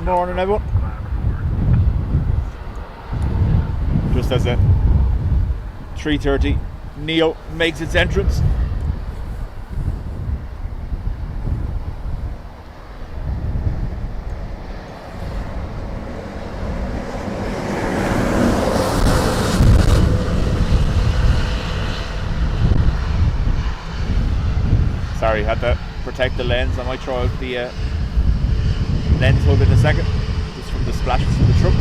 Morning, everyone. Just as a 3:30 Neo makes its entrance. Sorry, had to protect the lens. I might throw out the lens hub in a second, just from the splashes from the truck.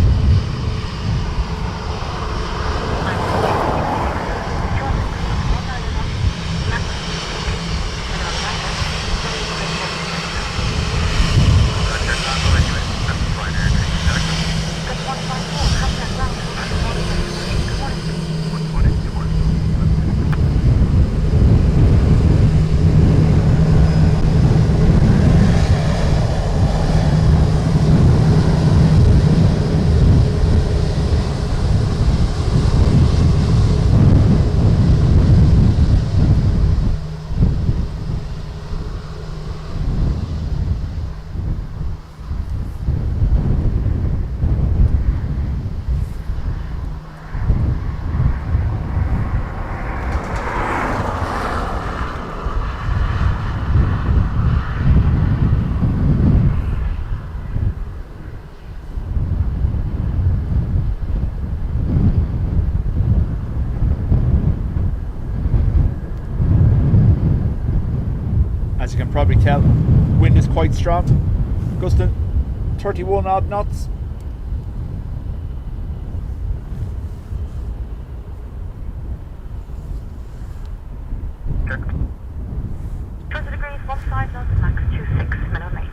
As you can probably tell, wind is quite strong, gusting 31 odd knots. Check. 20 degrees, 15 knots, max 26, minimum 8.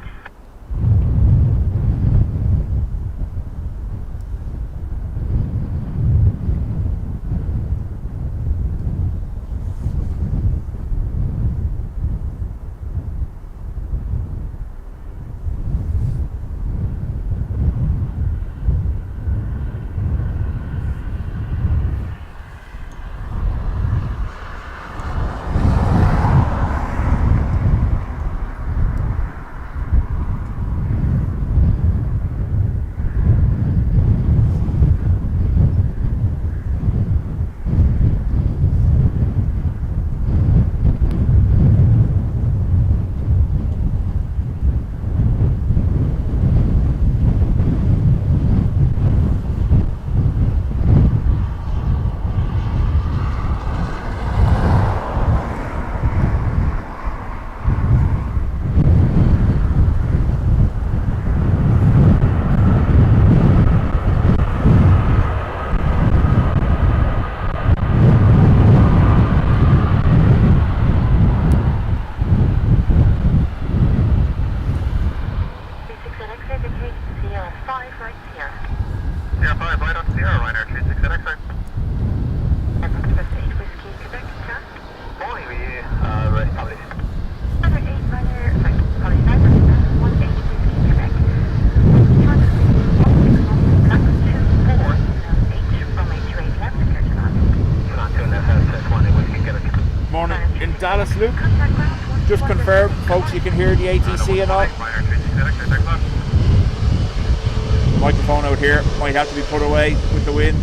Dallas, Luke. Just confirm, folks, you can hear the ATC and all. Microphone out here might have to be put away with the wind.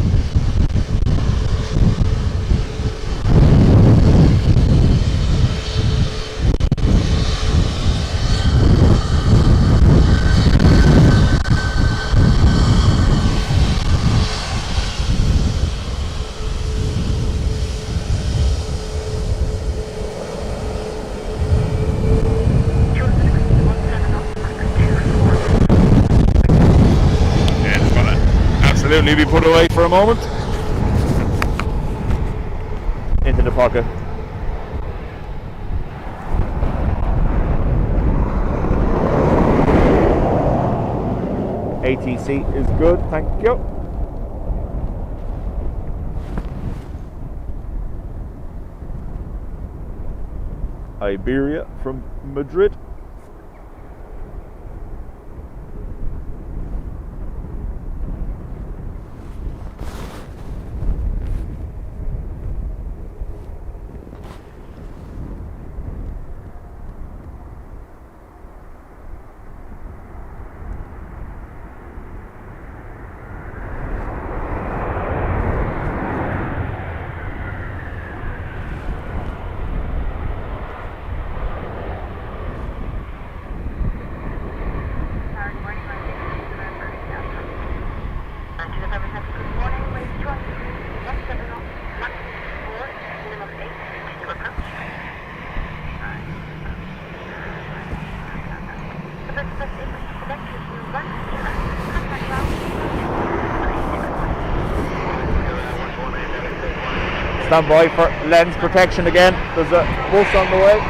Be put away for a moment. Into the pocket. ATC is good, thank you. Iberia from Madrid. Stand by for lens protection again. There's a bus on the way.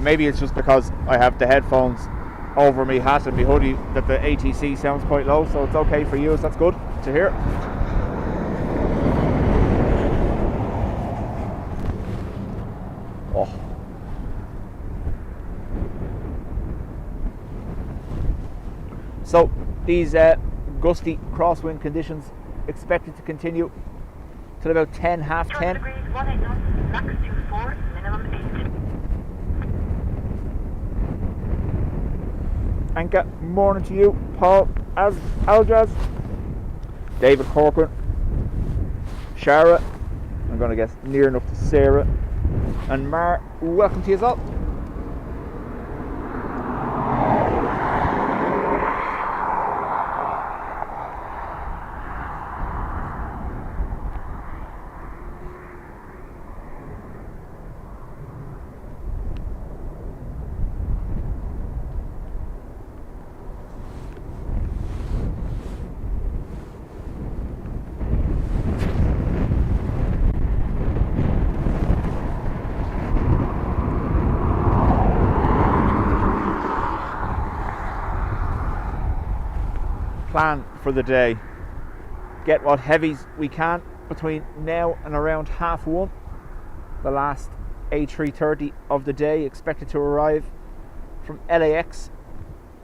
Maybe it's just because I have the headphones over me hat and my hoodie that the ATC sounds quite low, so it's okay for you. That's good to hear. Oh. So these gusty crosswind conditions expected to continue till about 10, half 10. Degrees, 18 knots, max 24, minimum 8. Anka, morning to you, Paul, Aljaz, David Corcoran, Shara, I'm going to guess near enough to Sarah, and Mar. Welcome to you all. Plan for the day. Get what heavies we can between now and around 1:30. The last A330 of the day expected to arrive from LAX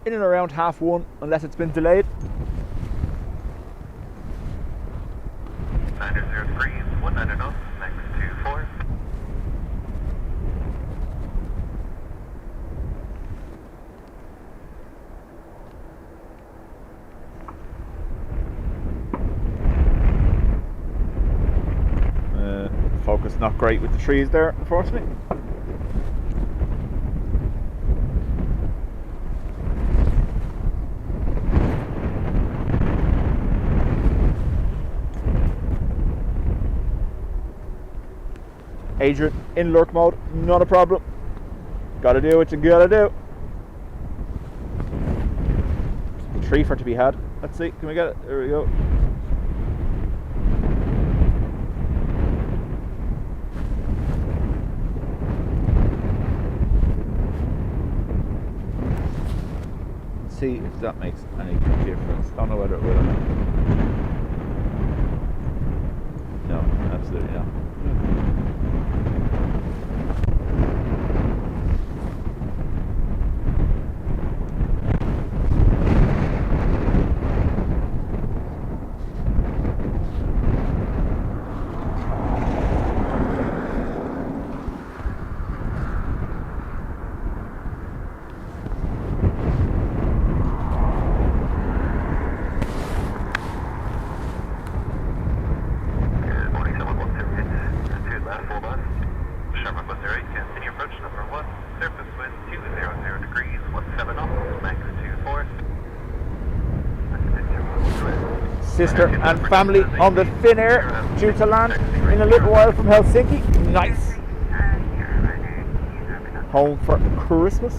in and around 1:30 unless it's been delayed. 903, 19 knots, max 24. Focus not great with the trees there, unfortunately. Adrian in lurk mode, not a problem. Gotta do what you gotta do. A tree for to be had. Let's see, can we get it? There we go. See if that makes any difference. Don't know whether it will or not. No, absolutely not. Sister and family on the Finnair due to land in a little while from Helsinki. Nice. Home for Christmas.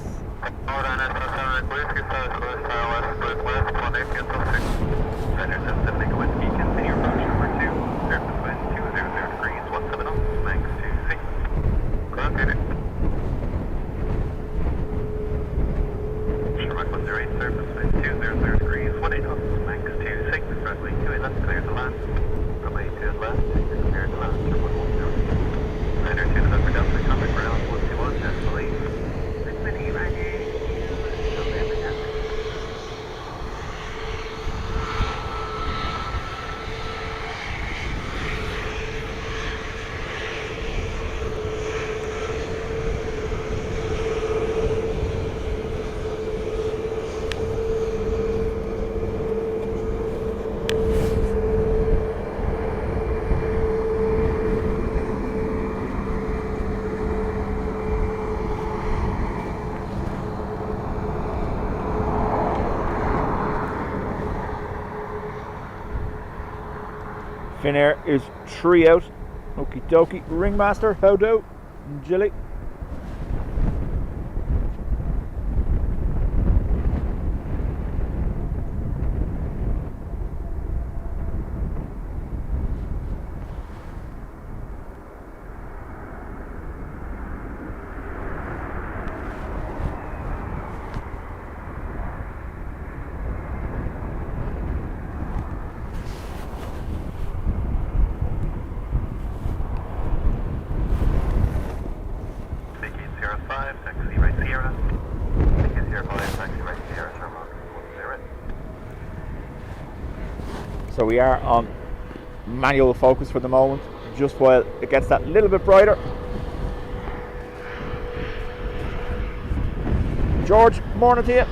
Finnair is 3 out. Okie dokie. Ringmaster, how do? Jilly. So we are on manual focus for the moment, just while it gets that little bit brighter. George, morning to you.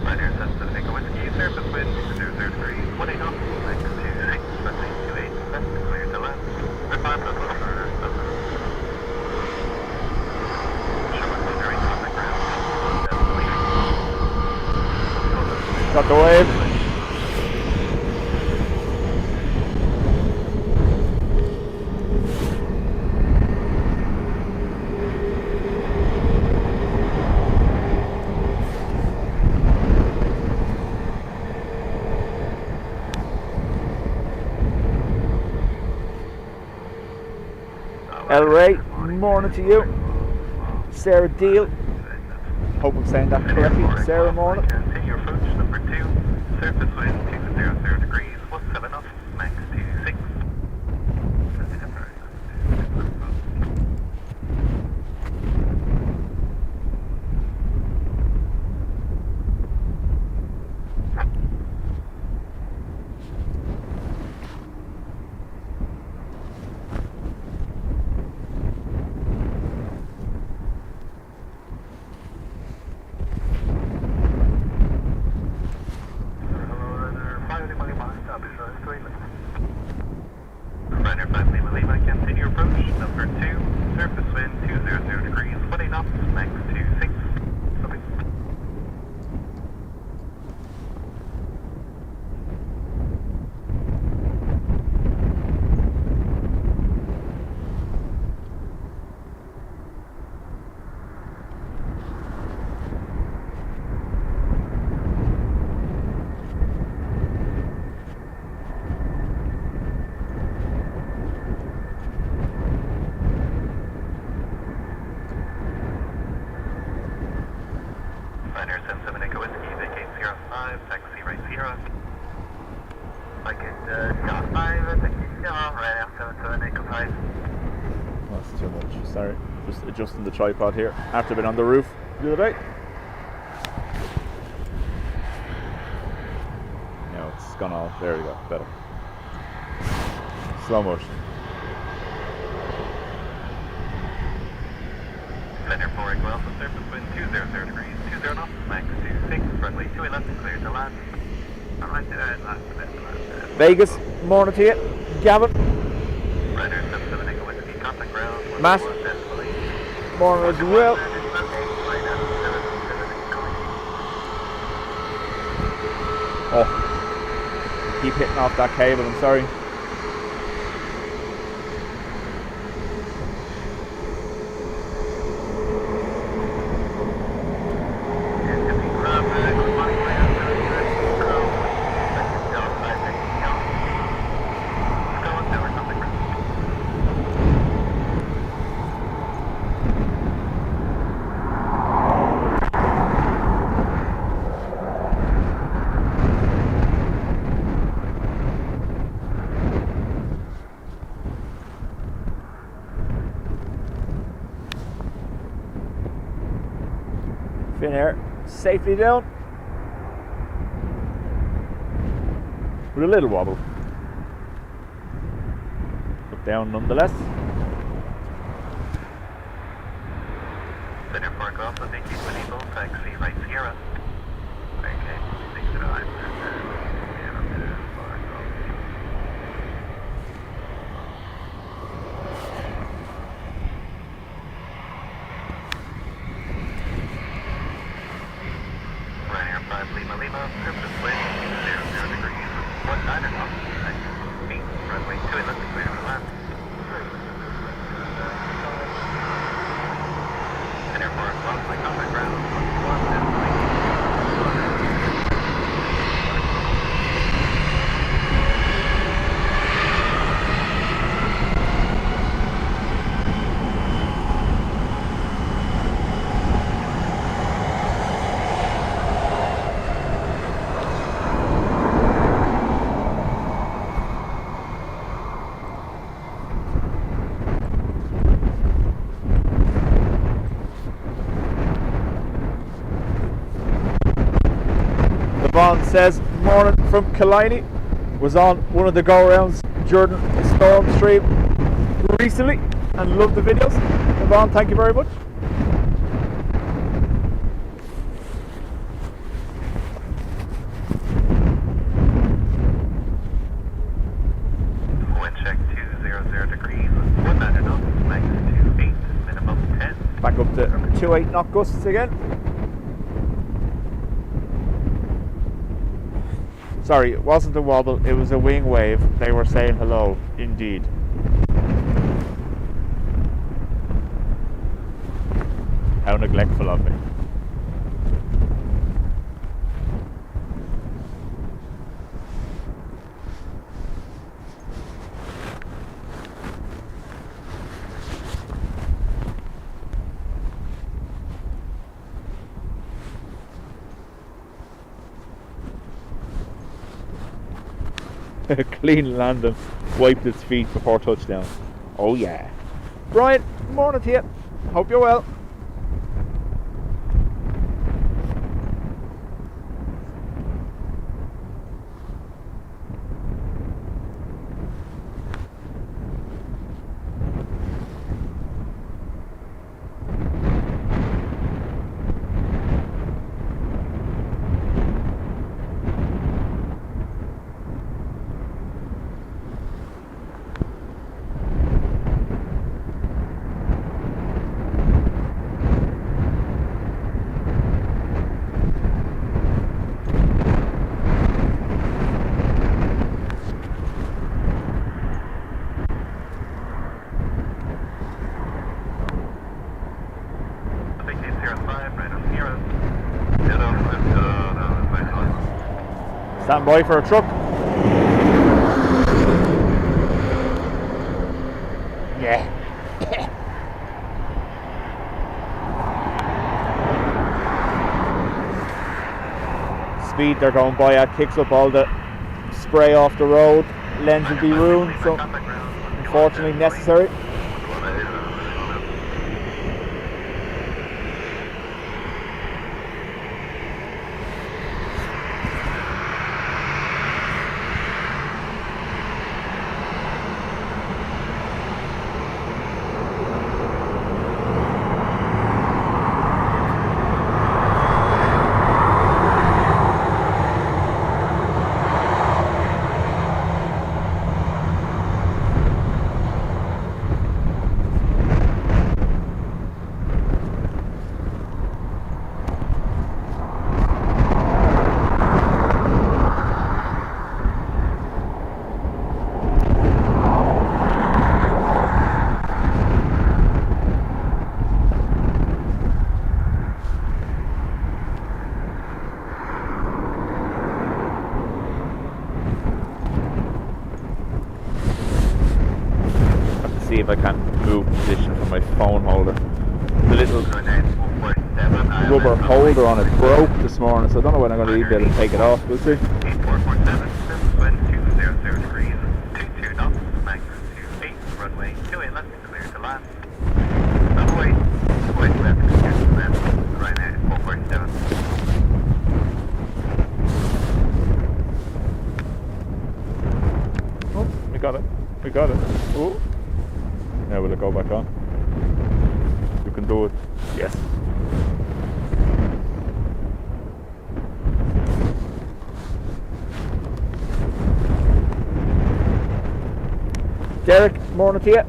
Ryanair 7 Whiskey, surface wind 00 degrees, 18 knots, next to 6, runway 28, left, clear to land. Reply for got the wave. El Ray, morning to you. Sarah Deal, hope I'm saying that correctly. Sarah, morning. Continue approach number 2, surface wind 200 degrees, 17 knots, max 26. Ryanair 5 Lima Lima, continue approach number 2, surface wind 200 degrees, 20 knots, max 26. Ryanair 77 Echo Whiskey, vacate 05, taxi right 0. Vacate 05, taxi 0, Ryanair 77 Echo 5. That's too much, sorry. Just adjusting the tripod here after being on the roof the other day. Now it's gone all, there we go, better. Slow motion. Ryanair 4 Echo Alpha, surface wind 200 degrees, 20 knots, max 26, runway 211, clear to land. Alright, last. Vegas, morning to you. Gavin, Ryanair 77 Echo Whiskey, contact ground. Matt, morning as well. Oh, keep hitting off that cable, I'm sorry. Finnair safely down with a little wobble, but down nonetheless. Finnair 4 Echo Alpha, vacate with Eagle, taxi right Sierra. Okay, 609. Ryanair 5 Lima Lima, surface wind 00 degrees, 19 knots, Yvonne says, morning from Killiney. Was on one of the go-arounds during a storm stream recently and loved the videos. Yvonne, thank you very much. Wind check 200 degrees, 19 knots, max 28, minimum 10. Back up to 28 knot gusts again. Sorry, it wasn't a wobble, it was a wing wave. They were saying hello, indeed. How neglectful of me. Clean landing, wiped its feet before touchdown. Oh yeah. Brian, morning to you. Hope you're well. Stand by for a truck. Yeah. Speed they're going by at kicks up all the spray off the road. Lens will be ruined, so unfortunately necessary. See if I can move position from my phone holder. The little rubber holder on it broke this morning, so I don't know when I'm going to be able to take it off. We'll see. 8447, wind 200 degrees, 22 knots, max 28, runway 28 left, clear to land. Runway, wide left, clear to land, Ryanair 447. Oh, we got it. We got it. Oh. Now will it go back on? You can do it. Yes. Derek, morning to you.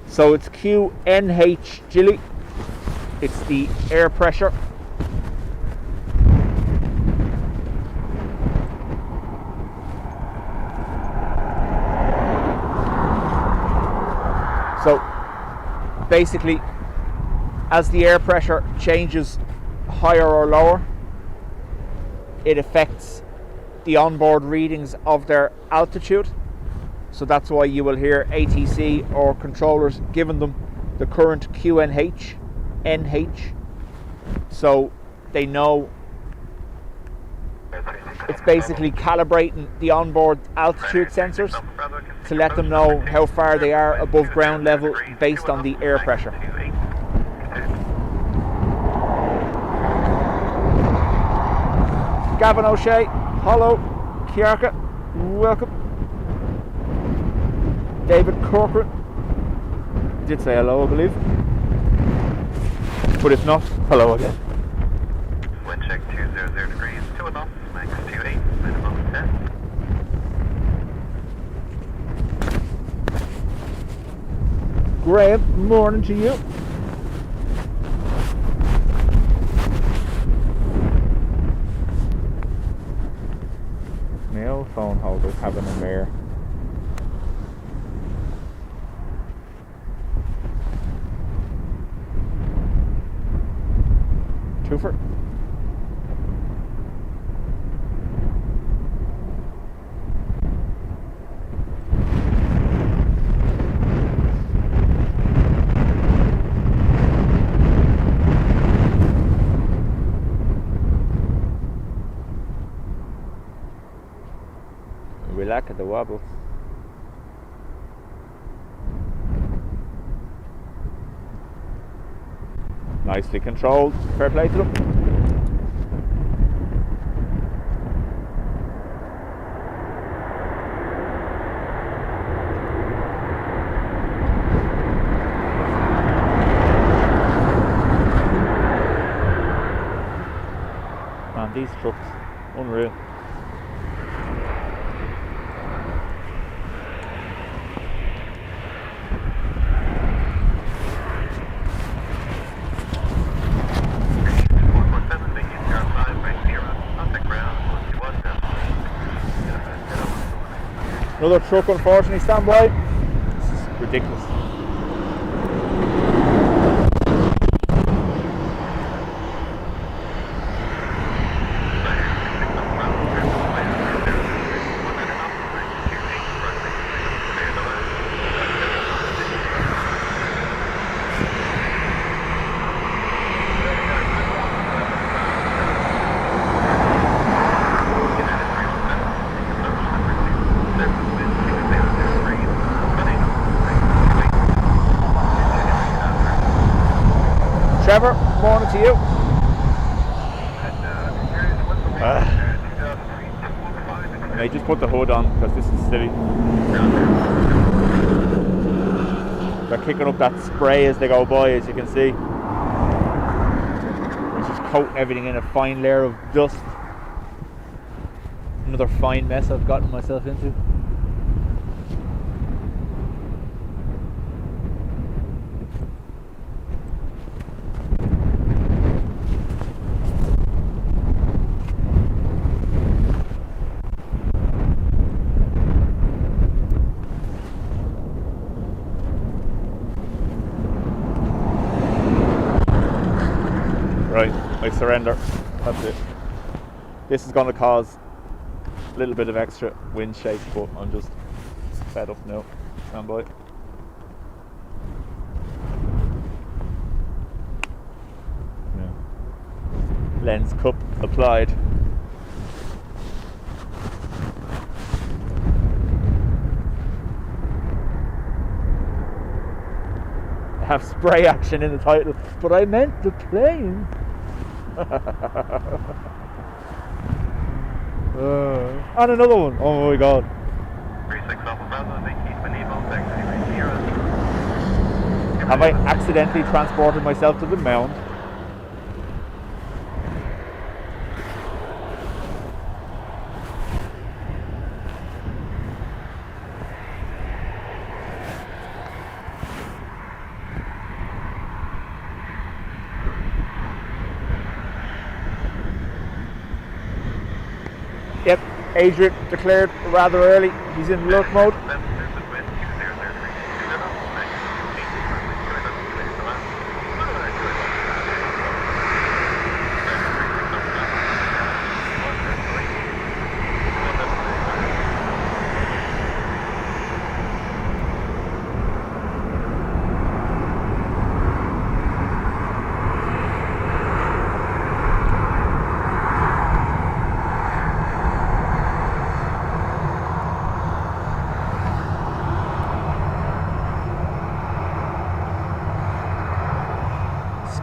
So it's QNH, Gilly. It's the air pressure. So basically, as the air pressure changes higher or lower, it affects the onboard readings of their altitude. So that's why you will hear ATC or controllers giving them the current QNH, NH, so they know. It's basically calibrating the onboard altitude sensors to let them know how far they are above ground level based on the air pressure. Gavin O'Shea, hello. Kiarka, welcome. David Corcoran did say hello, I believe. But if not, hello again. Wind check 200 degrees, 2 knots, max 28, minimum 10. Graham, morning to you. My old phone holder's having a mare. Twofer. We lack the wobble. Nicely controlled. Fair play to them. Man, these trucks, unreal. Another truck, unfortunately, stand by. This is ridiculous. Trevor, morning to you. I just put the hood on because this is silly. They're kicking up that spray as they go by, as you can see. It's just coating everything in a fine layer of dust. Another fine mess I've gotten myself into. Right, I surrender. That's it. This is going to cause a little bit of extra wind shake, but I'm just fed up now. Stand by. Yeah. Lens cup applied. I have spray action in the title, but I meant the plane. And another one. Oh my god. 36 Alpha Bravo, they keep an email back to Have I accidentally transported myself to the mound? Yep, Adrian declared rather early. He's in alert mode.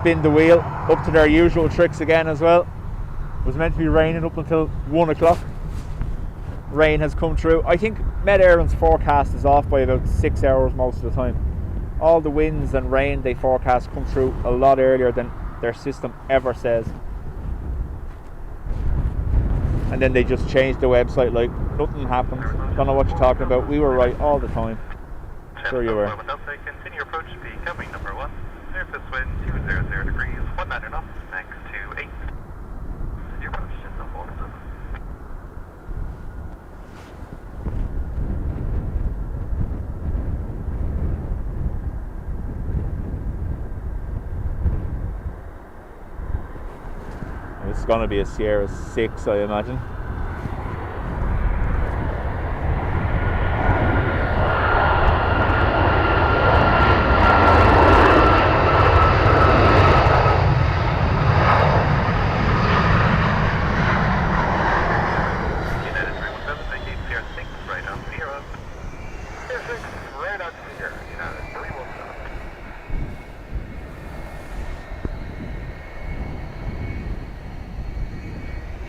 spin the wheel, up to their usual tricks again as well. It was meant to be raining up until 1 o'clock. Rain has come through. I think Met Airline's forecast is off by about 6 hours most of the time. All the winds and rain they forecast come through a lot earlier than their system ever says. And then they just change the website like nothing happened. Don't know what you're talking about. We were right all the time. Sure you were. Continue approach to becoming number 1. Surface wind 200 degrees, 19 knots, max 28. Your approach is a 47. It's going to be a Sierra 6, I imagine.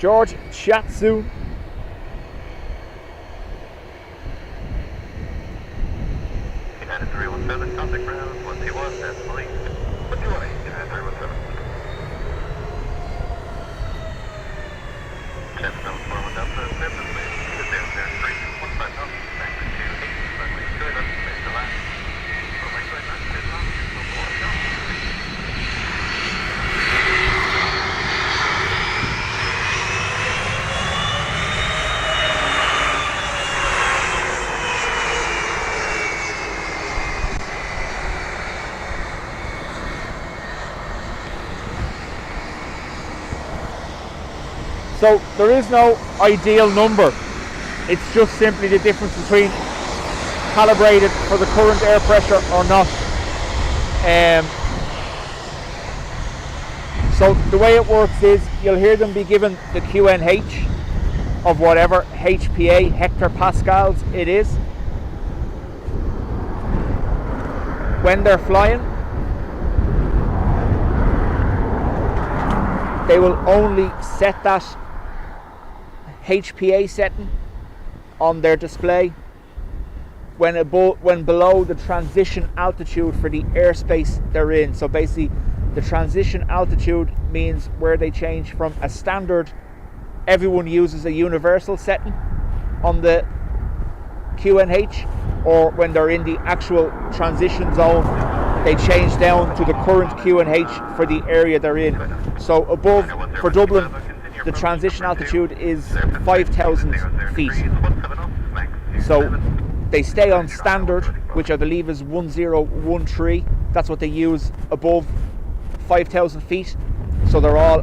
George, chat soon. United 317, contact ground 121, that's police. 121, United 317. Chef note 41 Delta, surface wind 203, 15 knots, max 28, runway 2 left, clear to land. Runway 2 left, clear to land, 2 knots. So there is no ideal number. It's just simply the difference between calibrated for the current air pressure or not. So the way it works is you'll hear them be given the QNH of whatever HPA, hectopascals it is. When they're flying, they will only set that HPA setting on their display when below the transition altitude for the airspace they're in. So basically the transition altitude means where they change from a standard, everyone uses a universal setting on the QNH, or when they're in the actual transition zone they change down to the current QNH for the area they're in. So above, for Dublin, the transition altitude is 5,000 feet. So they stay on standard, which I believe is 1013. That's what they use above 5,000 feet. So they're all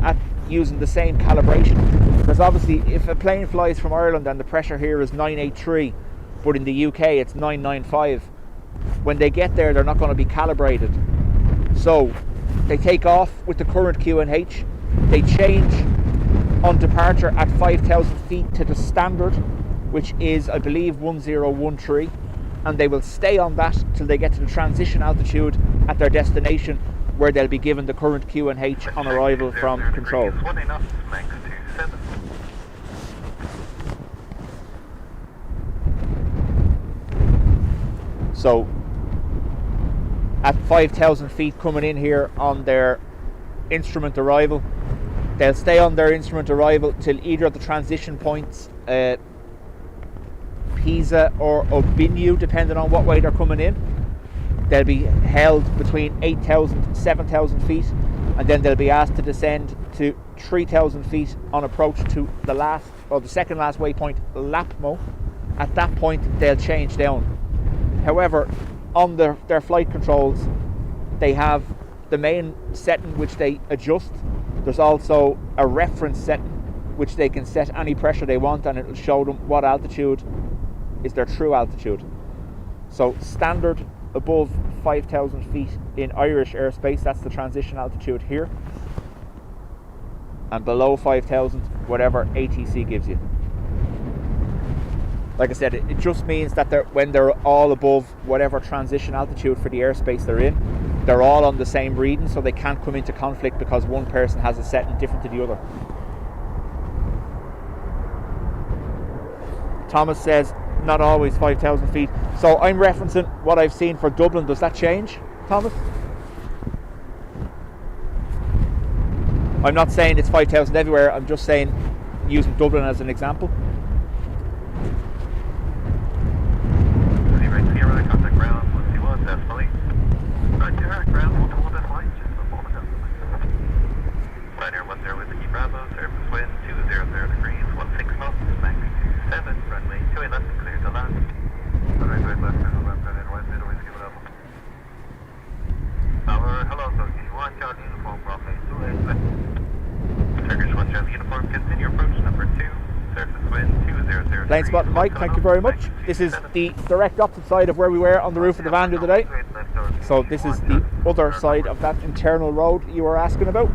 using the same calibration. Because obviously, if a plane flies from Ireland and the pressure here is 983, but in the UK it's 995, when they get there, they're not going to be calibrated. So they take off with the current QNH. They change on departure at 5,000 feet to the standard, which is, I believe, 1013, and they will stay on that till they get to the transition altitude at their destination, where they'll be given the current QNH on arrival from control. So at 5,000 feet coming in here on their instrument arrival, they'll stay on their instrument arrival till either of the transition points, Pisa or Obinu, depending on what way they're coming in. They'll be held between 8,000 and 7,000 feet, and then they'll be asked to descend to 3,000 feet on approach to the last, or the second last waypoint, Lapmo. At that point they'll change down. However, on their flight controls, they have the main setting which they adjust. There's also a reference setting which they can set any pressure they want, and it will show them what altitude is their true altitude. So standard above 5,000 feet in Irish airspace, that's the transition altitude here, and below 5,000, whatever ATC gives you. Like I said, it just means that when they're all above whatever transition altitude for the airspace they're in, they're all on the same reading, so they can't come into conflict because one person has a setting different to the other. Thomas says, not always 5,000 feet. So I'm referencing what I've seen for Dublin. Does that change, Thomas? I'm not saying it's 5,000 everywhere. I'm just saying, using Dublin as an example. Right here, right, contact ground 121, definitely. Right there, ground 121, definitely. Just a moment. Ryanair 10 with the key Bravo, surface wind 200 degrees, 16 knots, max 27, runway 28 left, clear to land. Runway 28 left, clear to land, Ryanair 10, always give it up. Tower, hello, Turkish 1, Charlie Uniform, Bravo 28 left. Turkish 1, Charlie Uniform, continue approach number 2, surface wind 200 Planespotting Mike, thank you very much. This is the direct opposite side of where we were on the roof of the van the other day. So this is the other side of that internal road you were asking about.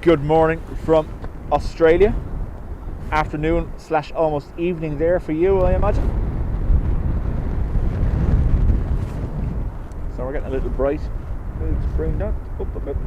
Good morning from Australia. Afternoon / almost evening there for you, I imagine. So we're getting a little bright. Let's bring that up a bit.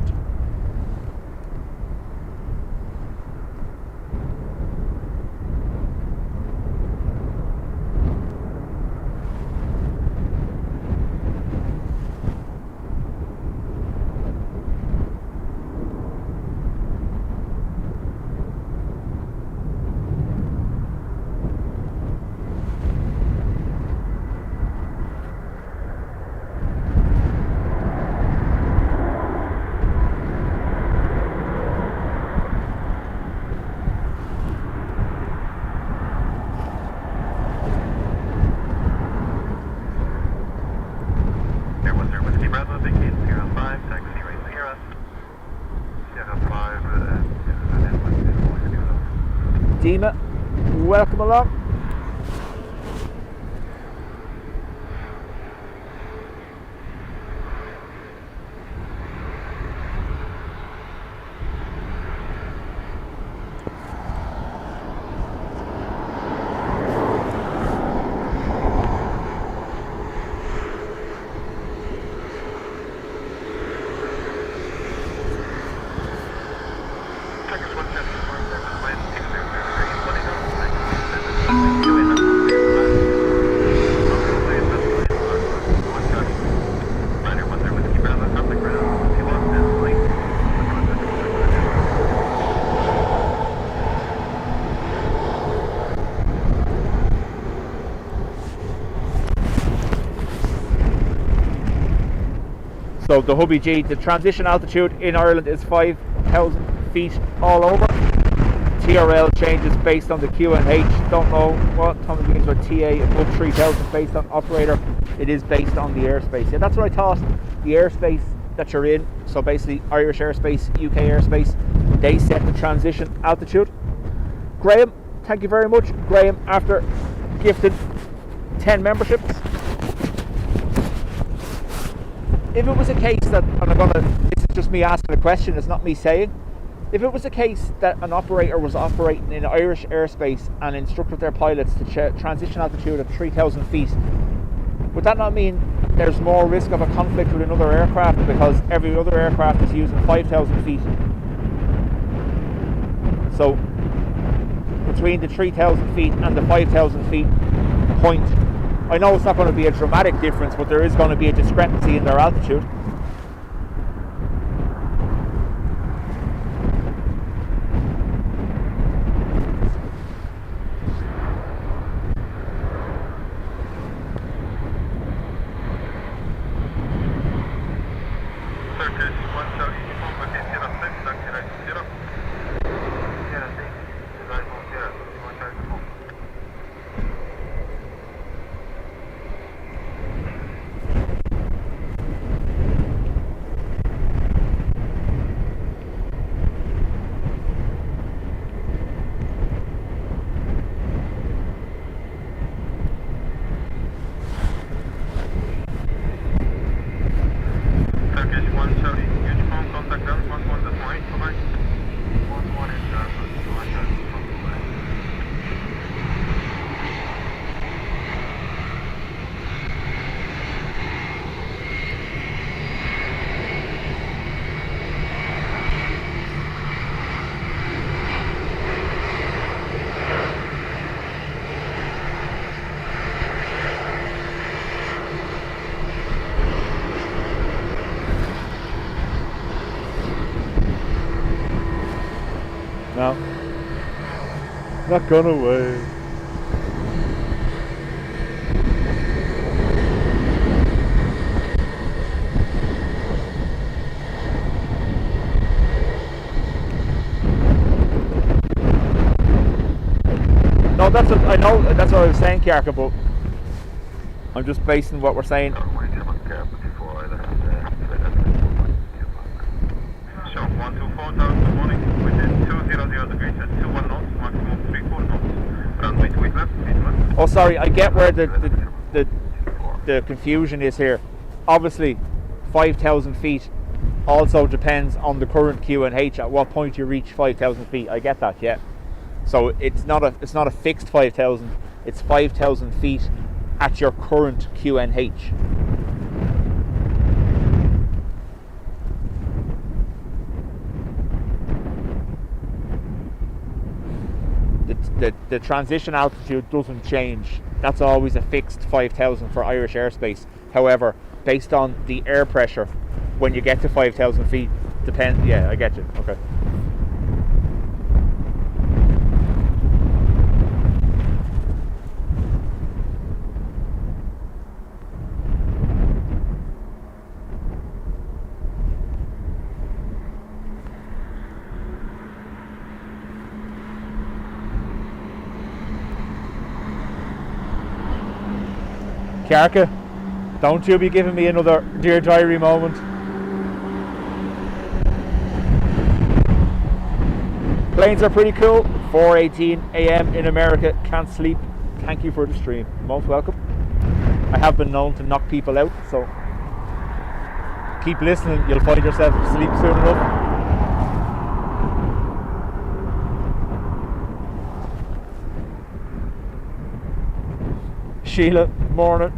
Dima, welcome along. So the Hubby G, the transition altitude in Ireland is 5,000 feet all over. TRL changes based on the QNH. Don't know what Tommy means by TA above 3,000 based on operator. It is based on the airspace. Yeah, that's what I thought. The airspace that you're in. So basically Irish airspace, UK airspace, they set the transition altitude. Graham, thank you very much. Graham, after gifted 10 memberships. If it was a case that, and this is just me asking a question, it's not me saying, if it was a case that an operator was operating in Irish airspace and instructed their pilots to transition altitude at 3,000 feet, would that not mean there's more risk of a conflict with another aircraft because every other aircraft is using 5,000 feet? So between the 3,000 feet and the 5,000 feet point, I know it's not going to be a dramatic difference, but there is going to be a discrepancy in their altitude. Not gonna wait. No, that's what I know. That's what I was saying, Kiarka, but I'm just basing what we're saying. So 124,000 good morning, within 200 degrees at 21 knots, maximum 34 knots. Runway 28 left, 8 left. Oh, sorry, I get where the confusion is here. Obviously, 5,000 feet also depends on the current QNH at what point you reach 5,000 feet. I get that, yeah. So it's not a fixed 5,000. It's 5,000 feet at your current QNH. The transition altitude doesn't change. That's always a fixed 5,000 for Irish airspace. However, based on the air pressure, when you get to 5,000 feet, depends. Yeah, I get you. Okay. Kiarka, don't you be giving me another Dear Diary moment. Planes are pretty cool. 4:18 a.m. in America. Can't sleep. Thank you for the stream. Most welcome. I have been known to knock people out, so keep listening. You'll find yourself asleep soon enough. Sheila, morning.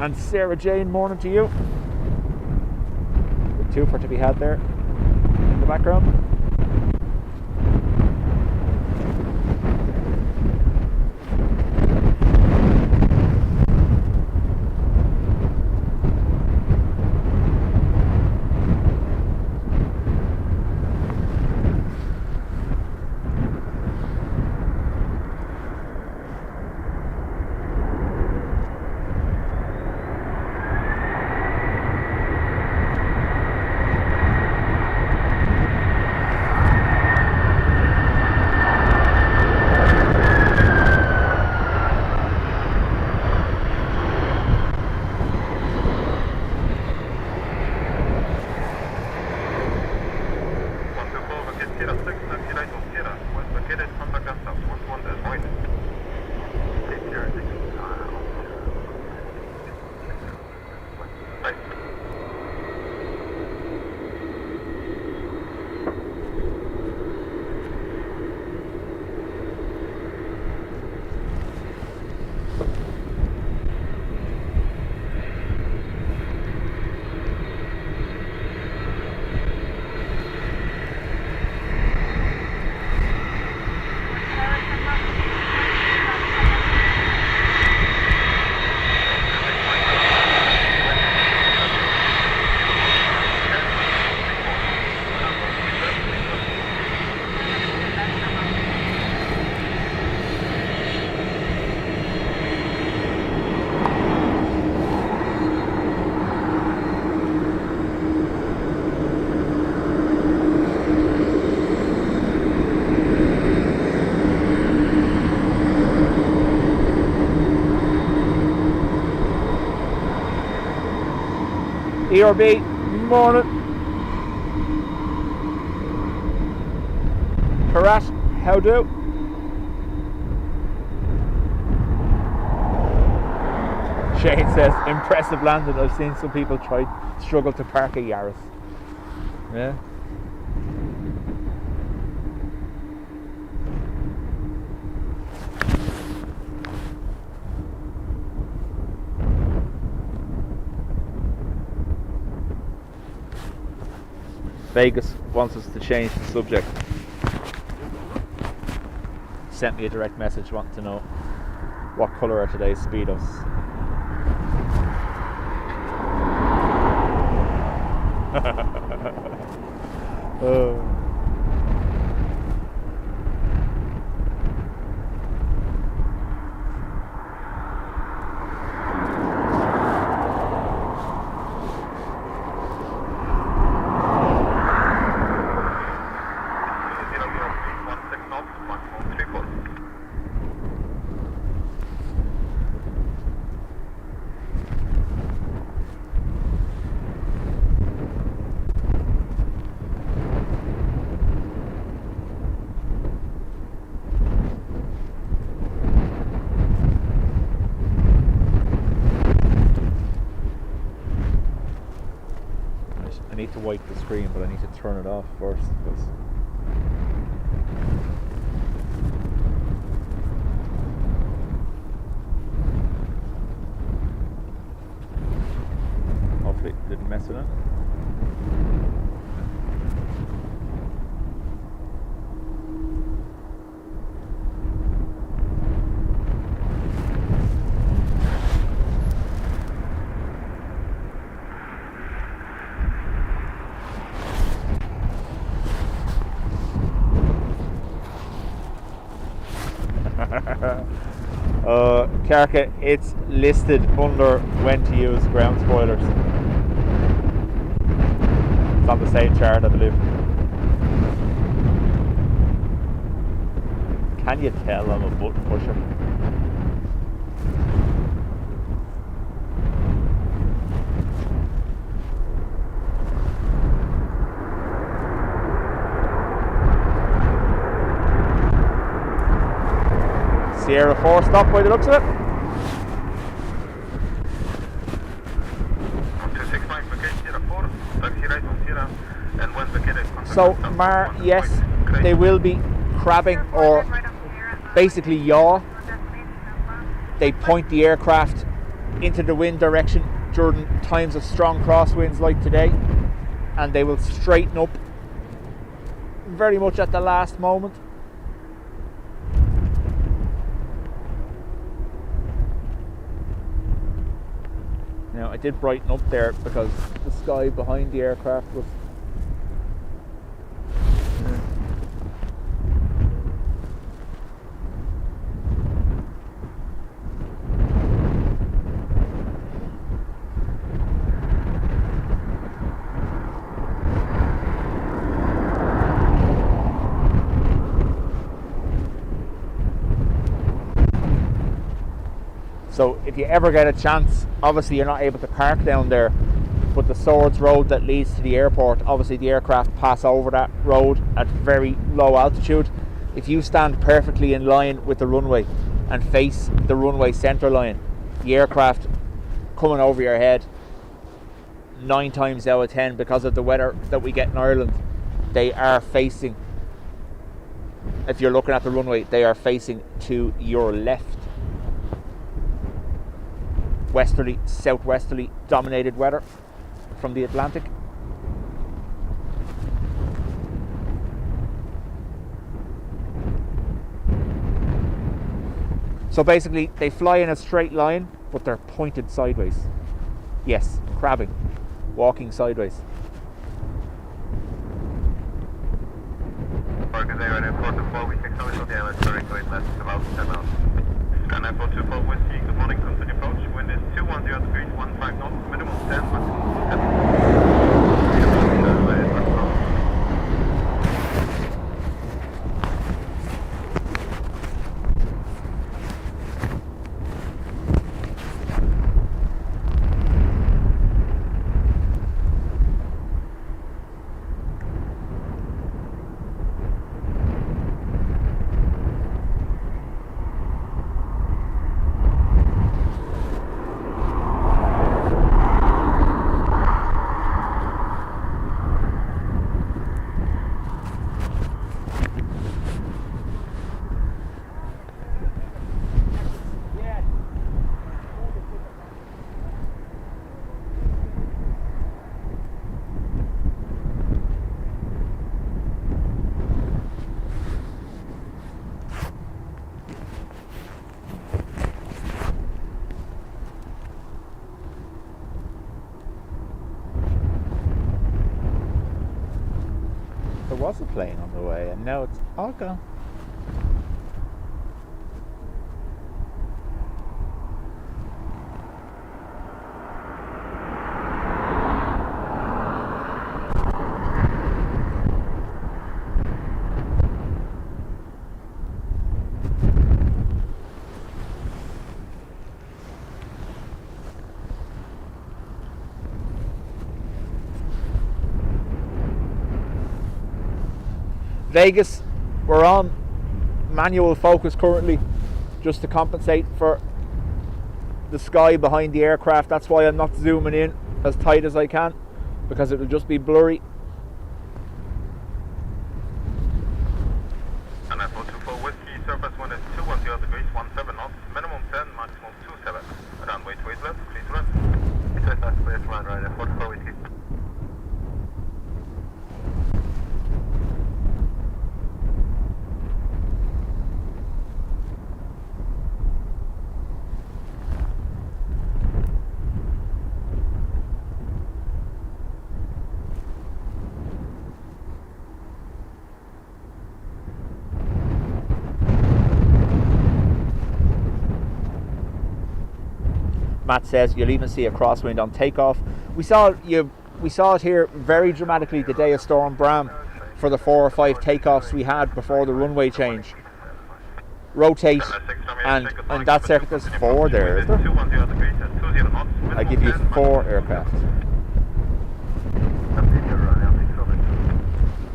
And Sarah Jane, morning to you. Good twofer to be had there in the background. ERB, morning. Karat, how do? Shane says, impressive landing. I've seen some people struggle to park a Yaris. Yeah. Vegas wants us to change the subject. Sent me a direct message wanting to know what colour are today's Speedos. wipe the screen, but I need to turn it off first. Because hopefully it didn't mess with it. Carca, it's listed under when to use ground spoilers. It's on the same chart, I believe. Can you tell I'm a button pusher? Sierra 4 stop by the looks of it. So, Mar, yes, they will be crabbing or basically yaw. They point the aircraft into the wind direction during times of strong crosswinds like today, and they will straighten up very much at the last moment. Now, I did brighten up there because the sky behind the aircraft was so if you ever get a chance, obviously you're not able to park down there, but the Swords Road that leads to the airport, obviously the aircraft pass over that road at very low altitude. If you stand perfectly in line with the runway and face the runway centre line, the aircraft coming over your head, 9 times out of 10, because of the weather that we get in Ireland, they are facing, if you're looking at the runway, they are facing to your left. Westerly, southwesterly dominated weather from the Atlantic. So basically they fly in a straight line, but they're pointed sideways. Yes, crabbing, walking sideways. Ryanair Airport to 4 the island, sorry, going left about 10 knots. Scan Airport to 4 Whiskey, good morning, continue approach. Wind is 210 degrees, 15 knots, minimum 10, maximum 7. There was a plane on the way and now it's all gone. Vegas, we're on manual focus currently just to compensate for the sky behind the aircraft. That's why I'm not zooming in as tight as I can. because it will just be blurry. And at 424 Whiskey, surface wind is 210 degrees, 17 knots, minimum 10, maximum 27. Runway 28 left, please run. It's a fast place, run right at 44 Whiskey. Matt says you'll even see a crosswind on takeoff. We saw it here very dramatically the day of Storm Bram for the 4 or 5 takeoffs we had before the runway change. Rotate, and in that circuit there's 4 there, is there? I give you 4 aircraft.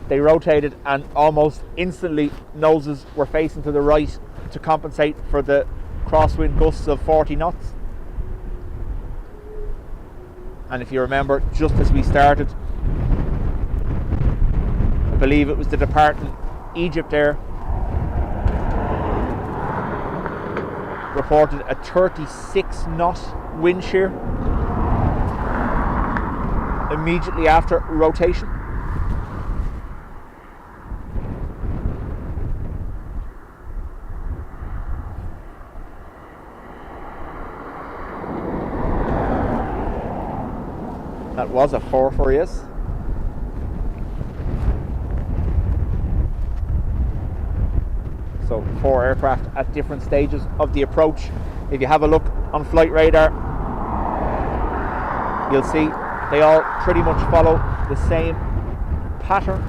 They rotated and almost instantly noses were facing to the right to compensate for the crosswind gusts of 40 knots. And if you remember, just as we started, I believe it was the departing Egypt Air reported a 36 knot wind shear immediately after rotation. That was a 4 for you. So 4 aircraft at different stages of the approach. If you have a look on flight radar, you'll see they all pretty much follow the same pattern.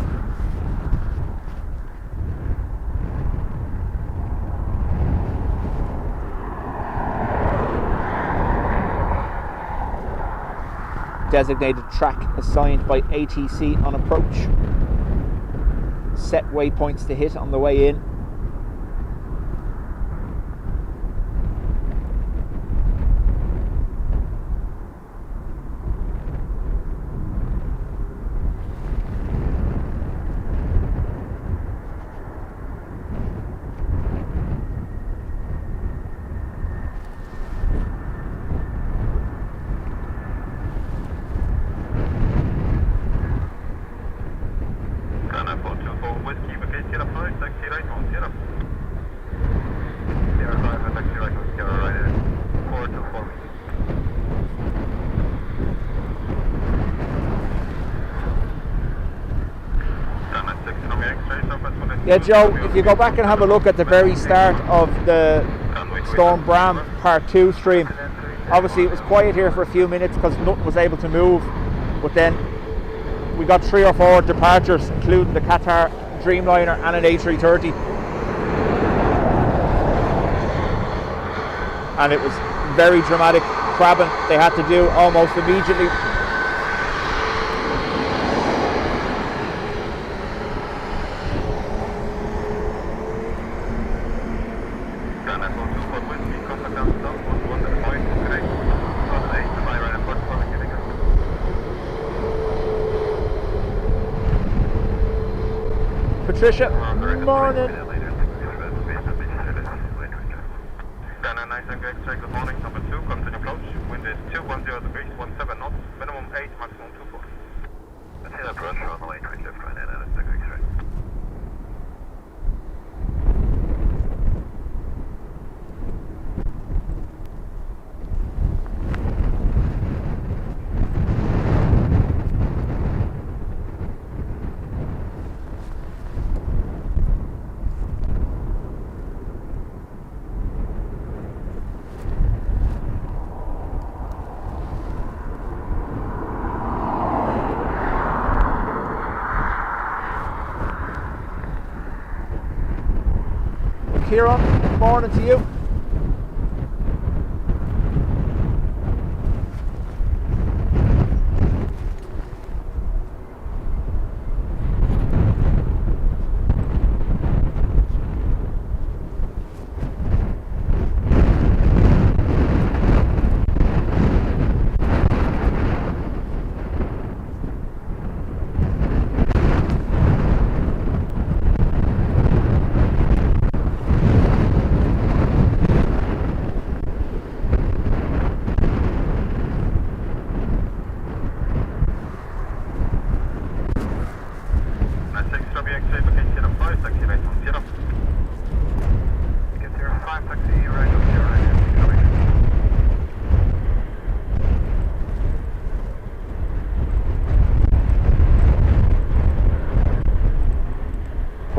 Designated track assigned by ATC on approach. Set waypoints to hit on the way in. Yeah, Joe, if you go back and have a look at the very start of the Storm Bram Part 2 stream, obviously it was quiet here for a few minutes because nothing was able to move, but then we got 3 or 4 departures, including the Qatar Dreamliner and an A330. And it was very dramatic crabbing they had to do almost immediately. Patricia, morning. Good morning, number 2, continue approach. Wind is 210 degrees, 17 knots, minimum 8, maximum 24. Continue approach, runway 28 left, Ryanair, and that's X-ray. Kieran, morning to you.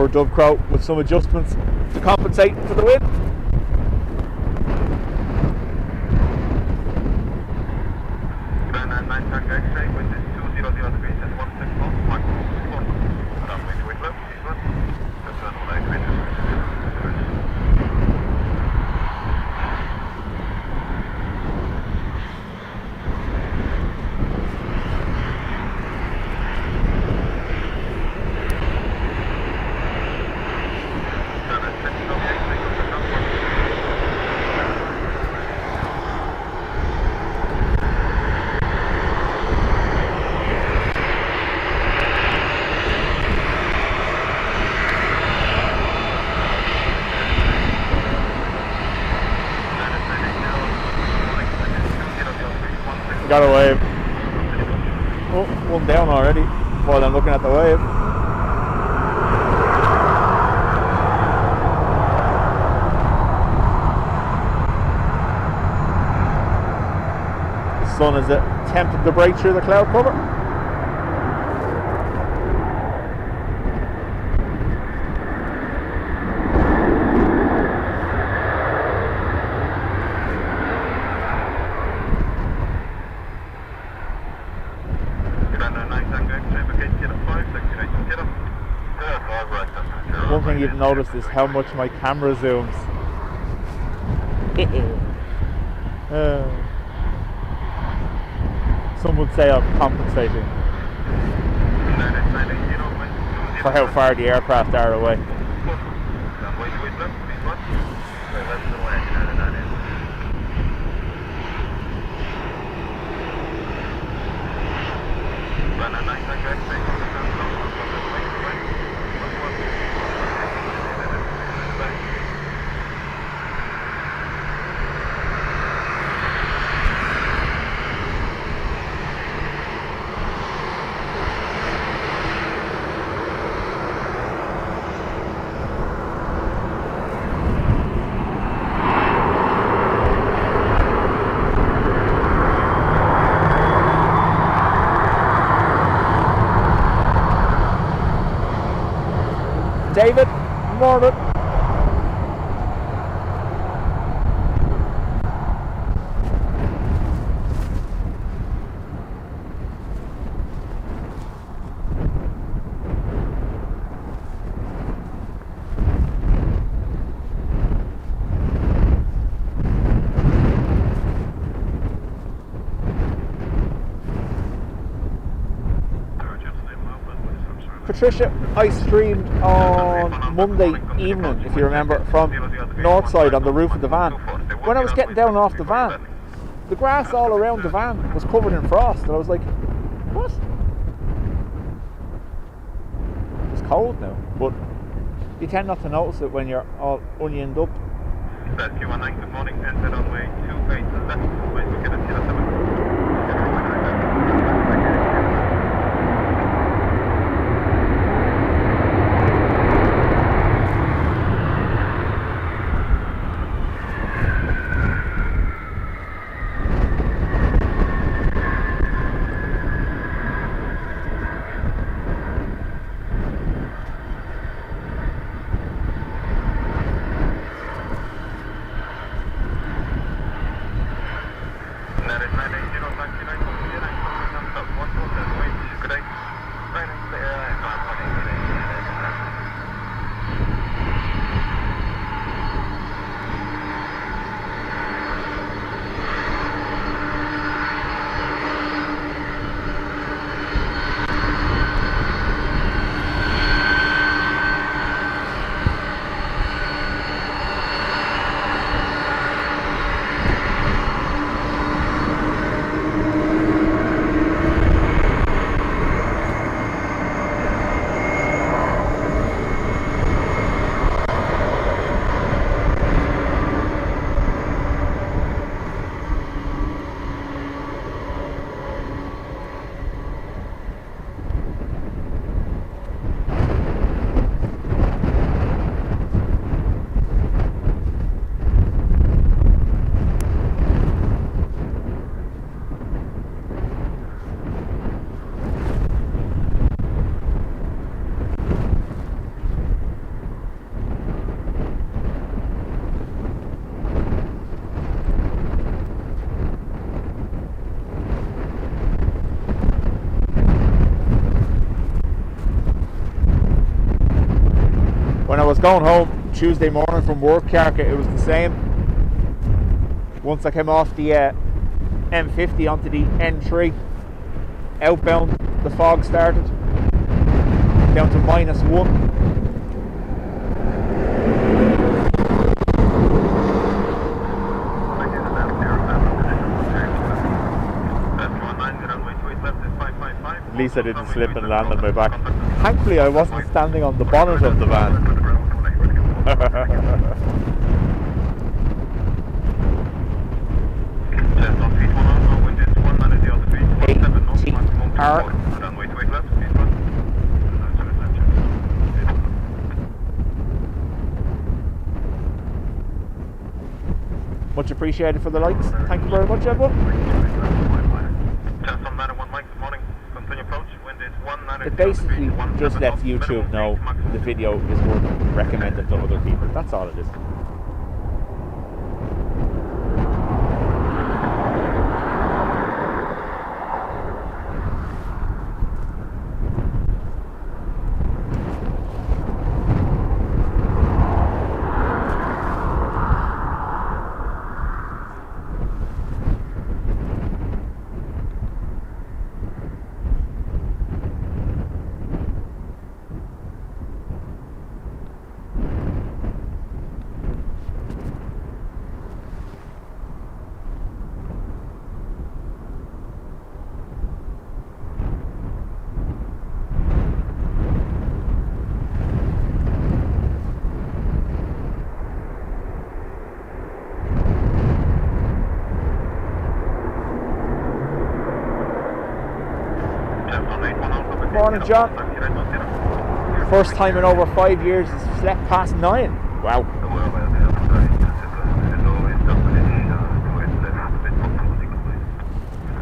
poor Dub Crow with some adjustments to compensate for the wind. Grand 9 Tango X-ray, wind is 200 degrees and 16 knots, maximum 4 knots. Runway to wind low, please one. That's runway to wind low. Got a wave. Oh, one down already while I'm looking at the wave. The sun is attempting to break through the cloud cover. One thing you've noticed is how much my camera zooms. Some would say I'm compensating for how far the aircraft are away. David, morning. Patricia, I streamed on Monday evening, if you remember, from north side on the roof of the van. When I was getting down off the van, the grass all around the van was covered in frost, and I was like, what? It's cold now, but you tend not to notice it when you're all onioned up. Q19, good morning, enter runway 28 left, wind to get a 07. was going home Tuesday morning from work, Carca, it was the same. Once I came off the M50 onto the N3, outbound, the fog started, down to -1. At least I didn't slip and land on my back. Thankfully I wasn't standing on the bonnet of the van. ATR. Much appreciated for the likes. Thank you very much, everyone. It basically just lets YouTube know the video is worth recommending to other people. That's all it is. Morning, John. First time in over 5 years he's slept past 9. Wow.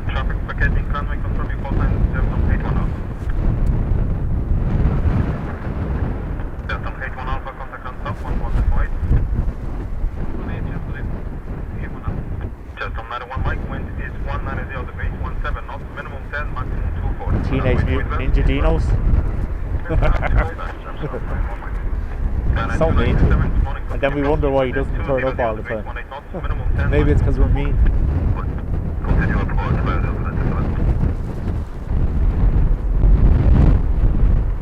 Traffic packaging runway confirm your call time 0810. Delta 81 Alpha contact on top 115. Delta 91 Mike, wind is 190 degrees 17 knots, minimum 10, maximum 240. Teenage Mutant Ninja Dinos. So mean to him. And then we wonder why he doesn't turn up all the time. Maybe it's because we're mean.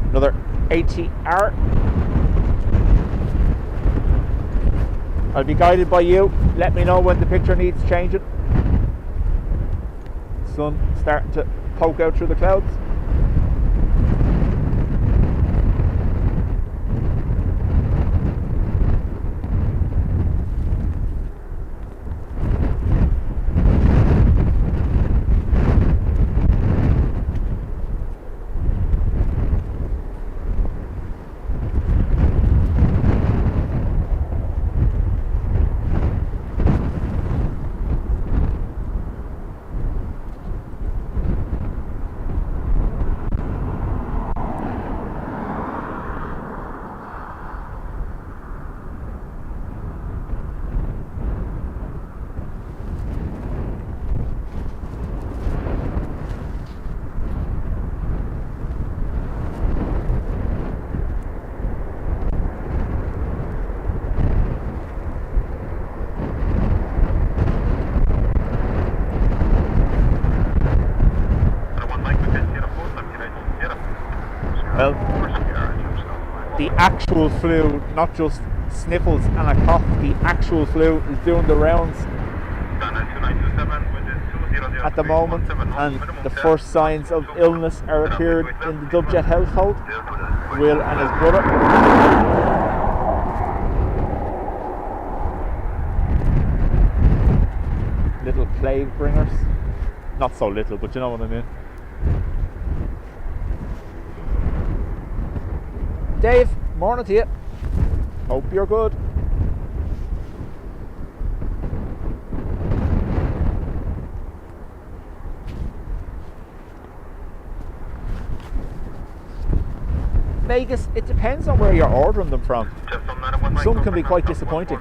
Another ATR. I'll be guided by you. Let me know when the picture needs changing. Sun starting to poke out through the clouds. Well, the actual flu, not just sniffles and a cough, the actual flu is doing the rounds at the moment, and the first signs of illness are appearing in the Dubjet household. Will and his brother. Little plague bringers. Not so little, but you know what I mean. Dave, morning to you. Hope you're good. Vegas, it depends on where you're ordering them from. Some can be quite disappointing.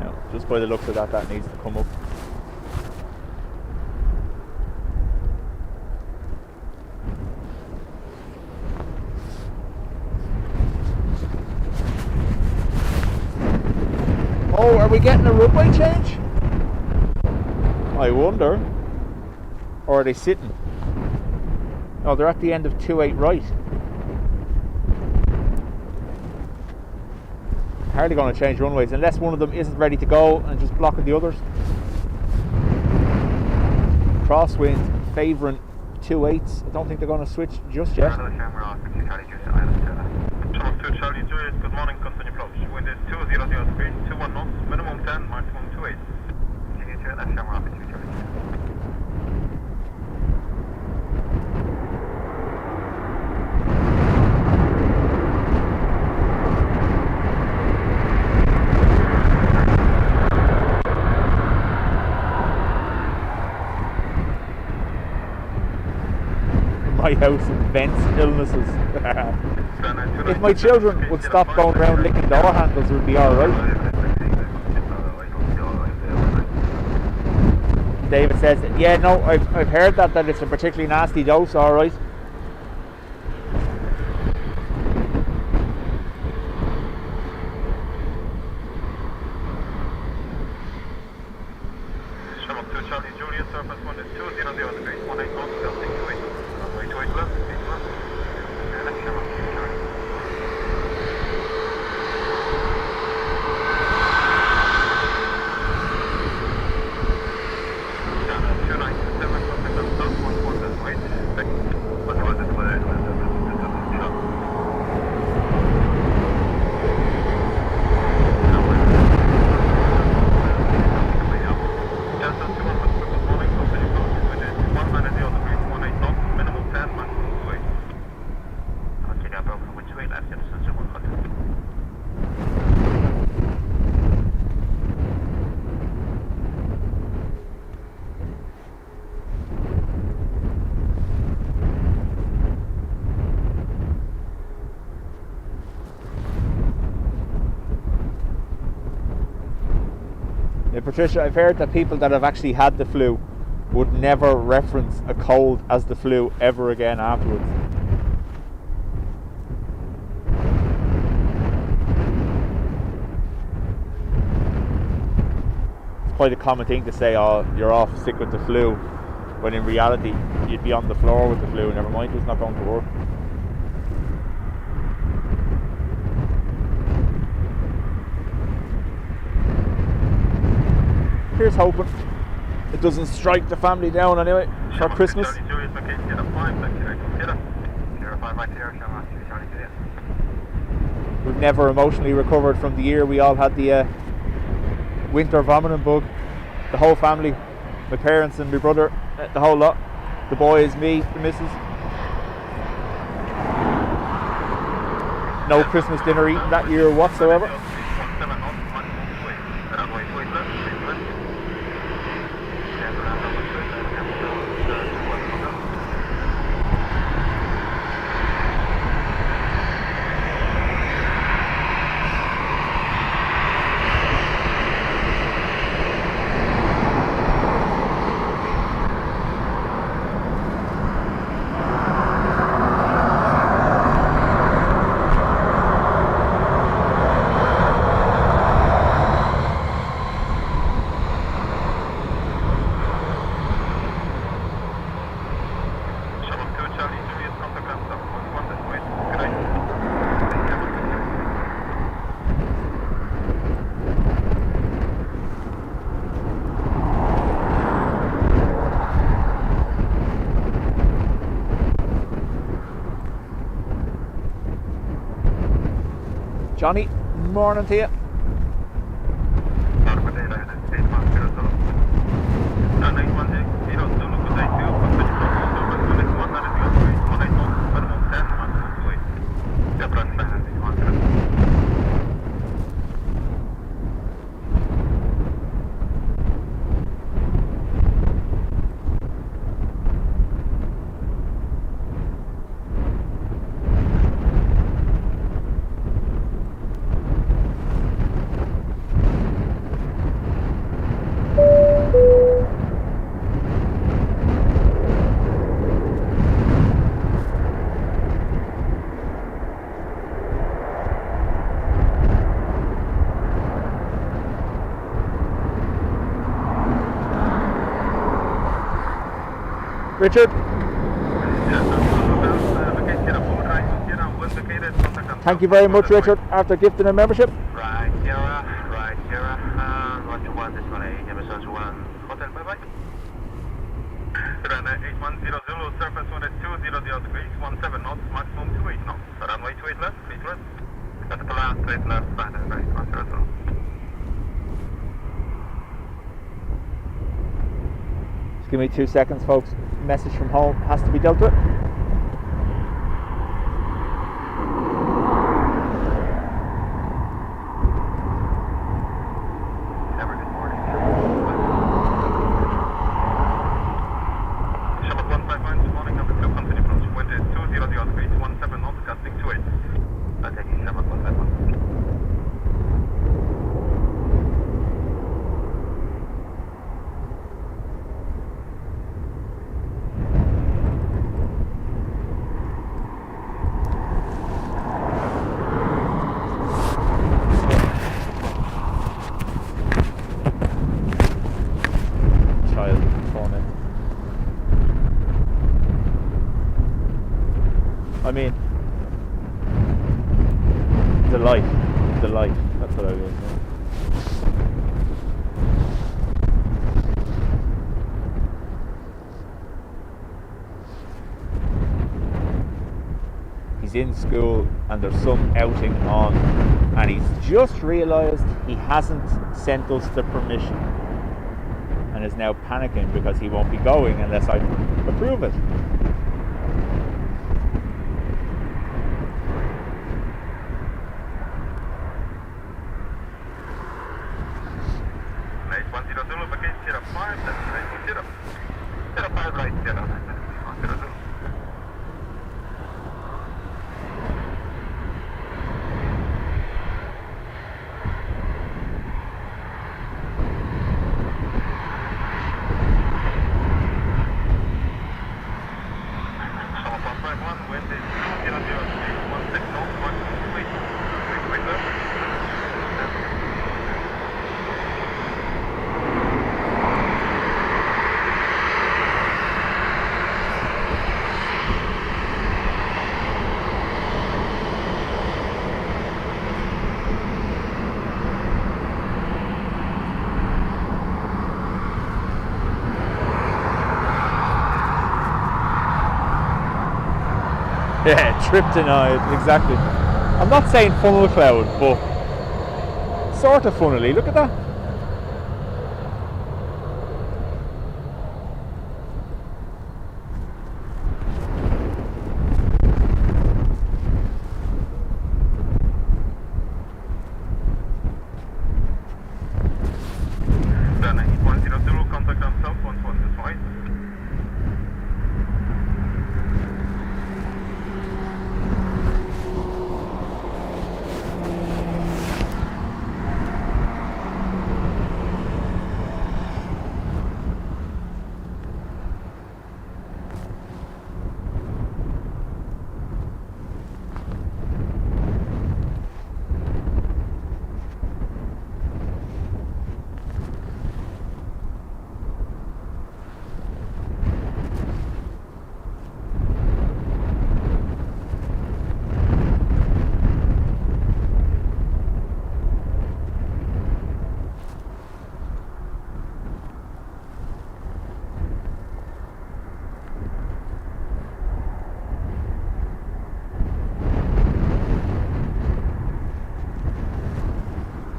Now, by the looks of that, that needs to come up. Oh, are we getting a runway change? I wonder. Or are they sitting? Oh, they're at the end of 28 right. Hardly going to change runways unless one of them isn't ready to go and just blocking the others. Crosswind favouring 2.8s. I don't think they're going to switch just yet. Good morning, continue approach. Wind is 200 degrees, 21 knots, minimum 10, maximum 28. Continue to left camera off at 232. My house invents illnesses. If my children would stop going around licking door handles, it would be alright. David says, yeah, no, I've heard that it's a particularly nasty dose, alright. Patricia, I've heard that people that have actually had the flu would never reference a cold as the flu ever again afterwards. It's quite a common thing to say, oh, you're off sick with the flu, when in reality you'd be on the floor with the flu. Never mind, it's not going to work. Here's hoping it doesn't strike the family down anyway for Christmas. We've never emotionally recovered from the year we all had the winter vomiting bug. The whole family, my parents and my brother, the whole lot. The boys, me, the missus. No Christmas dinner eaten that year whatsoever. Johnny, morning to you. Richard. Thank you very much, Richard, after gifting a membership. Right, Sierra. What you want is for Emissions 1 Hotel, bye bye. Runway 810 Zulu, surface 120 degrees, 17 knots, maximum 28 knots. Runway 28 left, please rest. At the plan, straight left, right, 100. Just give me 2 seconds, folks. Message from home has to be dealt with. I mean, delight, that's what I mean. He's in school and there's some outing on, and he's just realised he hasn't sent us the permission and is now panicking because he won't be going unless I approve it. Yeah, trip denied, exactly. I'm not saying funnel cloud, but sort of funnily. Look at that.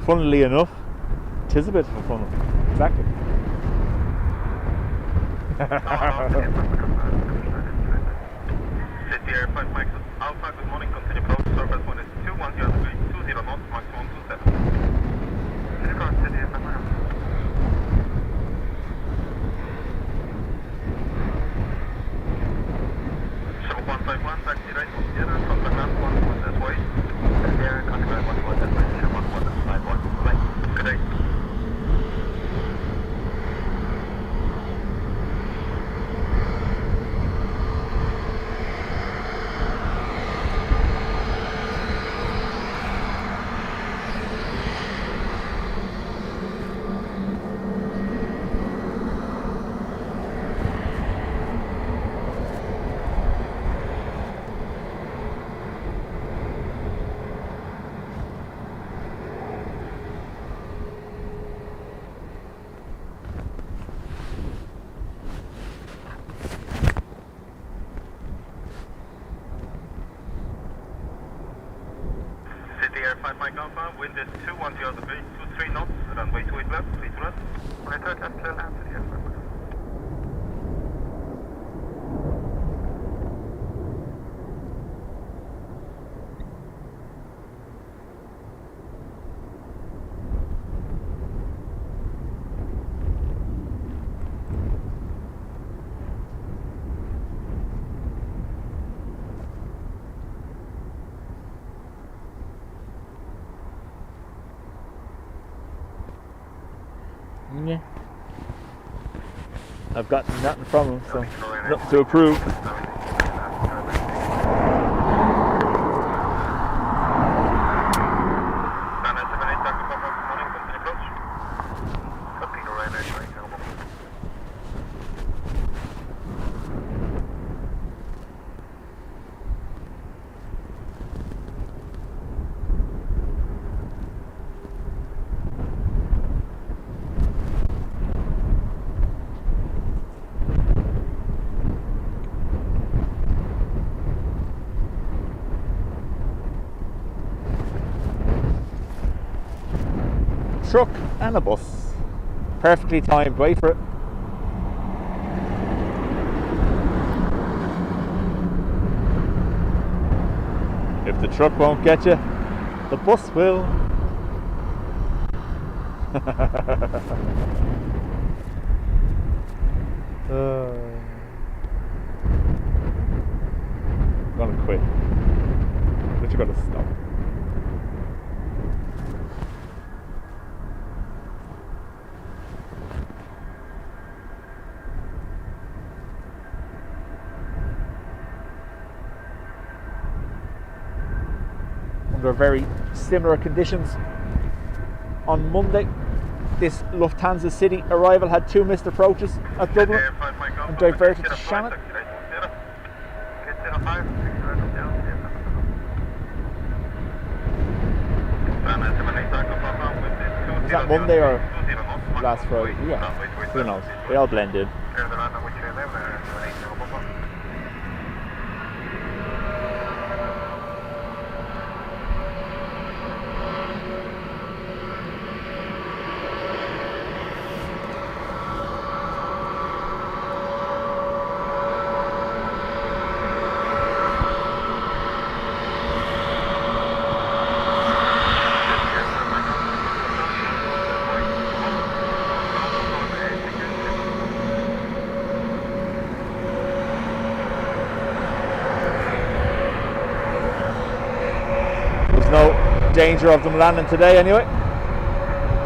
Funnily enough, it is a bit of a funnel. Exactly. City Air 5 Mike Alpha, good morning, continue approach, surface 120 degrees, 20 knots, maximum 27. City Air 5 Mike. Show 151, taxi right from Sierra, contact land 1 this way. Sierra, contact land 1 this way, Sierra 1 this way, 1 bye. Good day. 5 Mike Alpha, wind is 210 degrees, 23 knots, runway 28 left, please run. Right, left, clear land, yes, Yeah. I've got nothing from him, so nothing to approve. Truck and a bus. Perfectly timed, wait for it. If the truck won't get you, the bus will. I'm gonna quit. But you gotta stop. Under very similar conditions on Monday, this Lufthansa City arrival had 2 missed approaches at Dublin and diverted to Shannon. Was that Monday or last Friday? Yeah, who knows? They all blend in. No danger of them landing today anyway,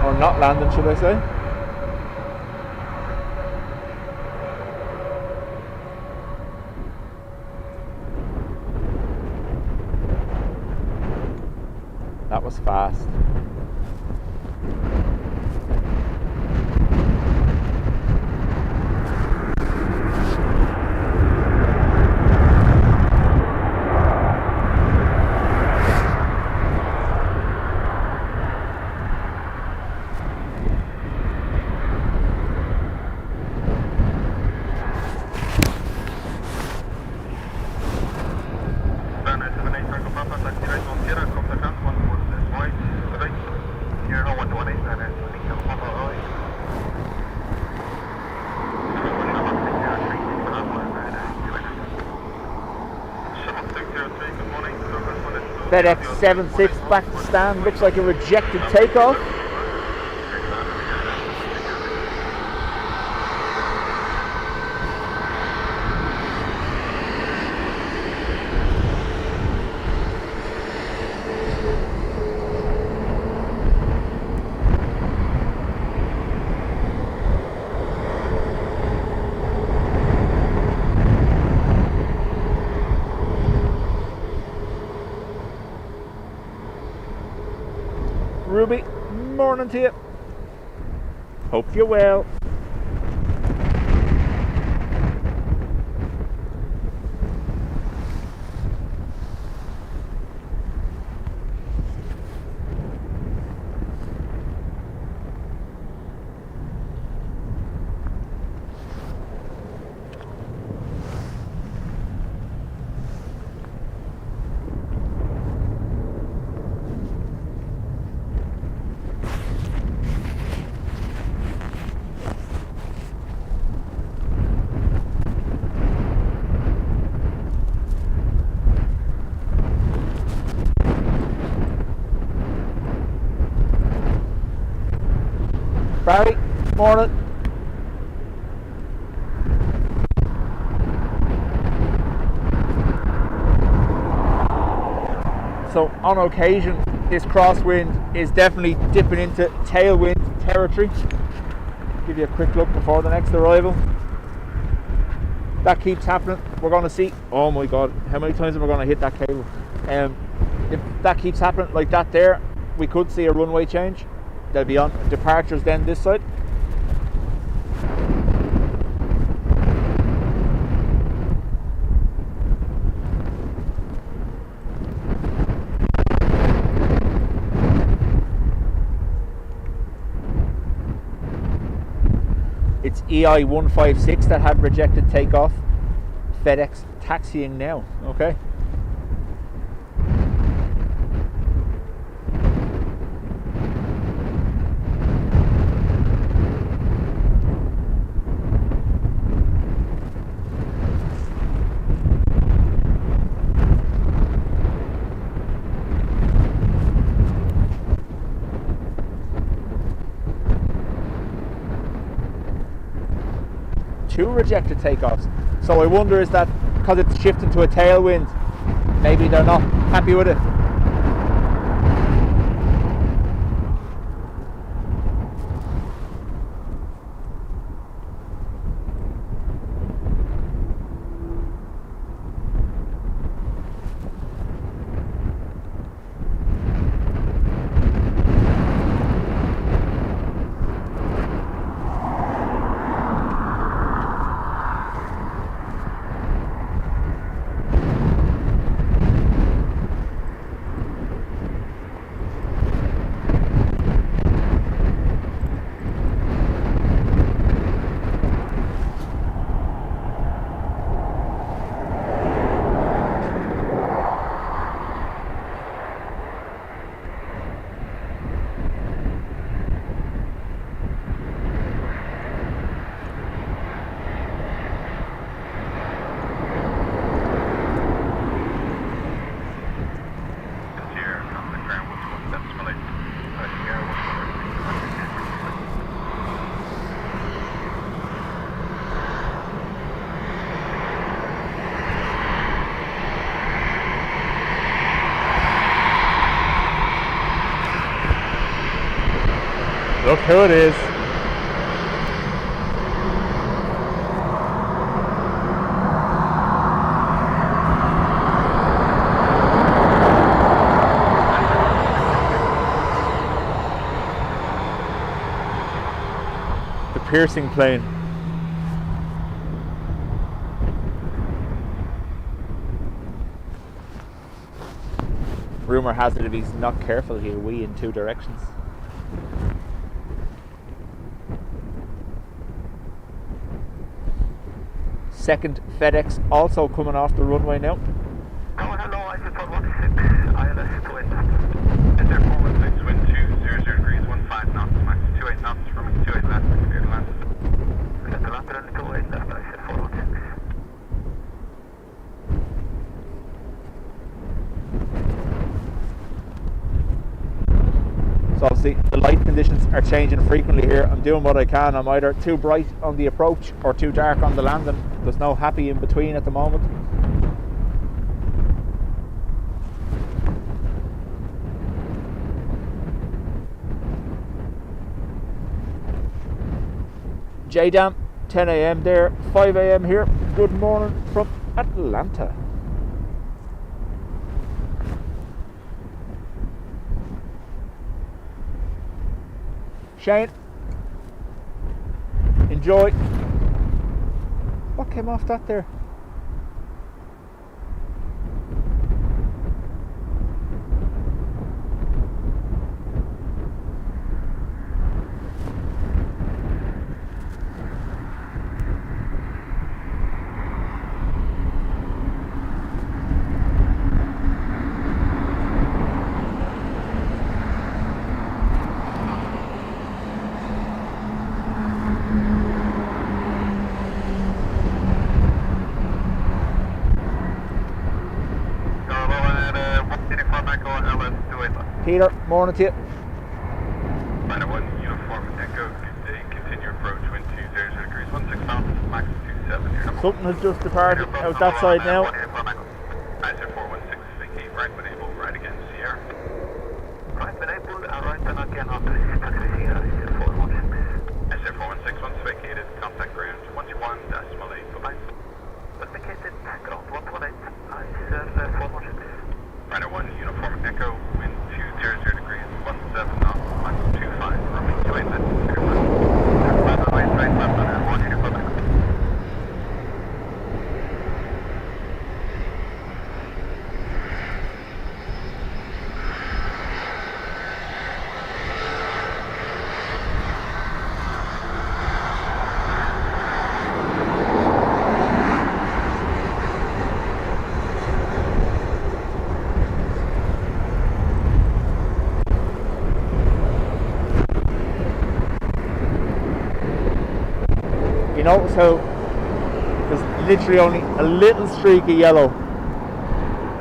or not landing, should I say. That was fast. FedEx 76 back to stand, looks like a rejected takeoff. Ruby, morning to you. Hope you're well. Morning. So on occasion, this crosswind is definitely dipping into tailwind territory. Give you a quick look before the next arrival. That keeps happening. We're going to see, oh my god, how many times am I going to hit that cable? If that keeps happening like that there, we could see a runway change. There'll be on departures then this side. It's EI156 that had rejected takeoff. FedEx taxiing now, okay? Two rejected takeoffs. So I wonder, is that because it's shifting to a tailwind, maybe they're not happy with it? Look who it is. The piercing plane. Rumour has it if he's not careful he'll wee in two directions. Second FedEx also coming off the runway now. Oh, hello, I just thought 16, ILS to wind. Is there forward 6, wind 200 degrees, 15 knots, max 28 knots, from 28 left, clear to land. Set the landing on the 28 left, I said 416. So obviously the light conditions are changing frequently here. I'm doing what I can. I'm either too bright on the approach or too dark on the landing. There's no happy in between at the moment. JDAM, 10 a.m. there, 5 a.m. here. Good morning from Atlanta. Shane, enjoy. What came off that there? Peter, morning to you. Minor 1, uniform echo, continue Something has just departed out that side now. Answer 416, vacate right when able, right again, Sierra. Right when able, right then again, after taxi Sierra, Answer 416, once vacated, contact ground 21.8, bye-bye. Vacated, ground 118, Sierra 416. Ryanair 1, uniform echo, wind 200 degrees, 17 knots, minus 25, runway 28 left, clear left. Runway right left, 184 back. You notice how there's literally only a little streak of yellow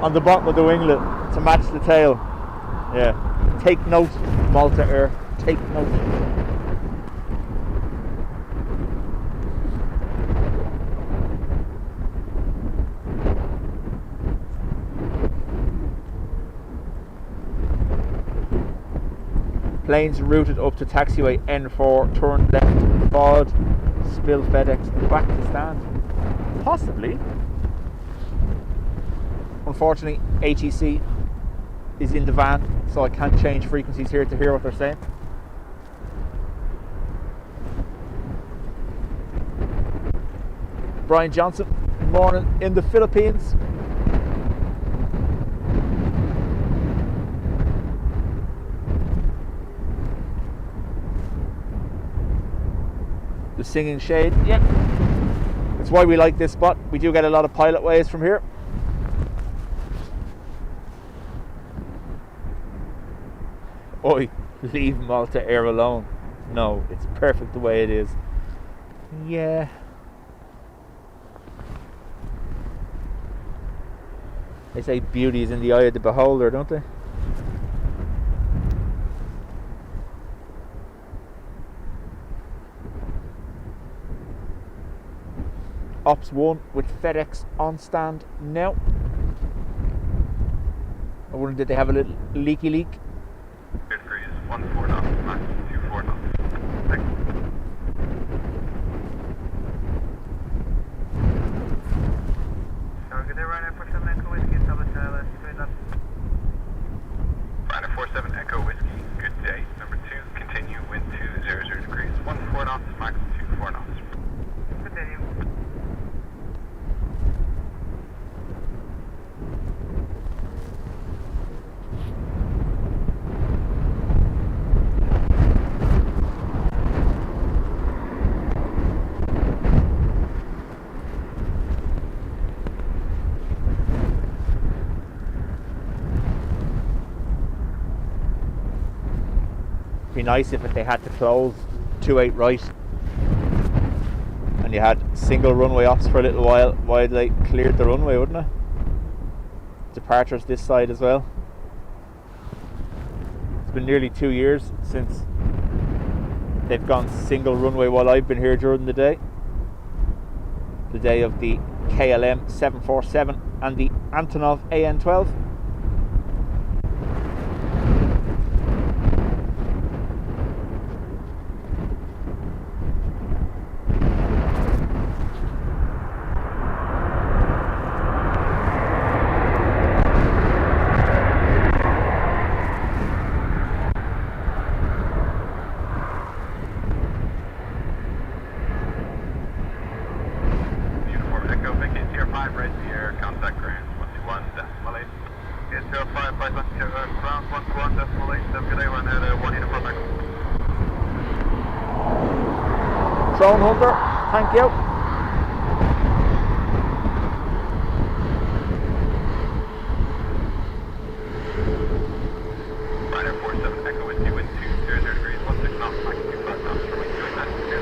on the bottom of the winglet to match the tail. Yeah. Take note, Malta Air. Take note. Planes routed up to taxiway N4, turn left, FOD, spill FedEx, back to stand. Possibly. Unfortunately, ATC is in the van, so I can't change frequencies here to hear what they're saying. Brian Johnson, morning in the Philippines. The Singing Shade, yeah. That's why we like this spot. We do get a lot of pilot waves from here. Oi, leave Malta Air alone. No, it's perfect the way it is. Yeah. They say beauty is in the eye of the beholder, don't they? Ops 1 with FedEx on stand now. I wonder, did they have a little leaky leak? Degrees, 14 knots, max 24 knots. Thanks. Good day, Ryanair 47 Echo Whiskey, Dubjet, straight up. Ryanair 47 Echo Whiskey, good day. Number 2, continue, wind 200 degrees, 14 knots, max 24 knots. Continue. Be nice if they had to close 28 right and you had single runway ops for a little while they cleared the runway, wouldn't it? Departures this side as well. It's been nearly 2 years since they've gone single runway while I've been here during the day. The day of the KLM 747 and the Antonov AN12. Drone Hunter, thank you. Ryanair 47 Echo Whiskey, wind 200 degrees, 16 knots, max 25 knots, runway 28 left, clear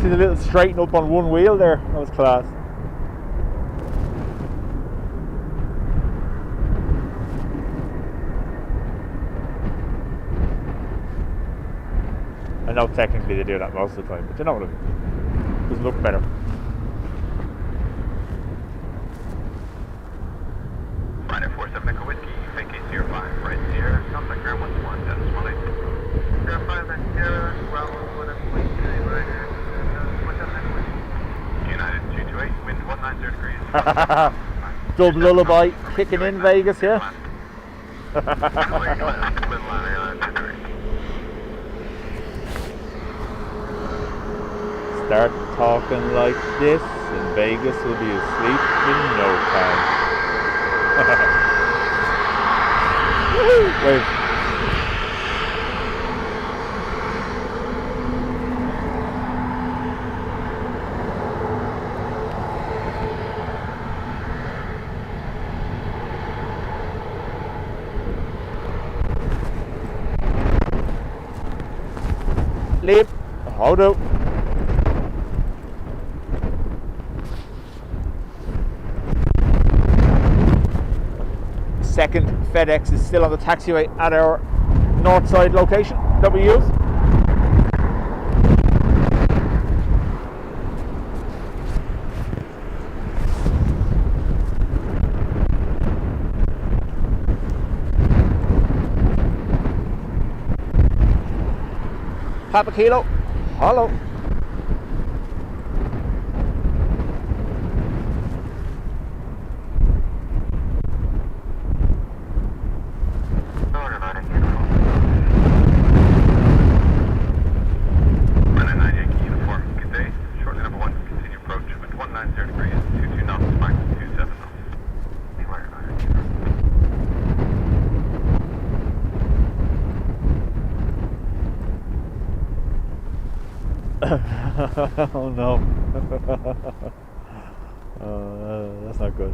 See the little straighten up on one wheel there. That was class. I know technically they do that most of the time, but you know what I mean. Does look better. Ryanair 47 Echo Whiskey, VK05, right here, contact ground 11, decimal 8. 05 and 0, well, 1 and 1, Ryanair, what's up next week? United 228, wind 190 degrees. Dub lullaby kicking in Vegas, yeah? Start talking like this and Vegas will be asleep in no time. Wait. Leave. Hold up. Second FedEx is still on the taxiway at our north side location that we use. Papa Kilo, hello. Oh no. That's not good.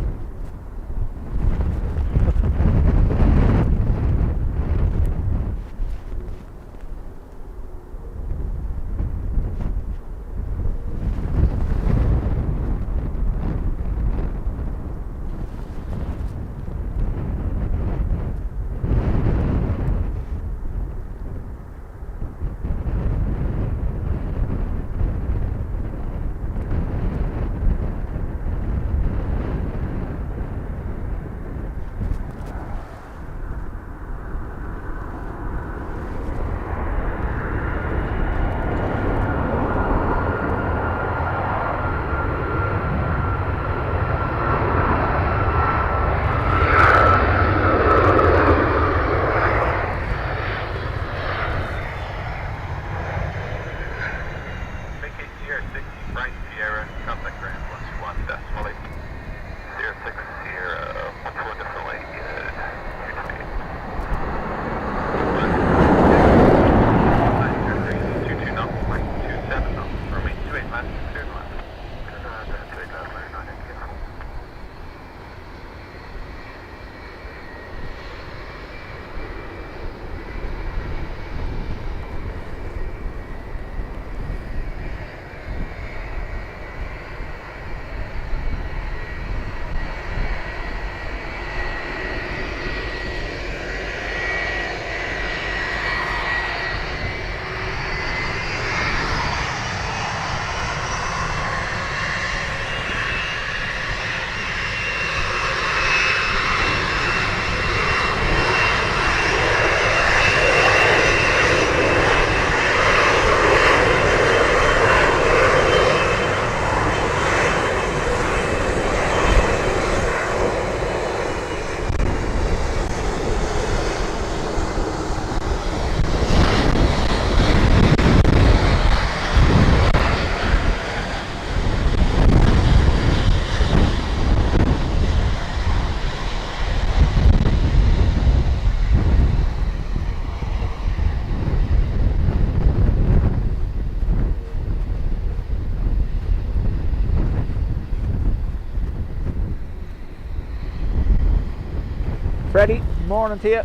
Freddie, morning to you.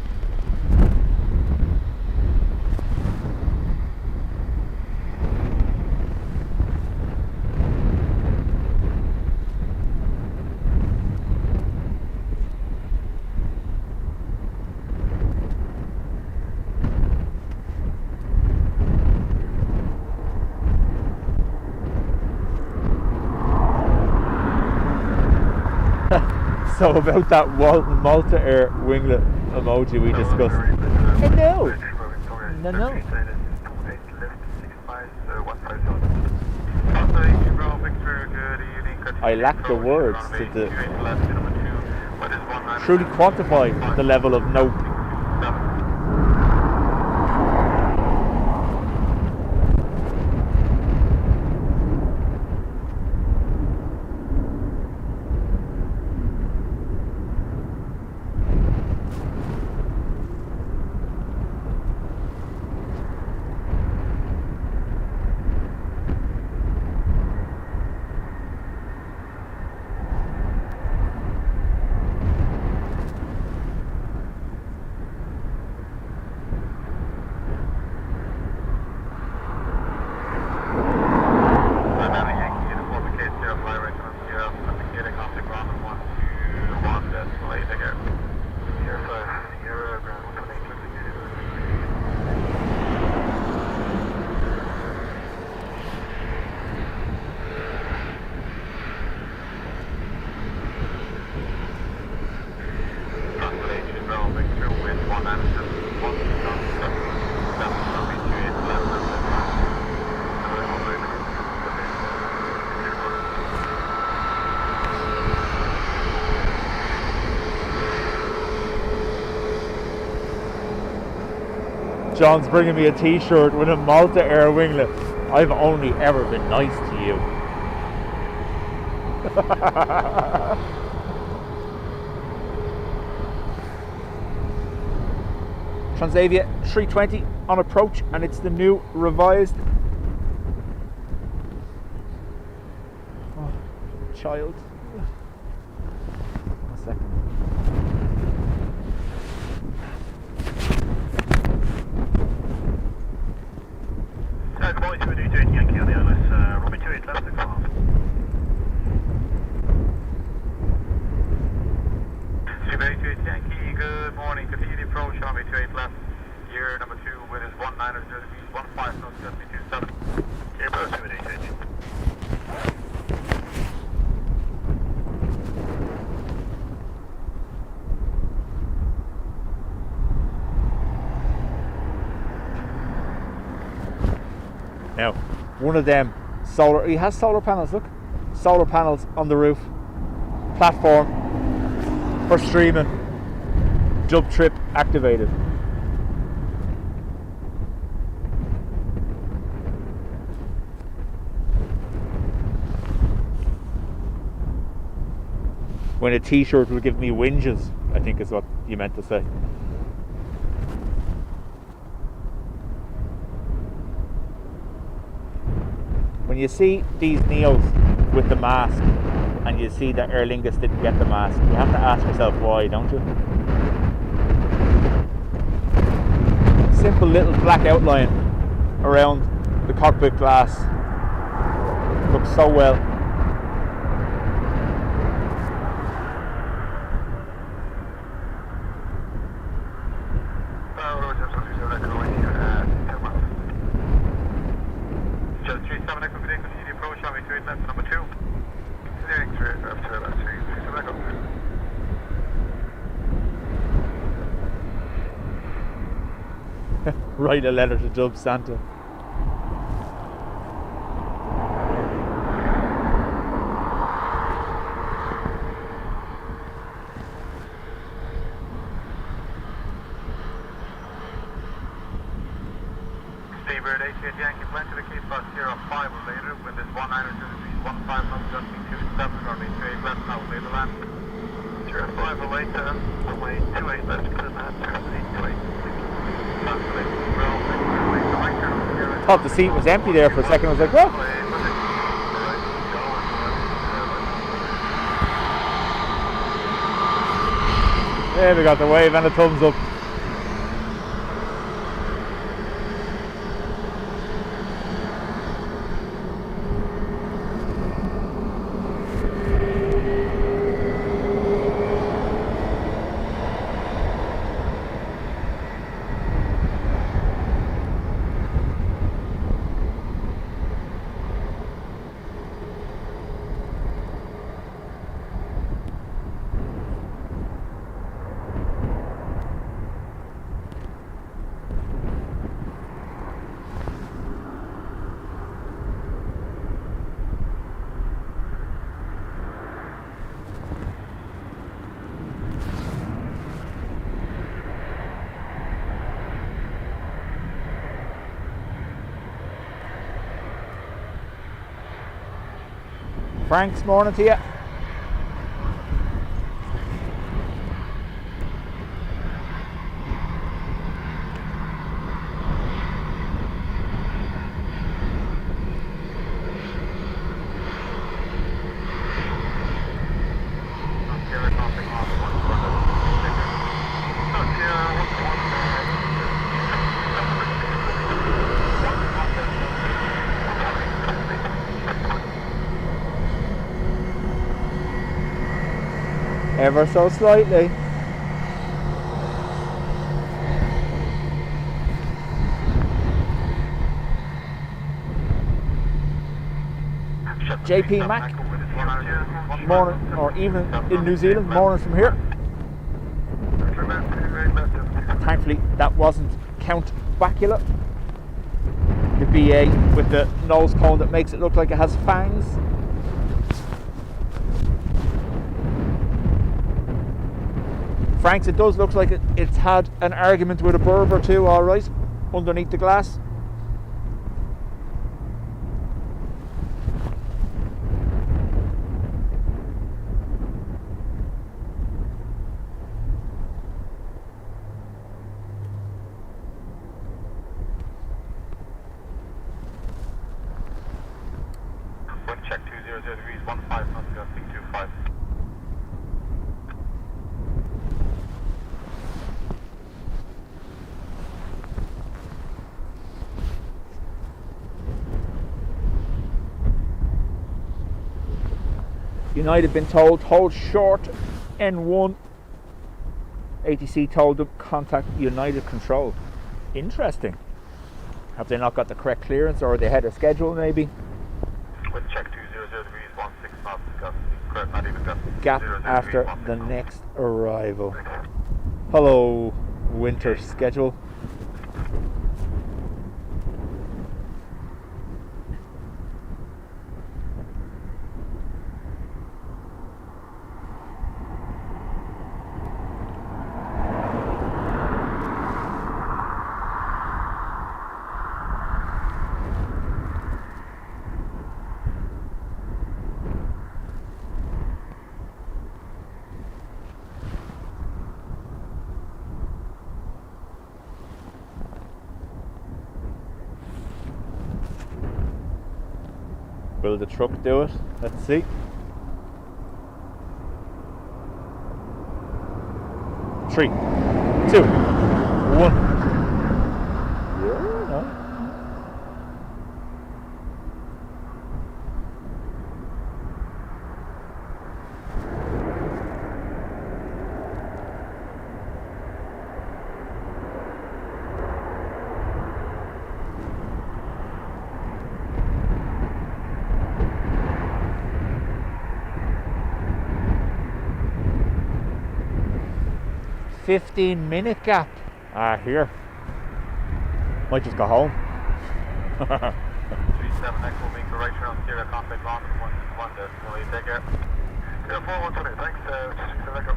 So about that Malta Air winglet emoji we discussed. No. I lack the words to truly quantify the level of nope. John's bringing me a t-shirt with a Malta Air winglet. I've only ever been nice to you. Transavia 320 on approach, and it's the new revised. Oh, child. 1 second. Good morning to EIDW Yankee on the ILS, Runway 28 left, take off. EIDW Yankee, good morning, continue the approach, Runway 28 left, year number 2, wind is 19 degrees, 15 knots, 727. Airbus to EIDW. Now, one of them solar, he has solar panels, look. Solar panels on the roof. Platform for streaming. Dub trip activated. When a t-shirt will give me whinges, I think is what you meant to say. When you see these Neos with the mask and you see that Aer Lingus didn't get the mask, you have to ask yourself why, don't you? Simple little black outline around the cockpit glass. Looks so well. Write a letter to Dub Santa. Seabird 88 Yankee, plan to the Cape Bus 05 or later, wind is 19 degrees, 15 knots, adjusting 27, runway 28 left, now later land. 05 or later, runway 28 left, clear land, runway 28. Thought the seat was empty there for a second. I was like, what? Yeah, we got the wave and a thumbs up. Franks, morning to you. Ever so slightly. JP Mac, morning, or even in New Zealand, morning from here. Thankfully that wasn't Count Bacula, the BA with the nose cone that makes it look like it has fangs. Franks, it does look like it's had an argument with a Berber too, alright, underneath the glass. Wind check 200 degrees, 15 knots, gusting 25. United been told hold short N1. ATC told them contact United Control. Interesting. Have they not got the correct clearance, or are they ahead of schedule maybe? Wind check 200 degrees, 16 knots, gusting, correct, not even gusting. Gap 0 after degrees, the 16 knots. next arrival. Hello, winter schedule. Will the truck do it? Let's see. 3, 2, 1. Yeah, no. 15-minute gap. Here. Might just go home. 37 next will make the right turn on Sierra contact London 161 there. Will you take care? Yeah, 4120, thanks. Select up.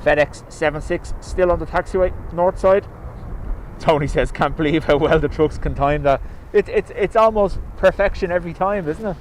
FedEx 76 still on the taxiway, north side. Tony says, can't believe how well the trucks can time that. It's almost perfection every time, isn't it?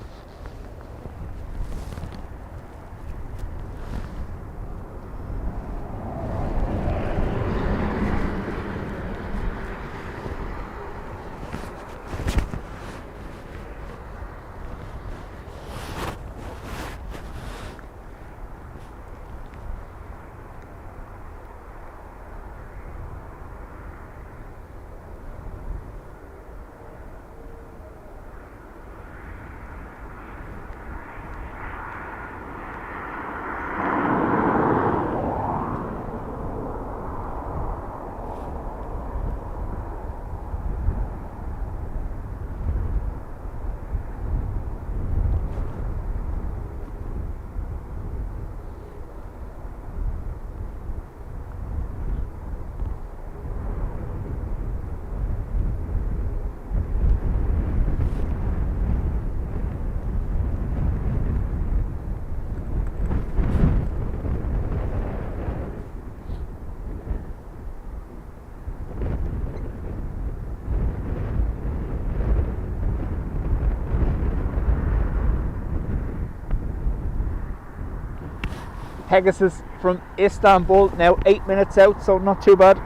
Pegasus from Istanbul, now 8 minutes out, so not too bad.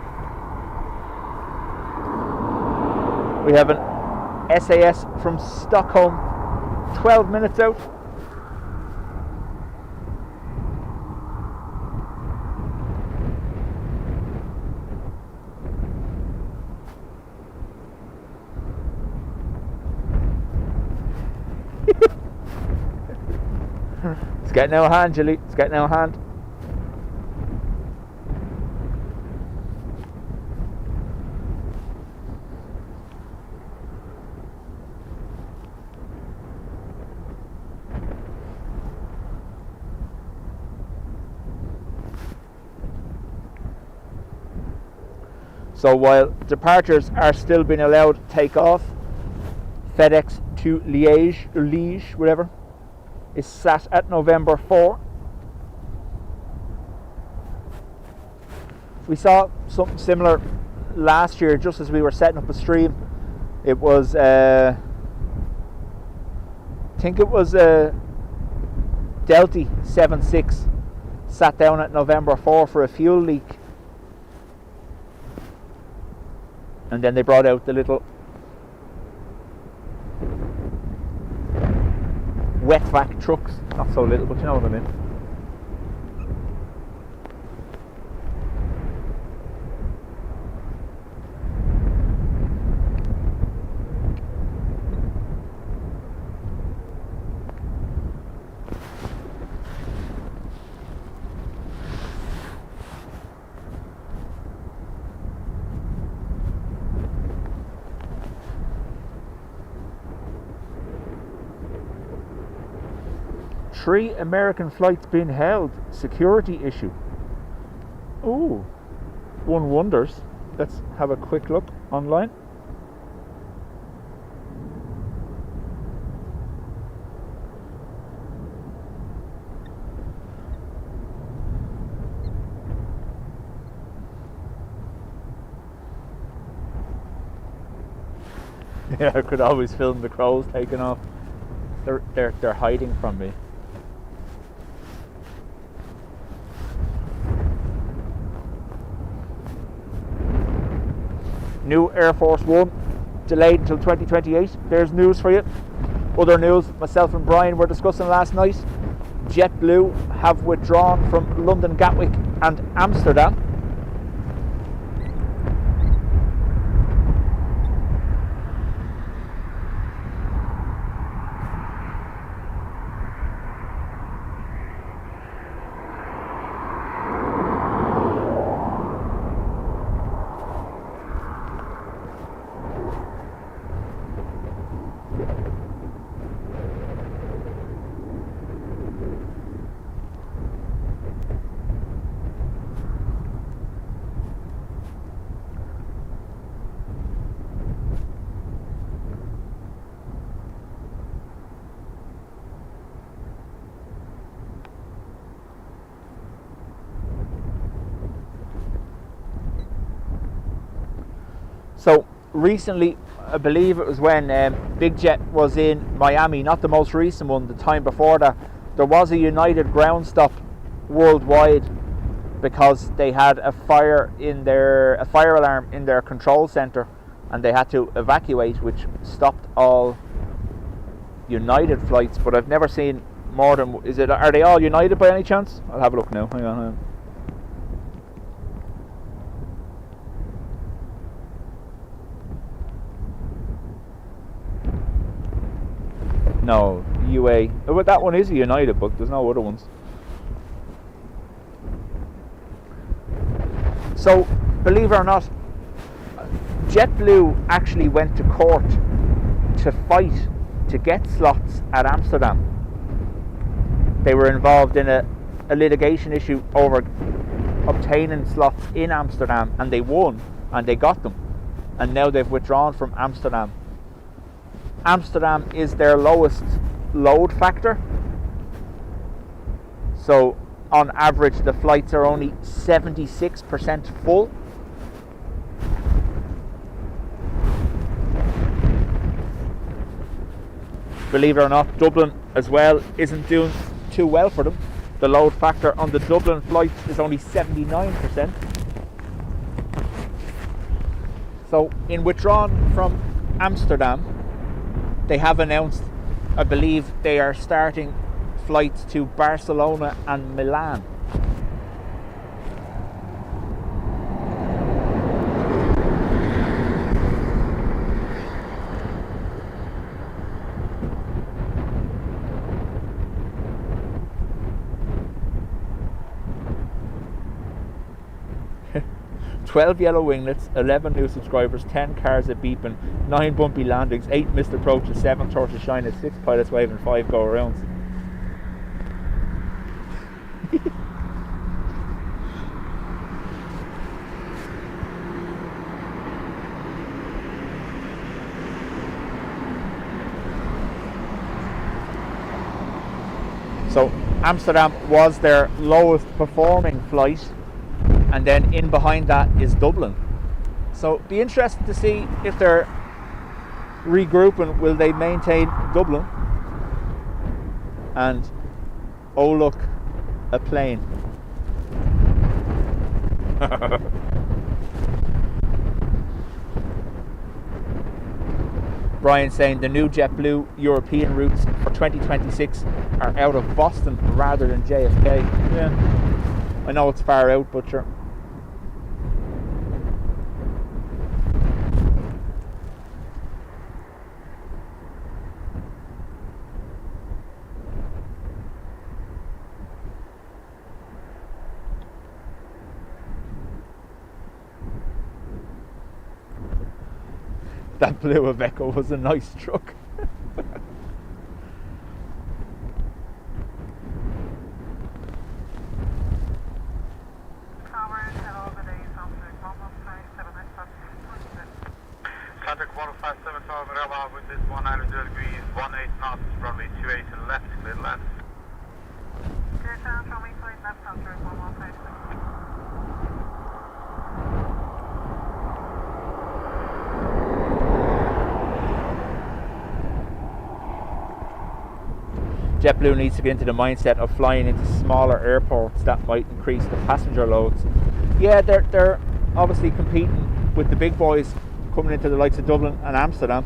We have an SAS from Stockholm, 12 minutes out. It's getting out of hand, Julie. It's getting out of hand. So while departures are still being allowed to take off, FedEx to Liège, whatever, is sat at November 4. We saw something similar last year, just as we were setting up a stream. It was, I think it was Delta 76 sat down at November 4 for a fuel leak. And then they brought out the little wet vac trucks. Not so little, but you know what I mean. Three American flights being held. Security issue. Ooh, one wonders. Let's have a quick look online. Yeah, I could always film the crows taking off. They're hiding from me. New Air Force One, delayed until 2028. There's news for you. Other news, myself and Brian were discussing last night. JetBlue have withdrawn from London Gatwick and Amsterdam. So recently, I believe it was when Big Jet was in Miami, not the most recent one, the time before that, there was a United ground stop worldwide because they had a fire alarm in their control center, and they had to evacuate, which stopped all United flights. But I've never seen more than, are they all United by any chance? I'll have a look now. Hang on. No, UA. Well, that one is a United, but there's no other ones. So, believe it or not, JetBlue actually went to court to fight to get slots at Amsterdam. They were involved in a litigation issue over obtaining slots in Amsterdam, and they won, and they got them. And now they've withdrawn from Amsterdam. Amsterdam is their lowest load factor. So on average the flights are only 76% full. Believe it or not, Dublin as well isn't doing too well for them. The load factor on the Dublin flights is only 79%. So in withdrawing from Amsterdam, they have announced, I believe they are starting flights to Barcelona and Milan. "12 yellow winglets, 11 new subscribers, 10 cars at beeping, 9 bumpy landings, 8 missed approaches, 7 torches shining, 6 pilots waving, 5 go arounds." So Amsterdam was their lowest performing flight, and then in behind that is Dublin. So be interested to see if they're regrouping. Will they maintain Dublin? And oh look, a plane. Brian saying the new JetBlue European routes for 2026 are out of Boston rather than JFK. Yeah, I know it's far out, but sure. That blue Iveco was a nice truck. Contact 157 Tower Bravo with this 190 degrees, 18 knots, runway 28 to the left, clear to land. Clear to land, runway 28 left, contact 156. JetBlue needs to get into the mindset of flying into smaller airports. That might increase the passenger loads. Yeah, they're obviously competing with the big boys coming into the likes of Dublin and Amsterdam.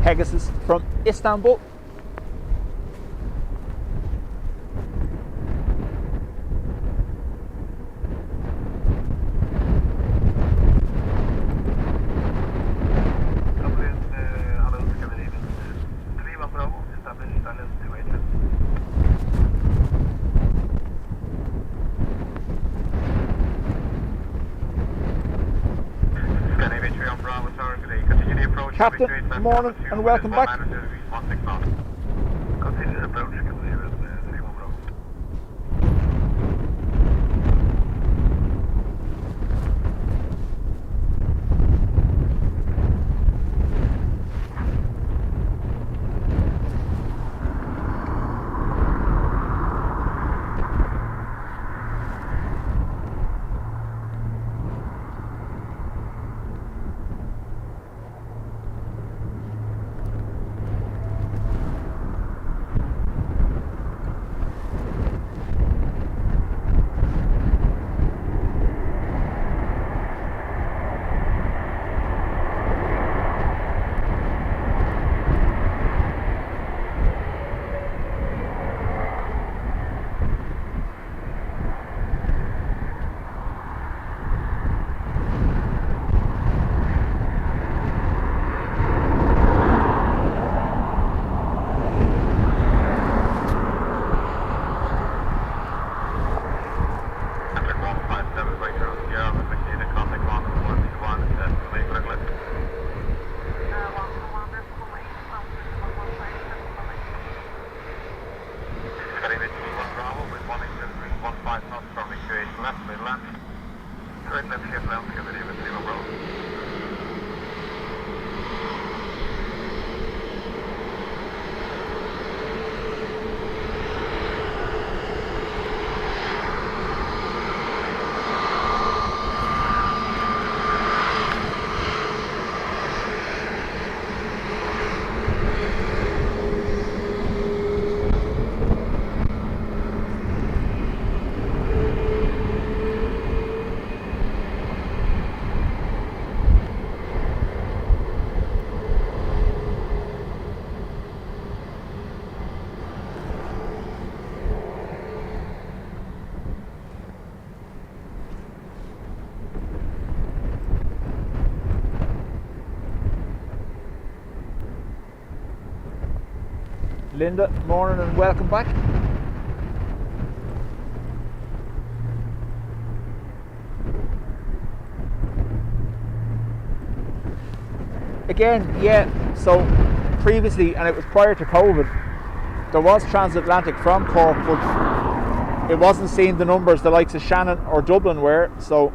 Pegasus from Istanbul. Dublin, hello, good evening. 31 Bravo, establish silence 28 left. Scandinavia 3 on Bravo, Tower, good day. Continue the approach. Captain, good morning and welcome back. Continue the approach, continue with 31 Bravo. careful altitude with 0 Bravo. Linda, morning and welcome back. Again, yeah, so previously, and it was prior to COVID, there was transatlantic from Cork, but it wasn't seeing the numbers the likes of Shannon or Dublin were. So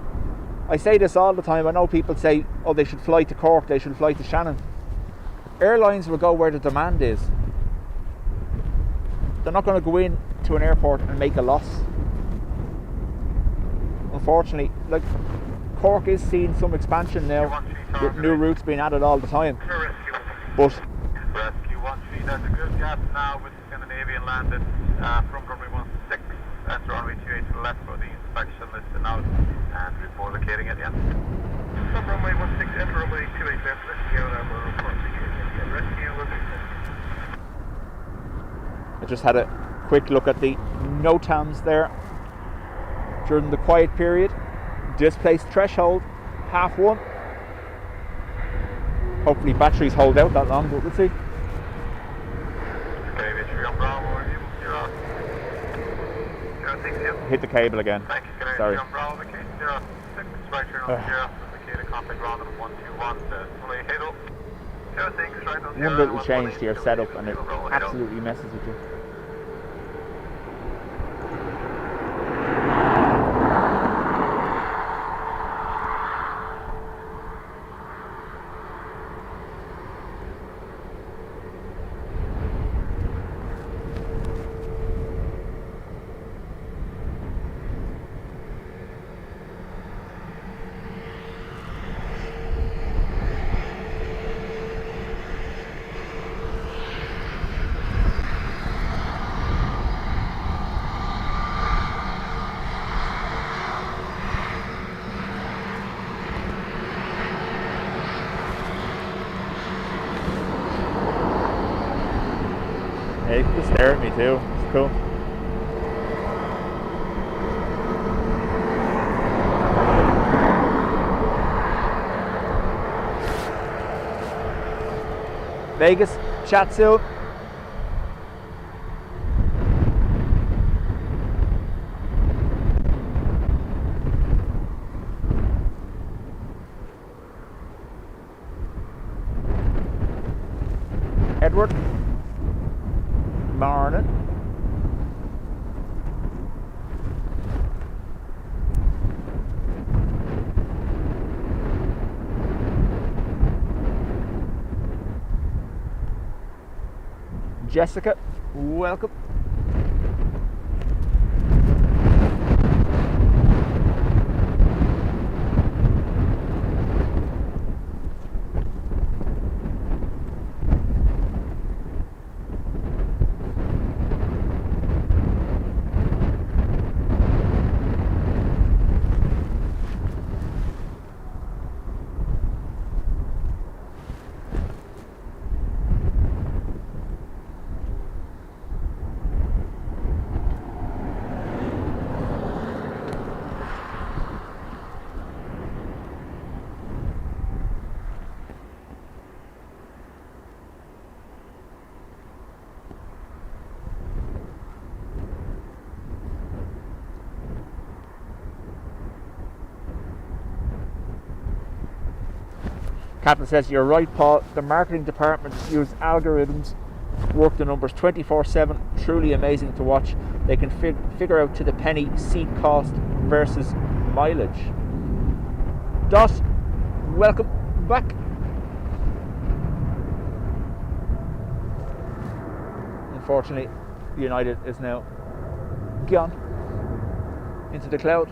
I say this all the time. I know people say, oh, they should fly to Cork, they should fly to Shannon. Airlines will go where the demand is. They're not going to go in to an airport and make a loss. Unfortunately, like, Cork is seeing some expansion now, with new routes being added all the time. But Rescue 1-3, there's a good gap now with Scandinavian landed from runway 16 at runway 28 to the left for the inspection list out and before locating it, yeah. From runway 16 enter runway 28 left, rescue out and we'll report to rescue will be I just had a quick look at the NOTAMs there during the quiet period. Displaced threshold, 1/2. Hopefully batteries hold out that long, but we'll see. Hit the cable again. Sorry. One little change to your setup and it absolutely messes with you. Yeah, you can just stare at me too. It's cool. Vegas, chat soon. Edward. Morning. Jessica, welcome. Captain says, you're right, Paul. The marketing department use algorithms, work the numbers 24/7. Truly amazing to watch. They can figure out to the penny seat cost versus mileage. Dot, welcome back. Unfortunately, United is now gone into the cloud.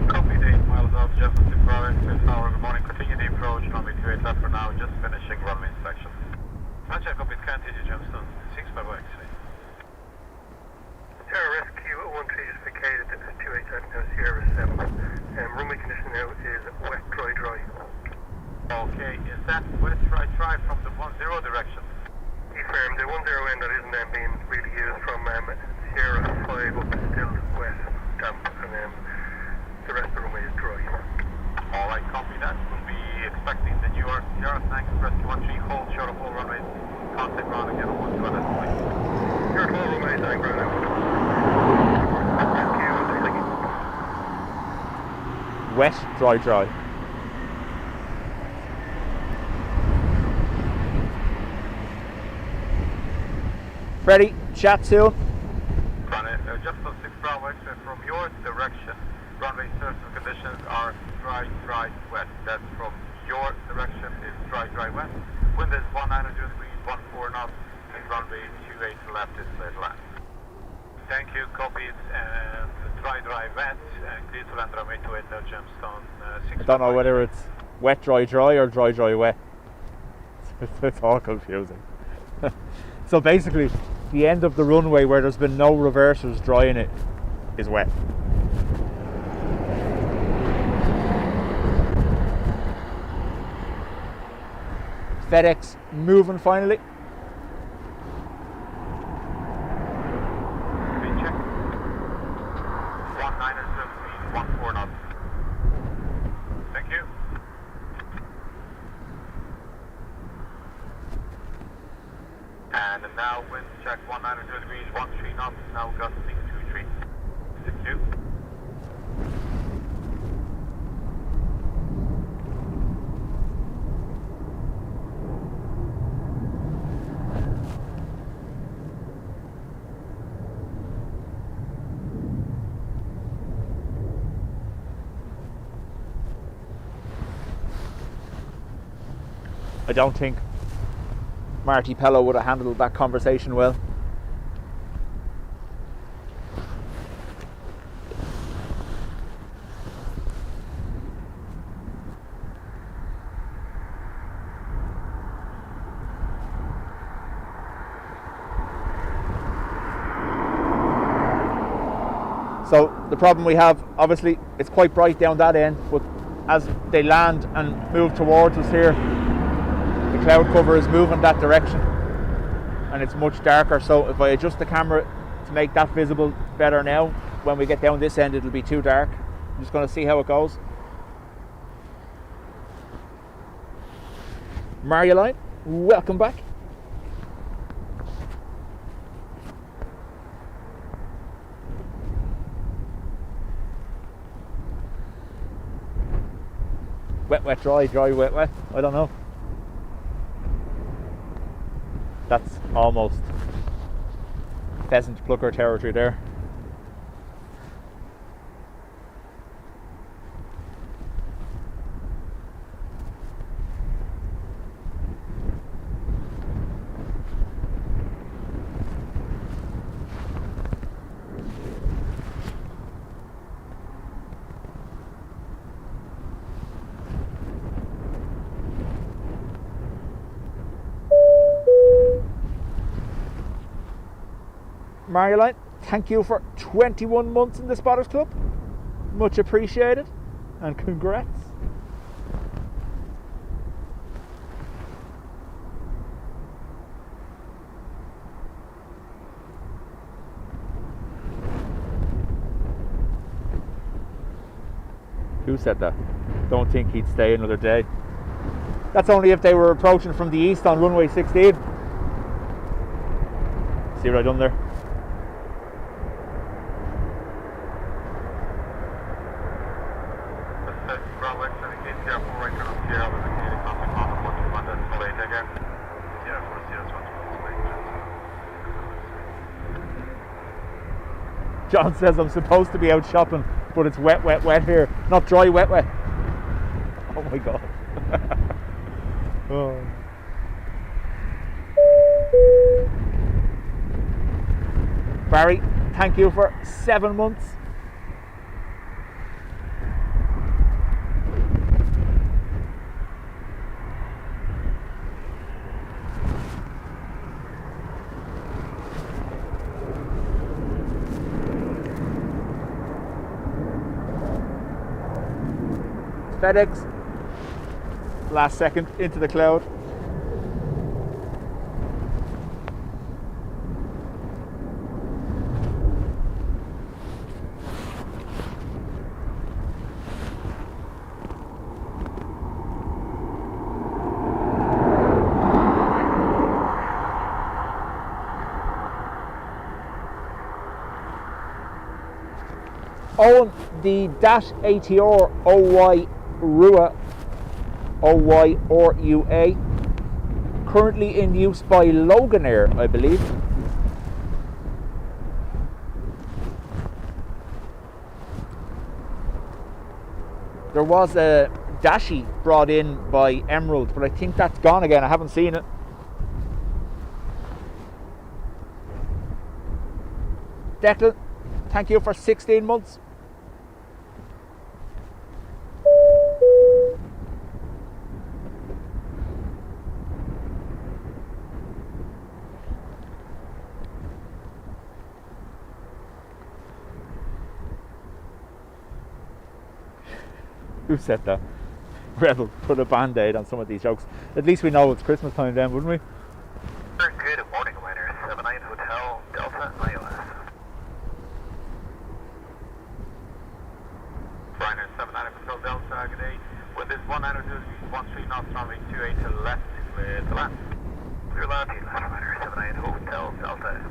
Copy, 8 miles off, Jefferson to Bravo, 6 hour, good morning, continue the approach, runway 28 left for now, just finishing runway inspection. Check up with continue, Gemstone, 6 by X-ray. Sierra Rescue 13 is vacated, 28 left now, Sierra 7. Runway condition now is wet, dry, dry. Okay, is that west, right, dry from the 10 direction? Confirmed, the 10 end that isn't being really used from Sierra 5 up is still wet, damp, and the rest of the runway is dry. Alright, copy that. We'll be expecting the New York Sierra, thanks, Rescue 13, hold short of all runways, contact ground again on 12 at this point. Short of all runways, hang ground out. Wet, dry, dry. Freddie, chat soon. Just on 6 Bravo X-ray from your direction, runway surface conditions are dry, dry, wet. That's from your direction is dry, dry, wet. Wind is 19 degrees, 14 knots, and runway 28 left is clear land. Thank you, copies, and dry, dry, wet, and clear to land runway 28 now, Gemstone. 6 I don't know whether it's wet, dry, dry or dry, dry, wet. It's all confusing. So basically, the end of the runway where there's been no reversers drying it is wet. FedEx moving finally. Check. 19 knots. Thank you. And now wind check 192 degrees, 13 knots, now gusting 23. 62. I don't think Marty Pello would have handled that conversation well. So the problem we have, obviously, it's quite bright down that end, but as they land and move towards us here, the cloud cover is moving that direction and it's much darker. So if I adjust the camera to make that visible better now, when we get down this end it'll be too dark. I'm just going to see how it goes. Marioline, welcome back. Wet, wet, dry, dry, wet, wet. I don't know. That's almost pheasant plucker territory there. Marioline, thank you for 21 months in the Spotters Club. Much appreciated and congrats. Who said that? Don't think he'd stay another day. That's only if they were approaching from the east on runway 16. See what I done there? John says I'm supposed to be out shopping, but it's wet, wet, wet here. Not dry, wet, wet. Oh my God. Oh. Barry, thank you for 7 months. FedEx, last second into the cloud. Owen, the Dash ATR OY RUA, OY or UA, currently in use by Logan Air, I believe. There was a Dashi brought in by Emirates, but I think that's gone again. I haven't seen it. Declan, thank you for 16 months. Who said that? Rebel, put a band-aid on some of these jokes. At least we know it's Christmas time then, wouldn't we? Very good morning, Ryanair 79 Hotel Delta IOS. Ryanair 79 Hotel Delta, good day. With this 113 knots, runway 28 to the left with the land. Clear land, Ryanair 79 Hotel Delta.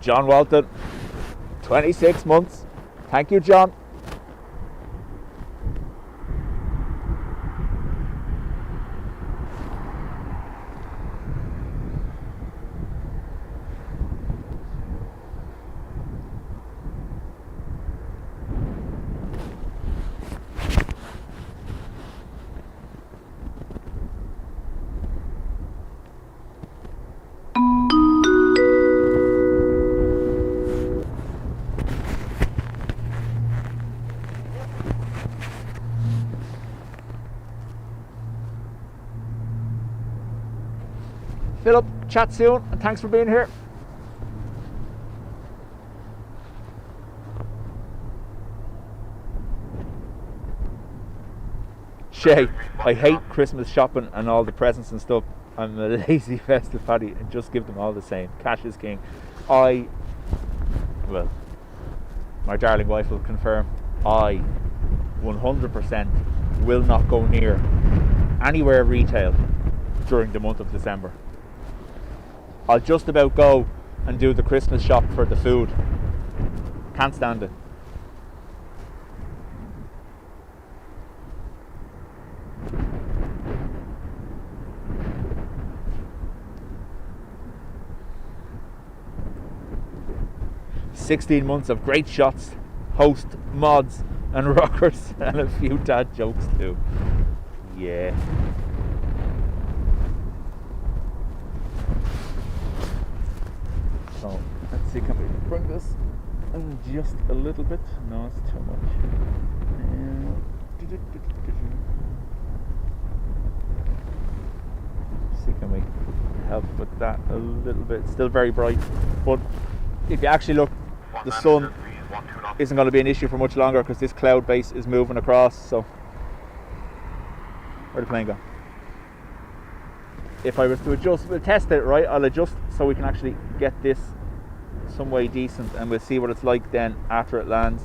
John Walton, 26 months. Thank you, John. Philip, chat soon, and thanks for being here. Shay, I hate Christmas shopping and all the presents and stuff. I'm a lazy festive paddy and just give them all the same. Cash is king. Well, my darling wife will confirm, I 100% will not go near anywhere retail during the month of December. I'll just about go and do the Christmas shop for the food. Can't stand it. "16 months of great shots, host, mods and rockers and a few dad jokes too." Yeah. So let's see, can we bring this in just a little bit? No, it's too much. See, can we help with that a little bit? Still very bright, but if you actually look, the sun isn't going to be an issue for much longer because this cloud base is moving across. So where'd the plane go? If I was to adjust, we'll test it, right? I'll adjust so we can actually get this some way decent, and we'll see what it's like then after it lands.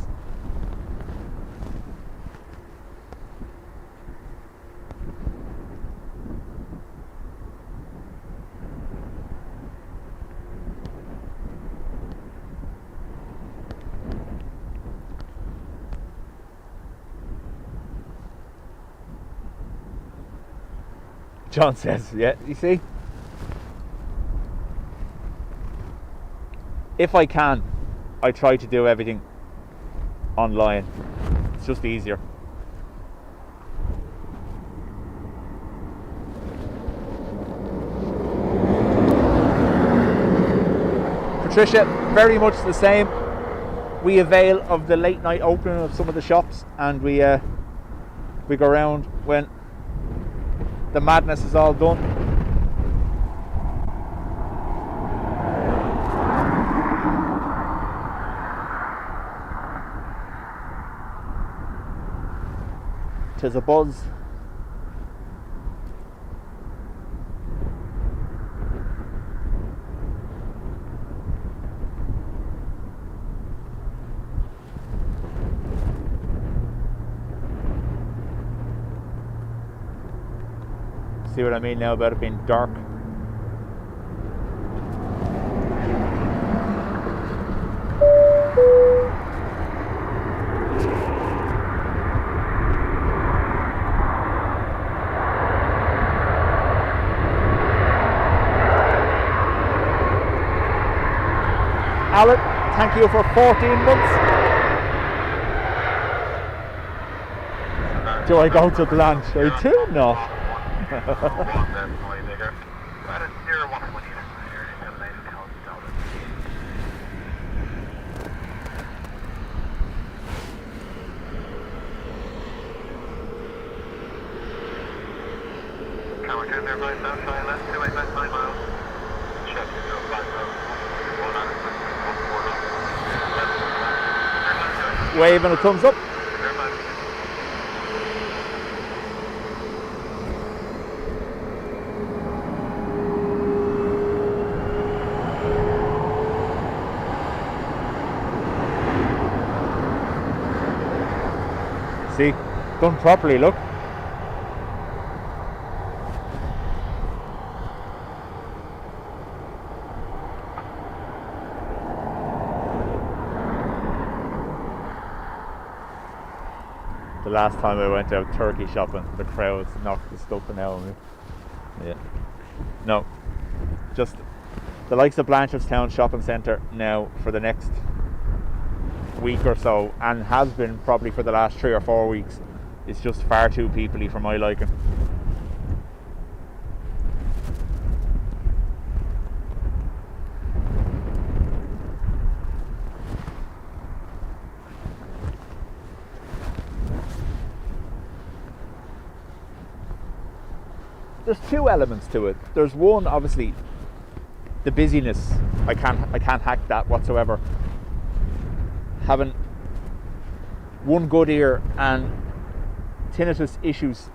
John says, yeah, you see? If I can, I try to do everything online. It's just easier. Patricia, very much the same. We avail of the late night opening of some of the shops, and we go around when the madness is all done. Tis a buzz. See what I mean now about it being dark? Alan, thank you for 14 months. Do I go to lunch? I do not. Waving a thumbs up. See, done properly, look. The last time I went out turkey shopping, the crowds knocked the stuffing out of me. Yeah. No. Just the likes of Blanchardstown Shopping Centre now for the next week or so, and has been probably for the last 3 or 4 weeks, is just far too peoply for my liking. There's two elements to it. There's one, obviously, the busyness. I can't hack that whatsoever. Having one good ear and tinnitus issues,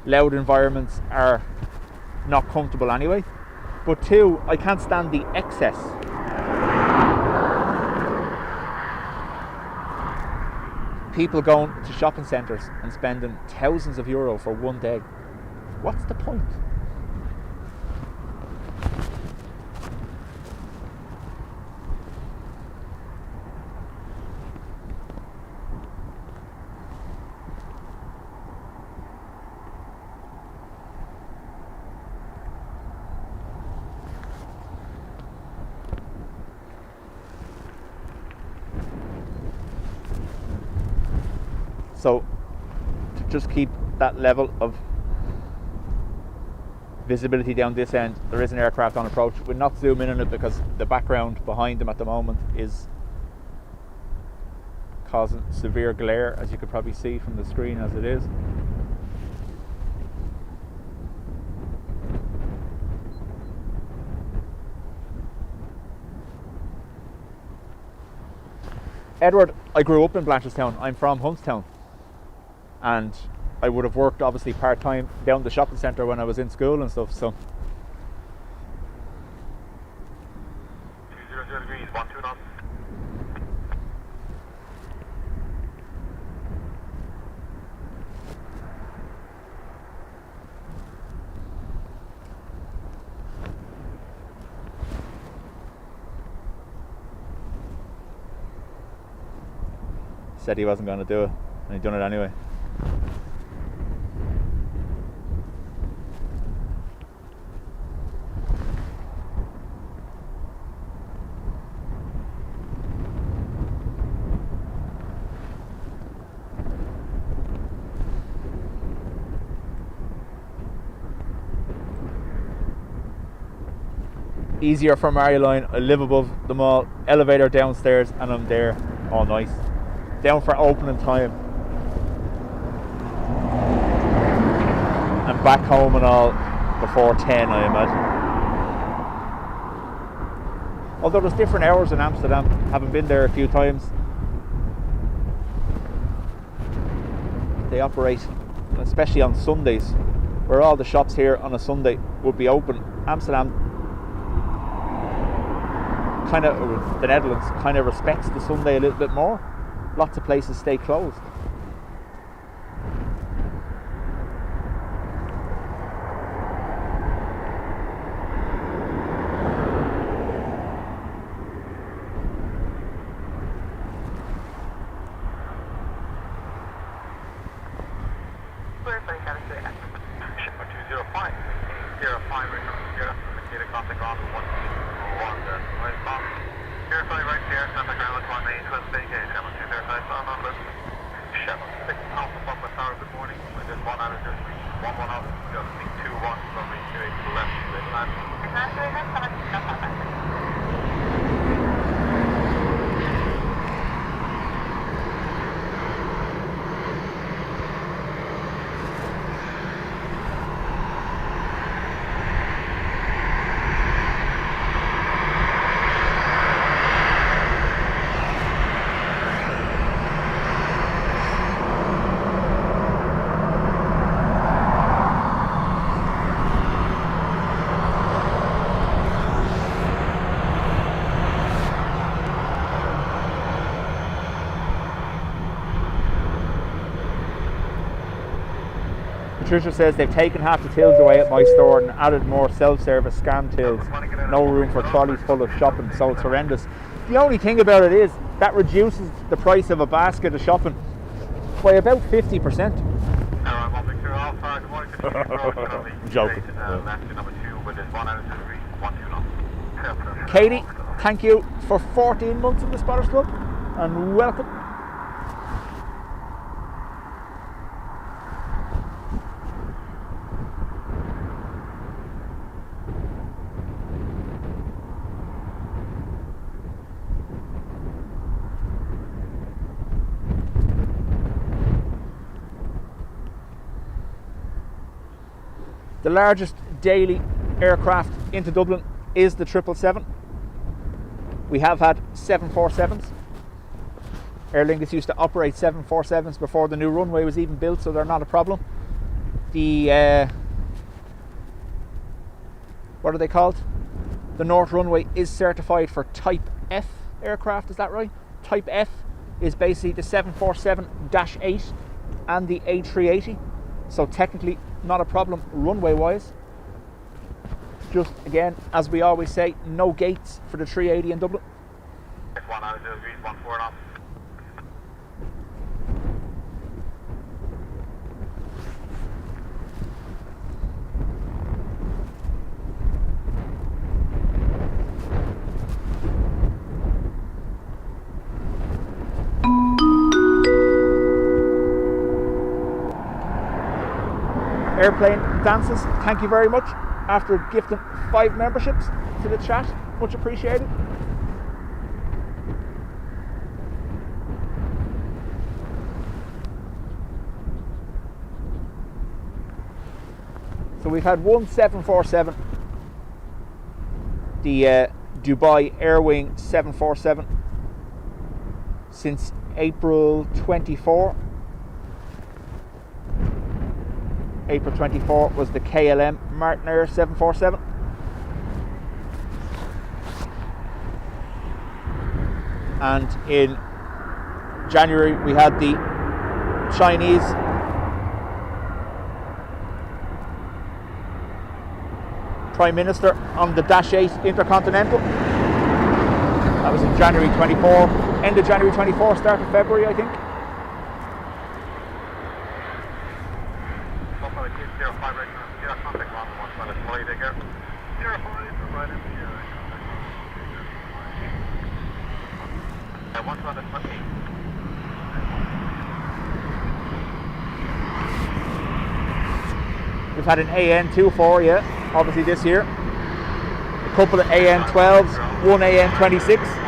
loud environments are not comfortable anyway. But two, I can't stand the excess. People going to shopping centres and spending thousands of euro for one day. What's the point? So, to just keep that level of visibility down this end, there is an aircraft on approach. We'll not zoom in on it because the background behind them at the moment is causing severe glare, as you could probably see from the screen as it is. Edward, I grew up in Blanchardstown. I'm from Huntstown, and I would have worked obviously part-time down the shopping centre when I was in school and stuff, so. 200 degrees, 12 knots. Said he wasn't going to do it, and he done it anyway. easier for my line. I live above the mall, elevator downstairs, and I'm there. Oh, nice. Down for opening time. And back home and all before 10, I imagine. Although there's different hours in Amsterdam, having been there a few times. They operate, especially on Sundays, where all the shops here on a Sunday would be open. Amsterdam, the Netherlands, kind of respects the Sunday a little bit more. Lots of places stay closed. Patricia says they've taken half the tills away at my store and added more self-service scan tills. No room for trolleys full of shopping, so it's horrendous. The only thing about it is that reduces the price of a basket of shopping by about 50%. I'm joking. Katie, thank you for 14 months in the Spotters Club and welcome. The largest daily aircraft into Dublin is the 777. We have had 747s. Aer Lingus used to operate 747s before the new runway was even built, so they're not a problem. The what are they called? The North Runway is certified for Type F aircraft, is that right? Type F is basically the 747-8 and the A380. So technically not a problem runway wise. Just again, as we always say, no gates for the 380 in Dublin. Airplane Dances, thank you very much. After gifting 5 memberships to the chat, much appreciated. So we've had one 747, the Dubai Airwing 747, since April 24. April 24 was the KLM Ryanair 747. And in January we had the Chinese Prime Minister on the Dash 8 Intercontinental. That was in January 24, end of January 24, start of February I think. We've had an AN24, yeah, obviously this year. The couple of AN12s, one AN26.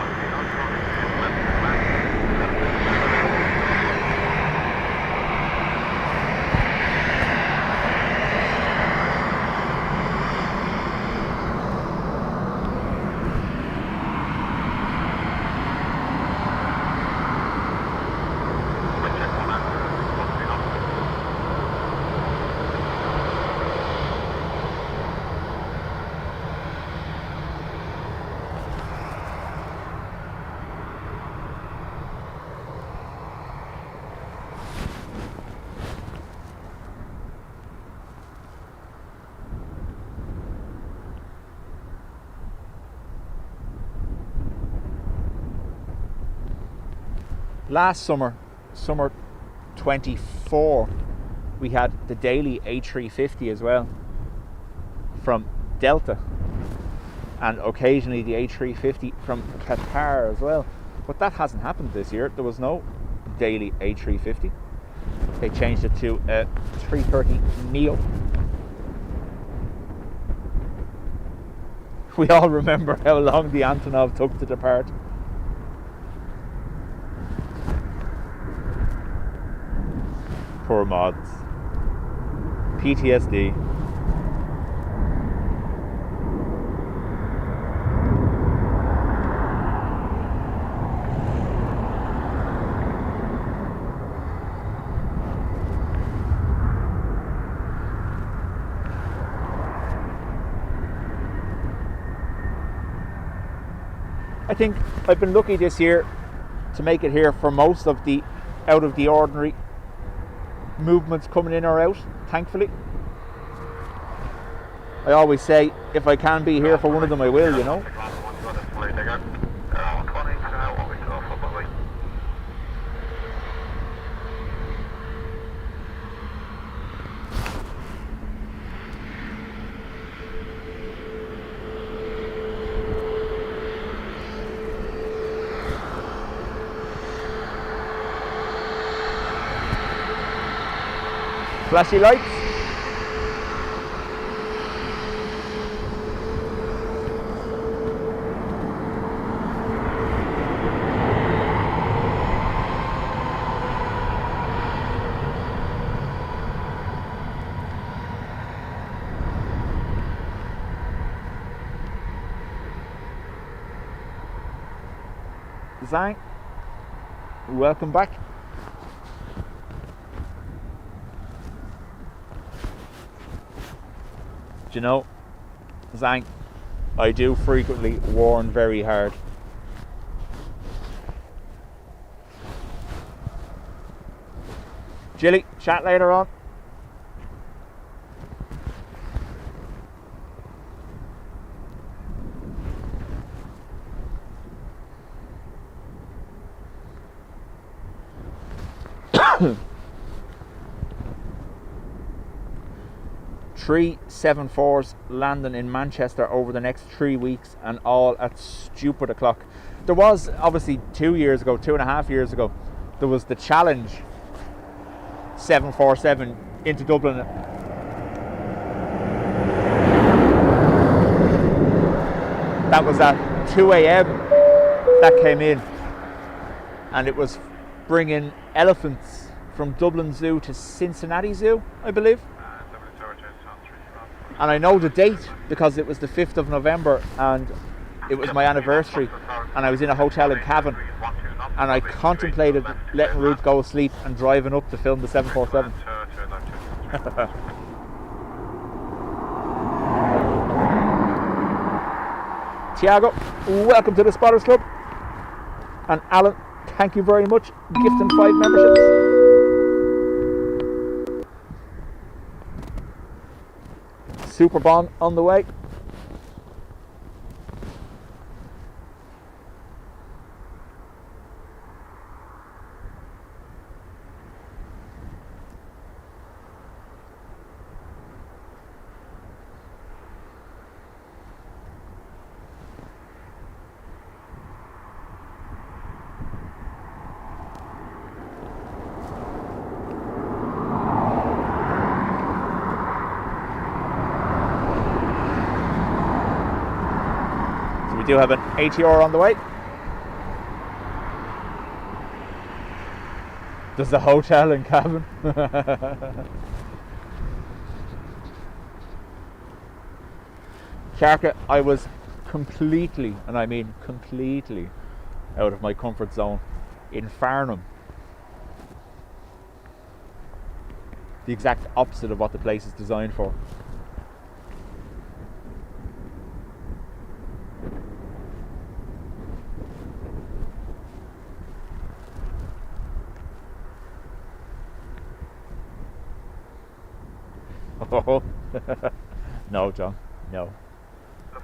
Last summer 24, we had the daily A350 as well from Delta, and occasionally the A350 from Qatar as well. But that hasn't happened this year. There was no daily A350. They changed it to a 330 Neo. We all remember how long the Antonov took to depart. Poor mods. PTSD. I think I've been lucky this year to make it here for most of the out of the ordinary movements coming in or out, thankfully. I always say if I can be here for one of them I will, you know. Flashy lights. Zang, welcome back. Do you know, Zang, I do frequently warn very hard. Jilly, chat later on. Three 747s landing in Manchester over the next 3 weeks, and all at stupid o'clock. There was obviously 2.5 years ago, there was the Challenge 747 into Dublin. That was at 2 a.m. that came in, and it was bringing elephants from Dublin Zoo to Cincinnati Zoo, I believe. And I know the date because it was the 5th of November and it was my anniversary, and I was in a hotel in Cavan, and I contemplated letting Ruth go to sleep and driving up to film the 747. Tiago, welcome to the Spotters Club. And Alan, thank you very much, gifting 5 memberships. Super Bon on the way. do have an ATR on the way. There's a hotel and cabin. Sharka, I was completely, and I mean completely, out of my comfort zone in Farnham. The exact opposite of what the place is designed for. Oh, no, John, no. So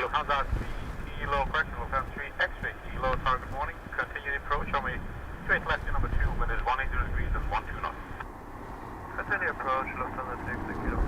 how's that? Kilo correction, we'll have 3 X-ray, kilo target morning, continue the approach on my straight left to number 2, when there's 180 degrees and 12 knots. Continue approach, Lufthansa 6 kilo.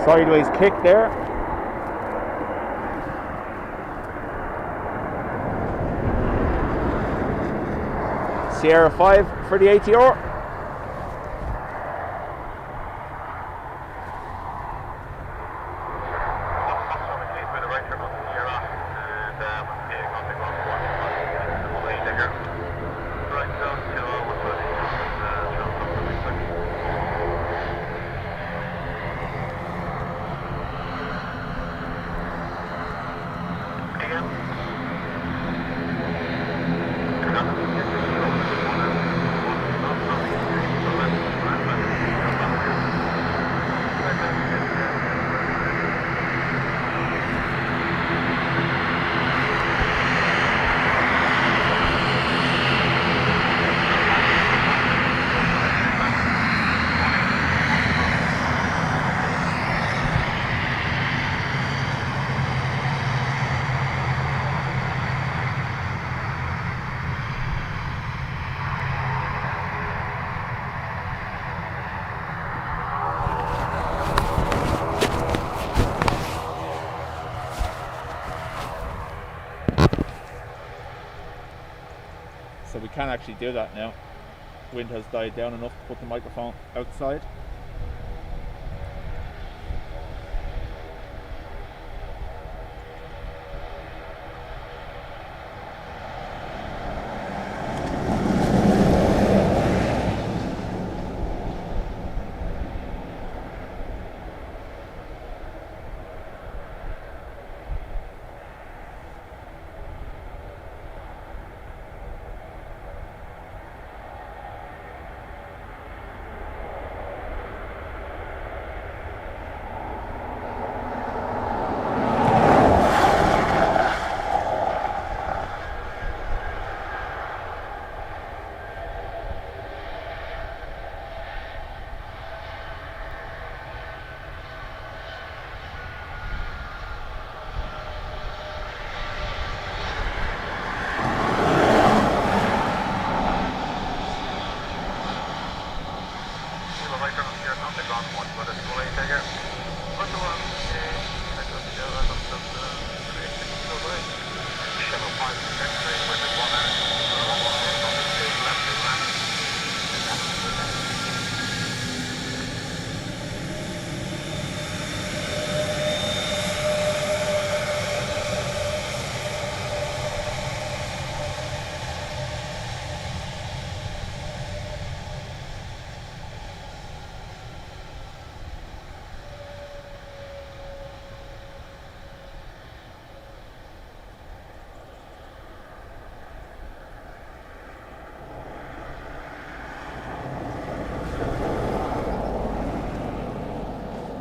Sideways kick there. Sierra 5 for the ATR. So we can actually do that now. Wind has died down enough to put the microphone outside.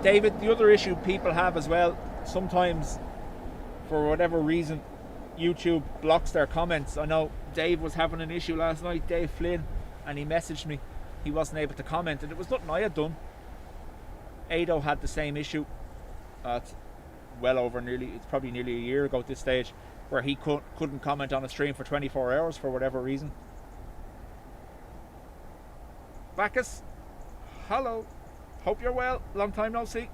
David, the other issue people have as well, sometimes for whatever reason YouTube blocks their comments. I know Dave was having an issue last night, Dave Flynn, and he messaged me. He wasn't able to comment, and it was nothing I had done. Ado had the same issue. It's probably nearly a year ago at this stage, where he couldn't comment on a stream for 24 hours for whatever reason. Bacchus, hello. Hope you're well. Long time no see.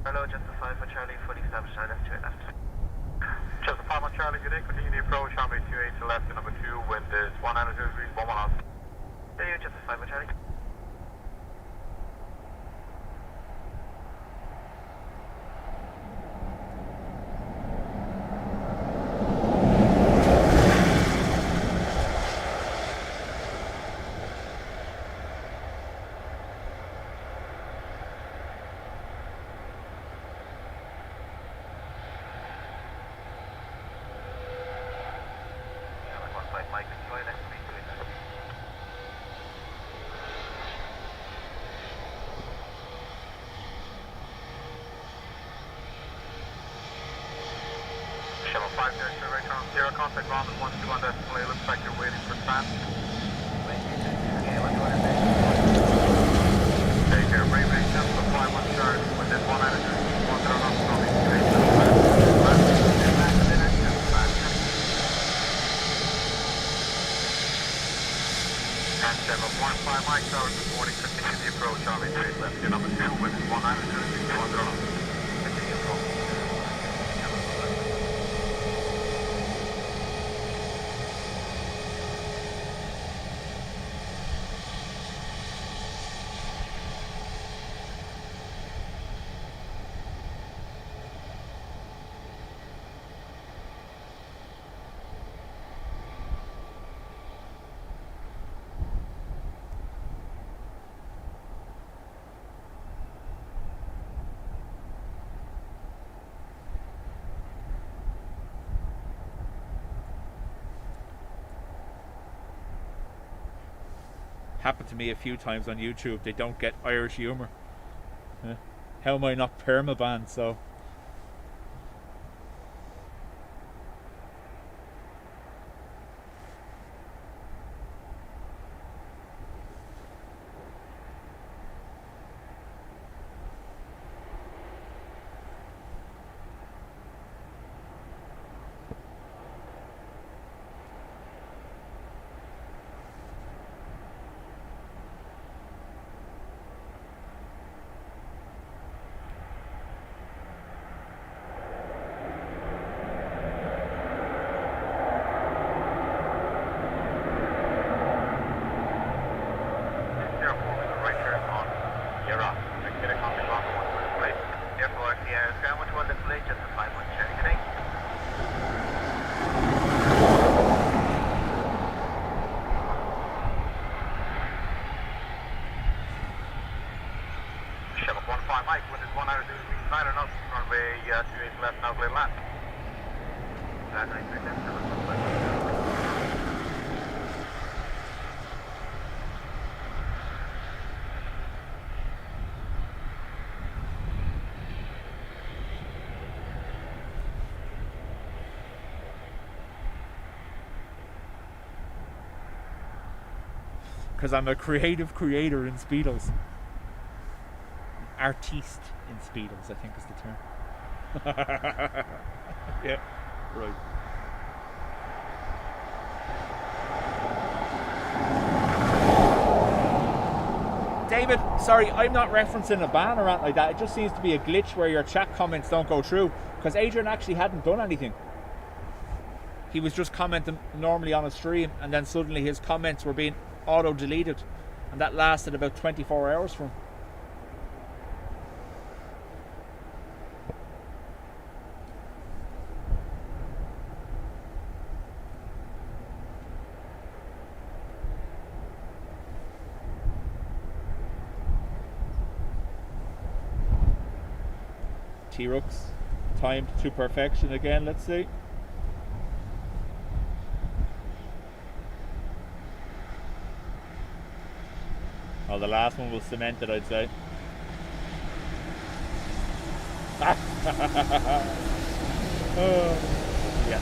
Hello, just a 5 for Charlie, fully established, left to left. Just a 5 on Charlie, good day, continue the approach, runway 28 to left, to number 2, wind is 190 degrees, 11 off. There you, just a 5 for Charlie. Zero contact ground and 12 on display. Looks like you're waiting for span. Take care, brave range, just the 5 on charge. Within 1 attitude, 1 zero knots, coming straight to the left. And 7.5 miles hours this morning, continue the approach, Charlie, straight left. Your number 2 within 1 attitude, 1 zero knots. Continue approach. Happened to me a few times on YouTube. They don't get Irish humour. How am I not permabanned? So because I'm a creative creator in Speedos. Artiste in Speedos, I think is the term. Yeah, right. David, sorry, I'm not referencing a ban or anything like that. It just seems to be a glitch where your chat comments don't go through. Because Adrian actually hadn't done anything. He was just commenting normally on a stream, and then suddenly his comments were being auto-deleted. And that lasted about 24 hours for him. T-Rux timed to perfection again, let's see. Oh, the last one was cemented, I'd say. Oh, yeah.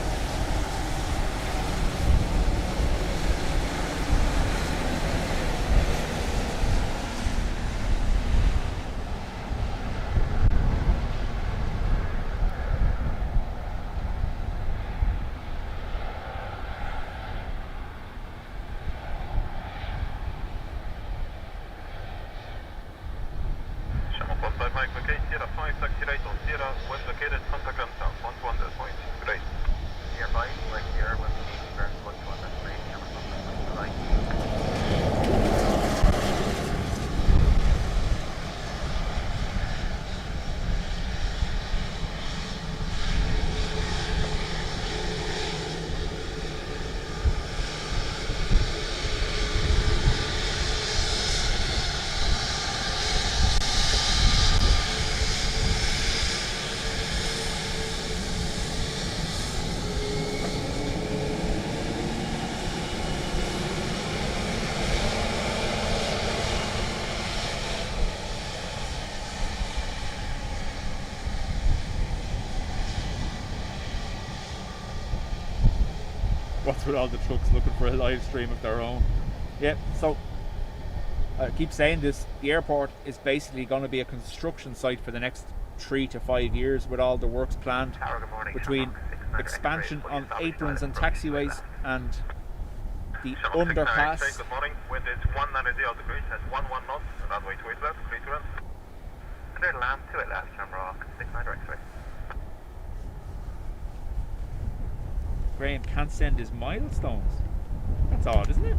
What's with all the trucks looking for a live stream of their own? Yeah, so I keep saying this, the airport is basically going to be a construction site for the next 3 to 5 years, with all the works planned between expansion on aprons and taxiways and the underpass. Good morning, wind is 190 degrees, that's 11 knots, runway 28 left, 32 left. Clear to land, 28 left, Shamrock, 69 direct way. Graham can't send his milestones. That's odd, isn't it?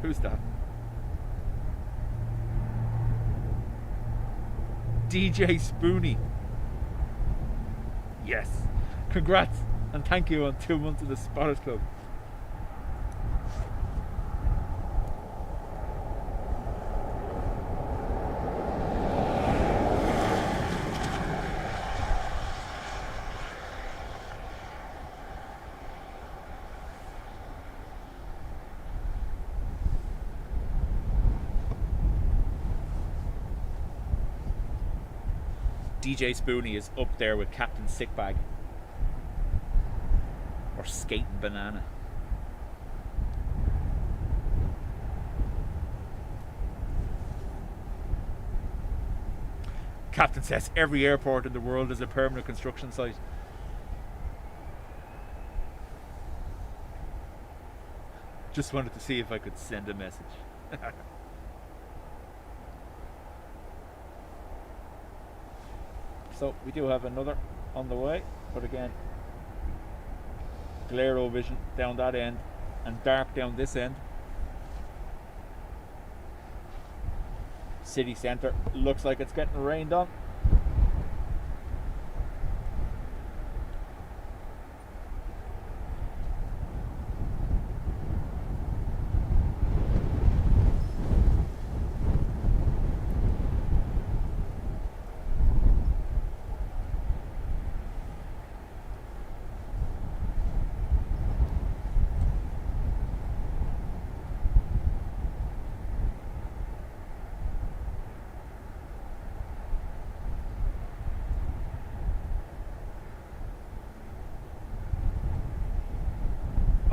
Who's that? DJ Spoonie. Yes. Congrats and thank you on 2 months of the Spotters Club. DJ Spoonie is up there with Captain Sickbag or Skating Banana. Captain says every airport in the world is a permanent construction site. Just wanted to see if I could send a message. So we do have another on the way, but again, glare vision down that end and dark down this end. City centre looks like it's getting rained on.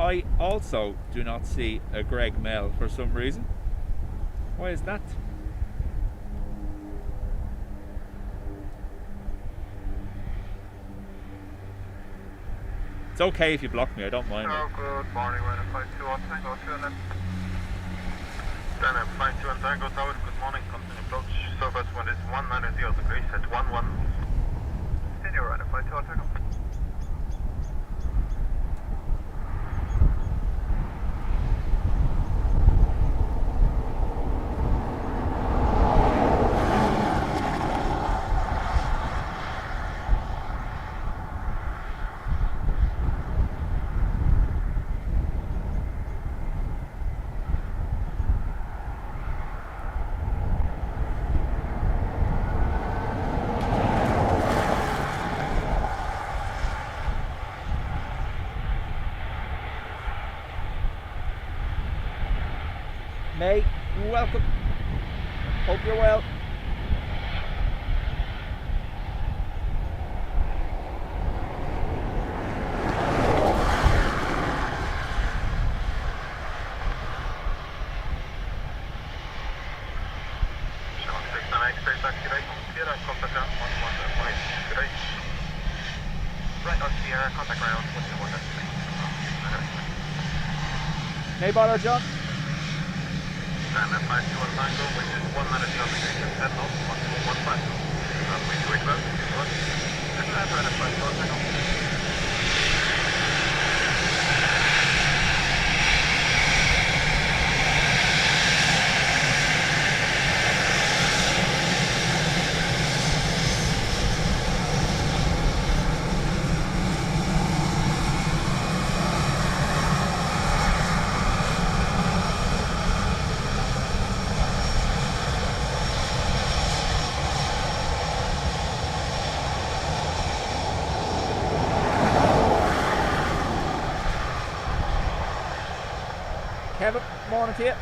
I also do not see a Greg Mel for some reason. Why is that? It's okay if you block me, I don't mind. Oh, good morning, Ryanair 52 Tango 2 left. Ryanair 52 on Tango Tower, good morning, continue approach. Surface wind is 190 degrees at 11. Continue Ryanair 52 Tango. Mate, welcome. Hope you're well. No bother, John. Ryanair 52 on Tango, which is 190 obligation, 10 knots, 1215. Please wait well, and Ryanair 52 on Tango. Kevin, morning to you.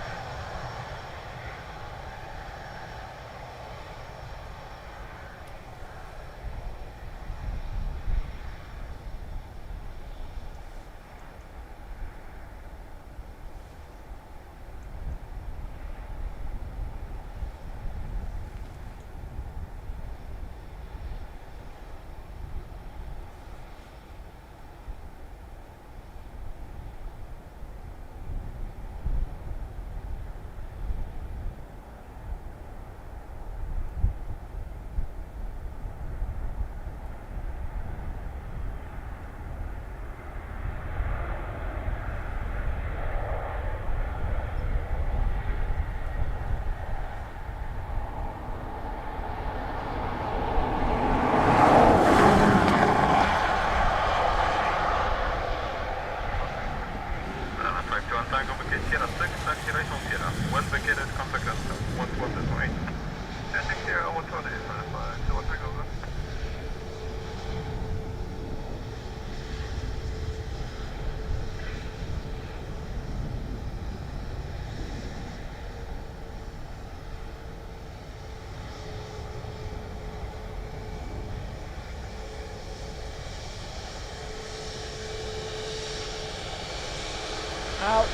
Out.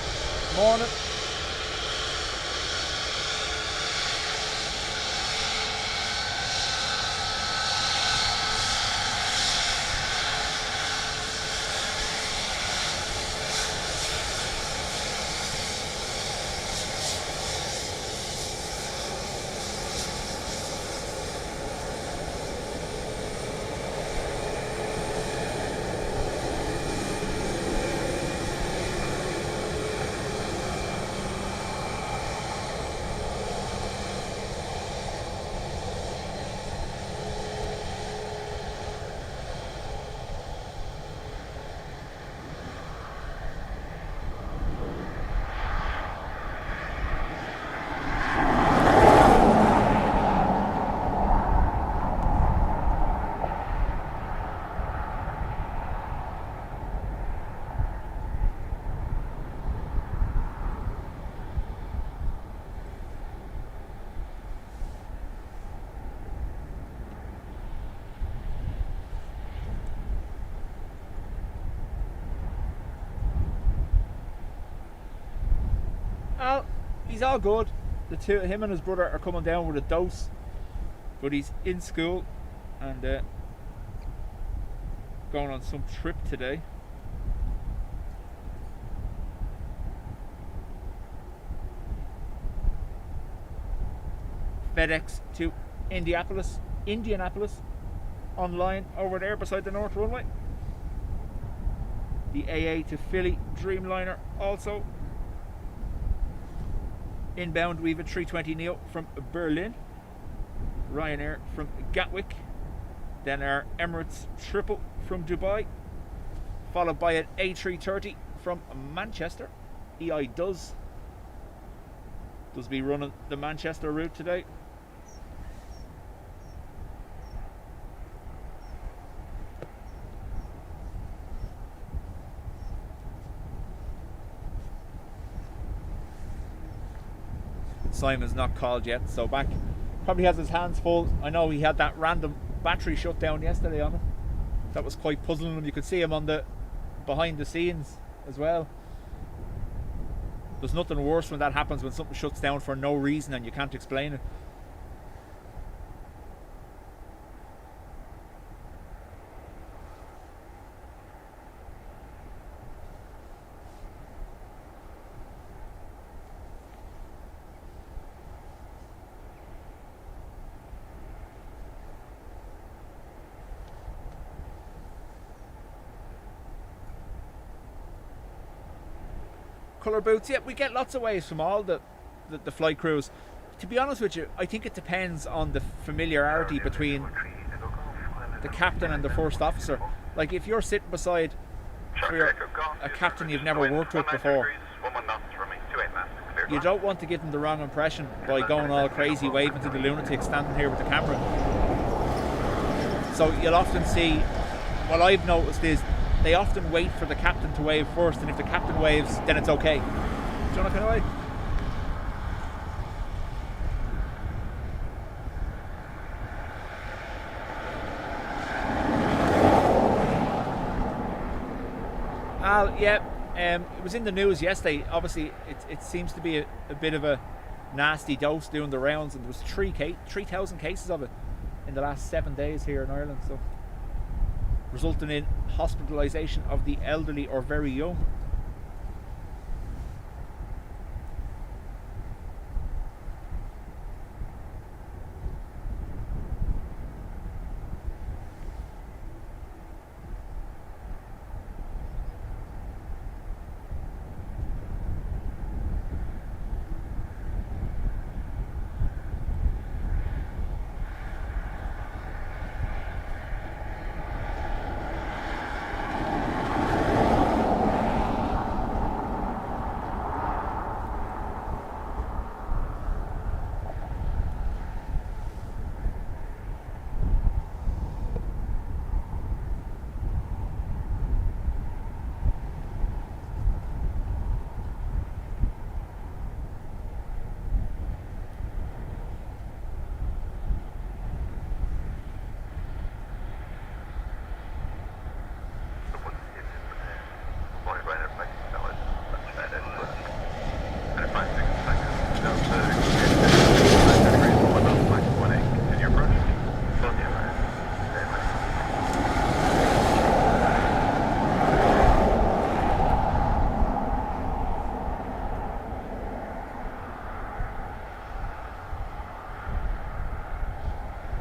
Morning. He's all good. Him and his brother are coming down with a dose, but he's in school and going on some trip today. FedEx to Indianapolis, online over there beside the North Runway. The AA to Philly Dreamliner also. Inbound we've a 320neo from Berlin, Ryanair from Gatwick, then our Emirates triple from Dubai, followed by an A330 from Manchester. EIDW does be running the Manchester route today. Simon's not called yet, so back. Probably has his hands full. I know he had that random battery shutdown yesterday on it. That was quite puzzling him. You could see him on the behind the scenes as well. There's nothing worse when that happens, when something shuts down for no reason and you can't explain it. Colour boots, yeah, we get lots of waves from all the flight crews. To be honest with you, I think it depends on the familiarity between the captain and the first officer. Like if you're sitting beside a captain you've never worked with before, you don't want to give them the wrong impression by going all crazy, waving to the lunatics standing here with the camera. So you'll often see, what I've noticed is, they often wait for the captain to wave first, and if the captain waves, then it's okay. Do you want to kind of way? It was in the news yesterday. Obviously, it seems to be a bit of a nasty dose doing the rounds, and there was 3,000 cases of it in the last 7 days here in Ireland. So, resulting in hospitalisation of the elderly or very young.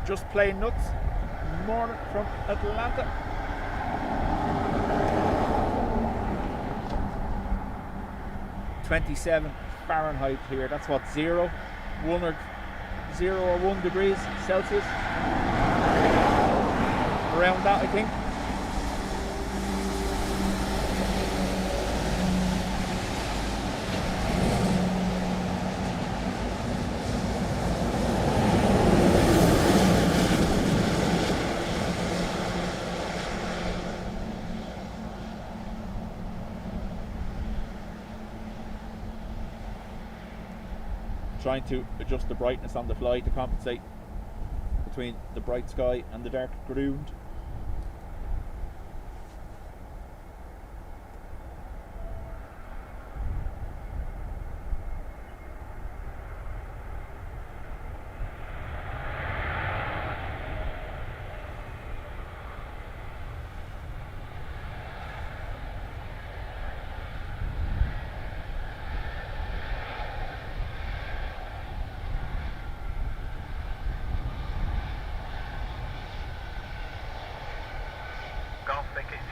Just plain nuts. Morning from Atlanta. (27 Fahrenheit here. That's what, 0 or 1 degrees Celsius. Around that, I think. Trying to adjust the brightness on the fly to compensate between the bright sky and the dark ground.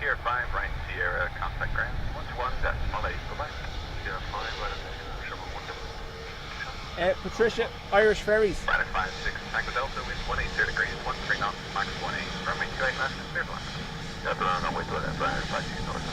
Sierra 5, right, Sierra, contact ground, 121, that's Molly, goodbye. Sierra 5, right, Sherman 1. Patricia, Irish Ferries. Radar 56, Tango Delta, wind 180 degrees, 13 knots, max 18, runway 28 left, clear to land. That's on runway 28 left, 56 north.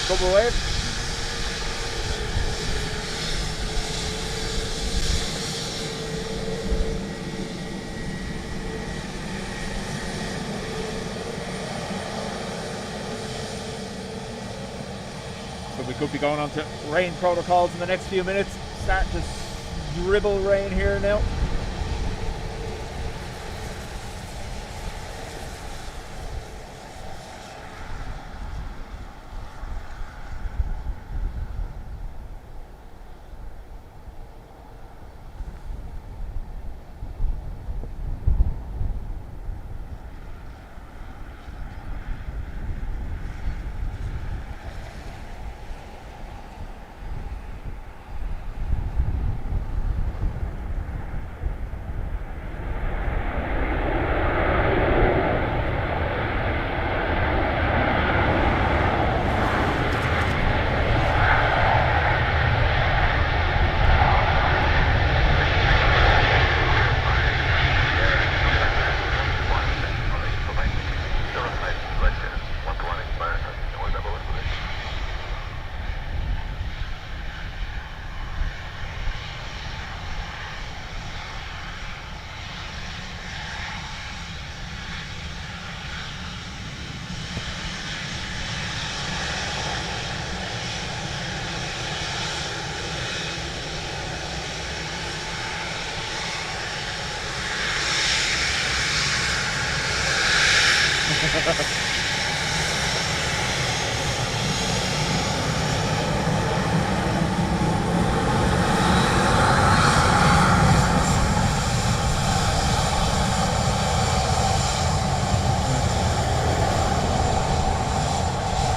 Double wave. So we could be going on to rain protocols in the next few minutes. Starting to dribble rain here now.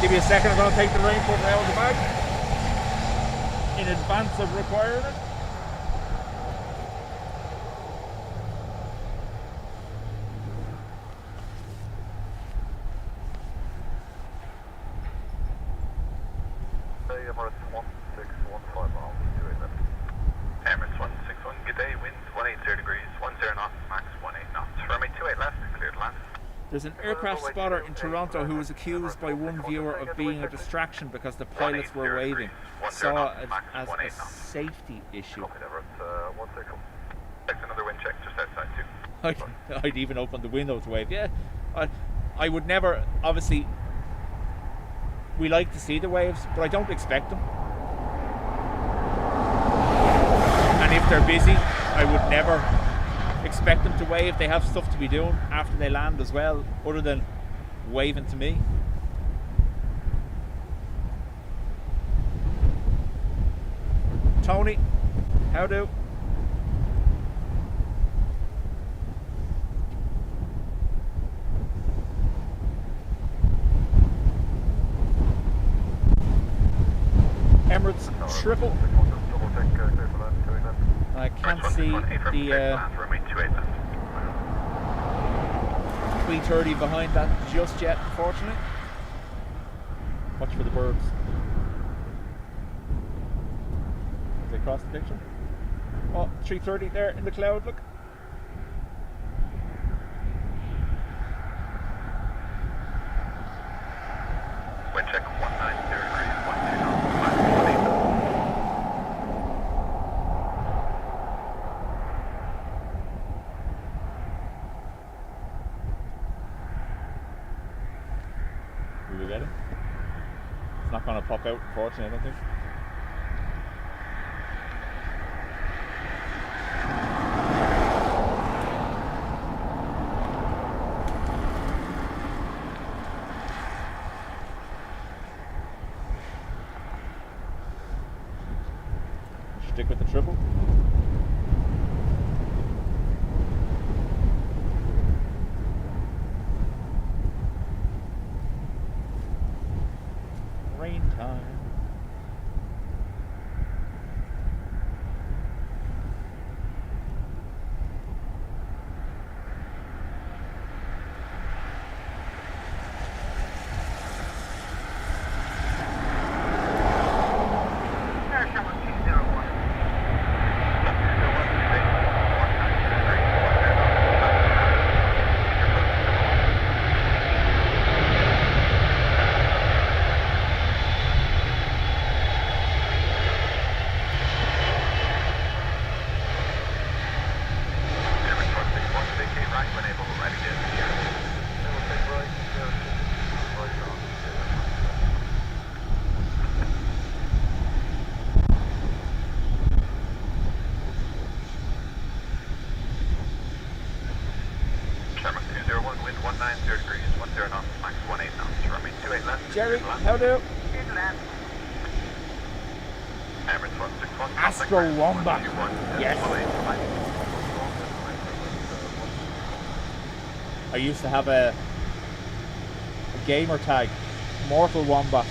Give me a second, I'm going to take the raincoat out of the bag in advance of requiring it. Emirates 1615 miles, 28 left. Emirates 161, good day, wind 180 degrees, 10 knots, max 18 knots. Runway 28 left, clear to land. There's an aircraft spotter in Toronto who was accused by one viewer of being a distraction because the pilots were waving. Saw it as a safety issue. Copy, Emirates 16. Next another wind check just outside too. I'd even open the window to wave. Yeah, I would never, obviously, we like to see the waves, but I don't expect them. And if they're busy, I would never expect them to wave. They have stuff to be doing after they land as well, other than waving to me. Tony, how do? Emirates triple. I can't see the 330 behind that just yet, unfortunately. Watch for the birds. As they cross the picture. Oh, 330 there in the cloud, look. Wind check 190 degrees, 12 knots, max 18. Will we get it? It's not going to pop out, unfortunately, I don't think. Stick with the triple. rain time. Jerry, how do? Astro Wombat. Yes. I used to have a gamer tag, Mortal Wombat.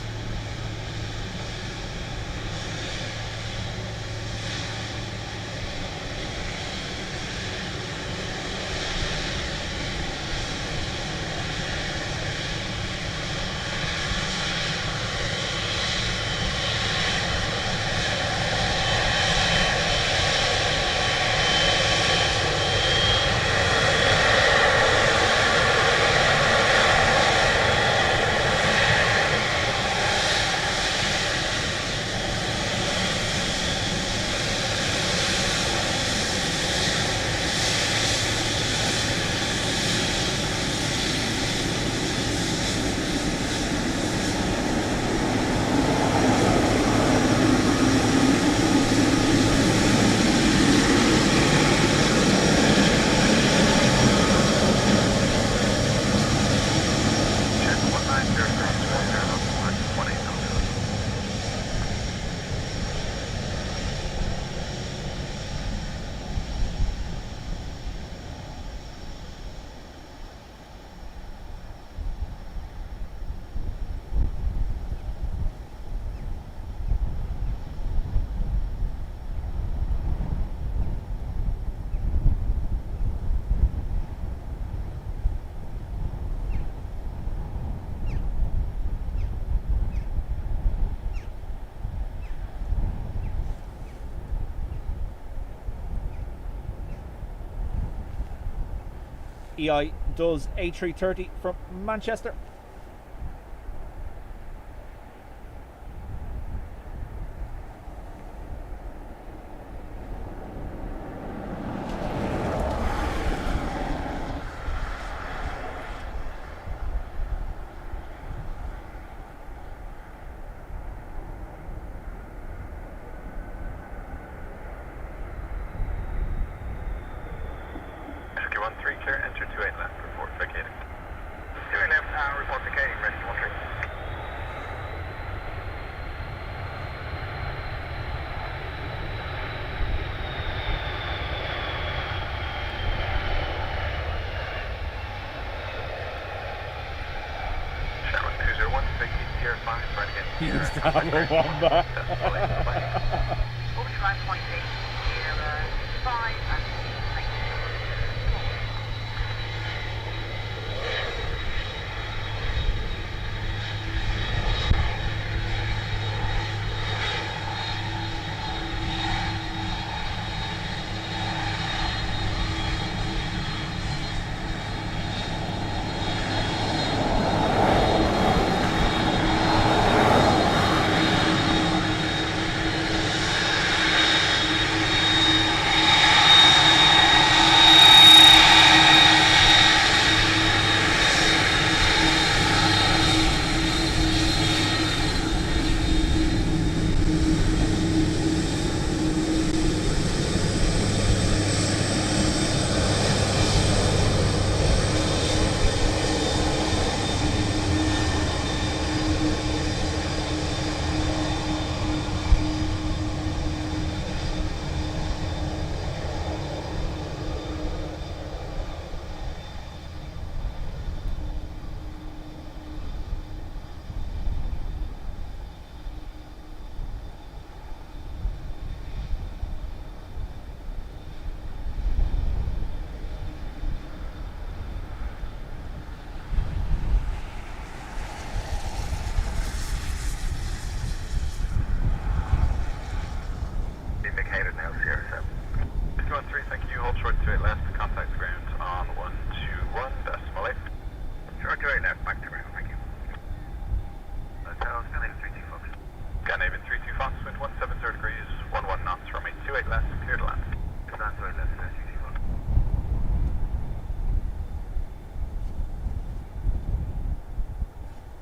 EI does A330 from Manchester. He used to have a Wombat. Ultraman point 8, 5 and 6.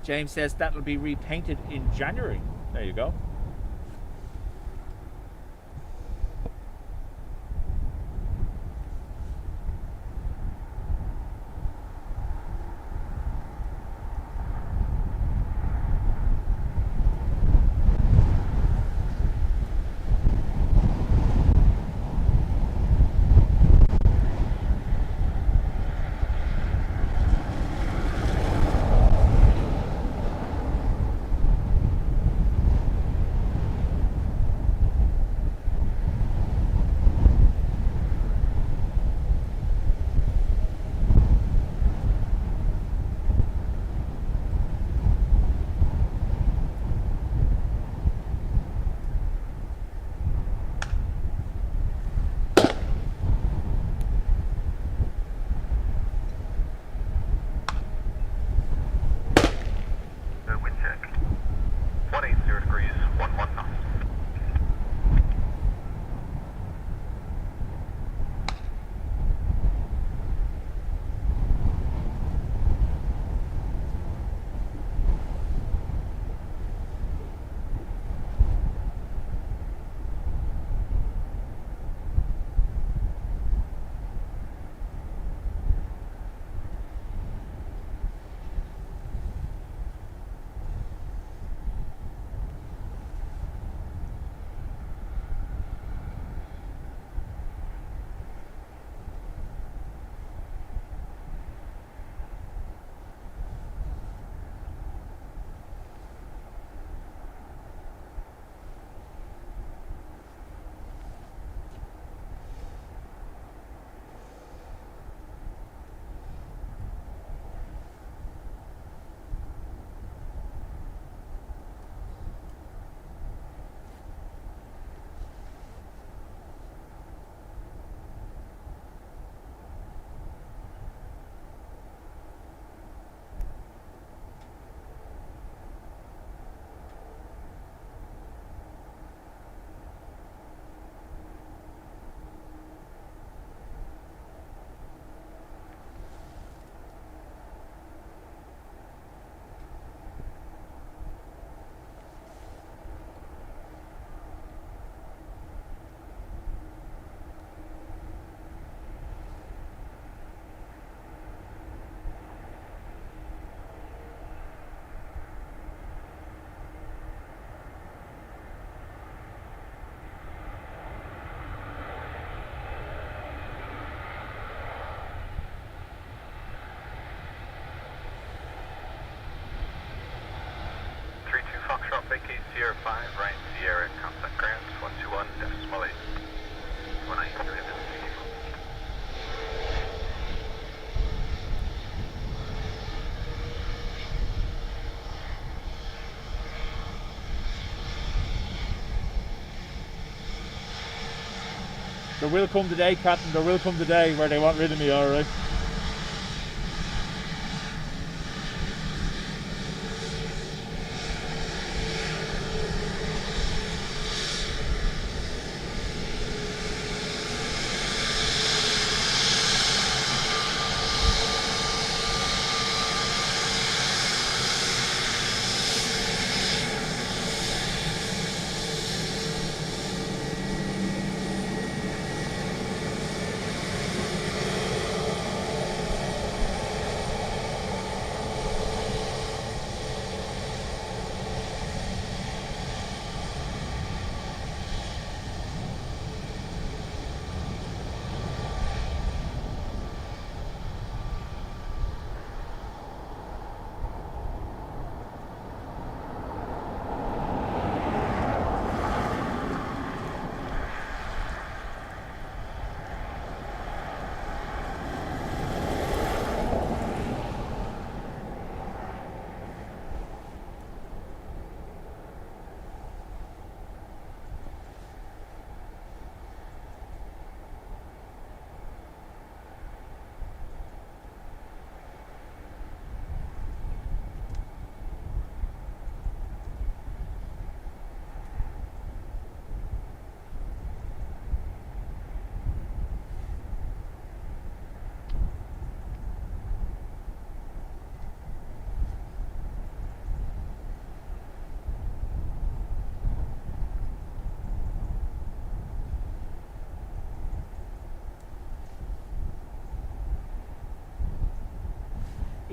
James says that'll be repainted in January. There you go. Vacate Sierra 5, Ryan Sierra, contact ground 121.8. 19 There will come the day, Captain, there will come the day where they want rid of me, alright?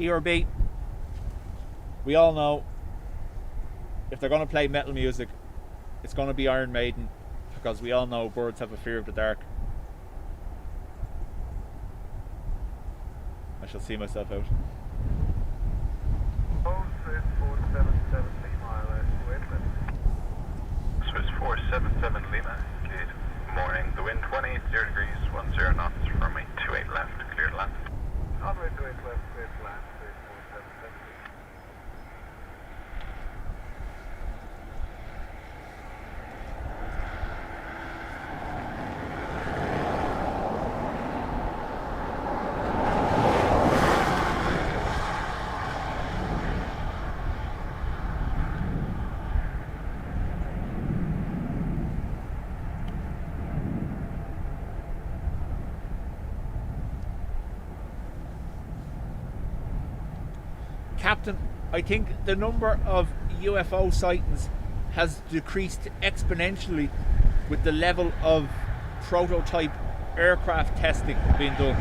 E or B, we all know if they're going to play metal music, it's going to be Iron Maiden, because we all know birds have a fear of the dark. I shall see myself out. Swiss 477 Lima, Swiss 477 Lima, good morning. The wind 180 degrees, 10 knots, runway 28 left, clear to land. Runway 28 left, clear to land, Swiss 477. Captain, I think the number of UFO sightings has decreased exponentially with the level of prototype aircraft testing being done.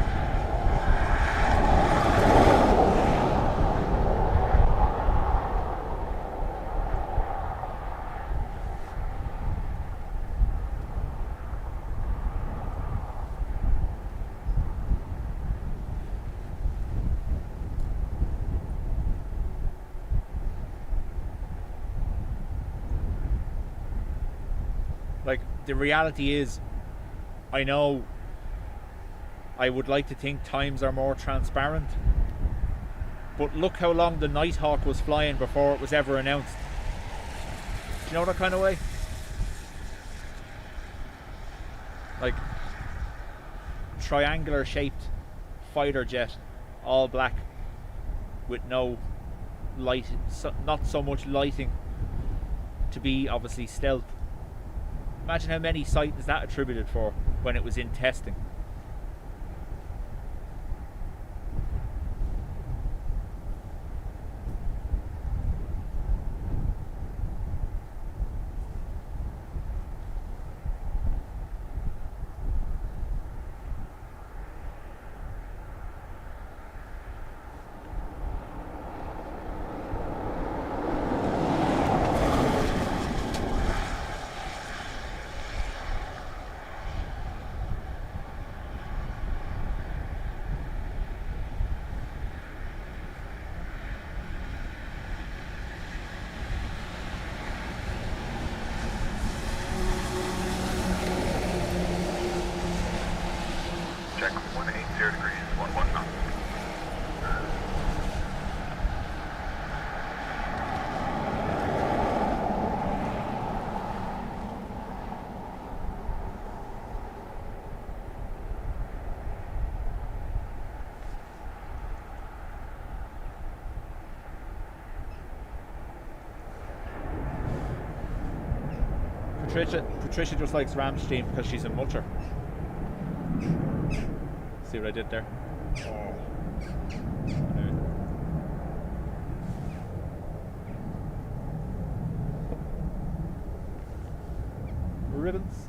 Like, the reality is, I know I would like to think times are more transparent, but look how long the Nighthawk was flying before it was ever announced. Do you know that kind of way? Like, triangular shaped fighter jet, all black, with no light, not so much lighting to be obviously stealth. Imagine how many sightings that attributed for when it was in testing. Check 180 degrees, 11 knots. Patricia just likes Ramstein because she's a mutter. See what I did there? Ribbons.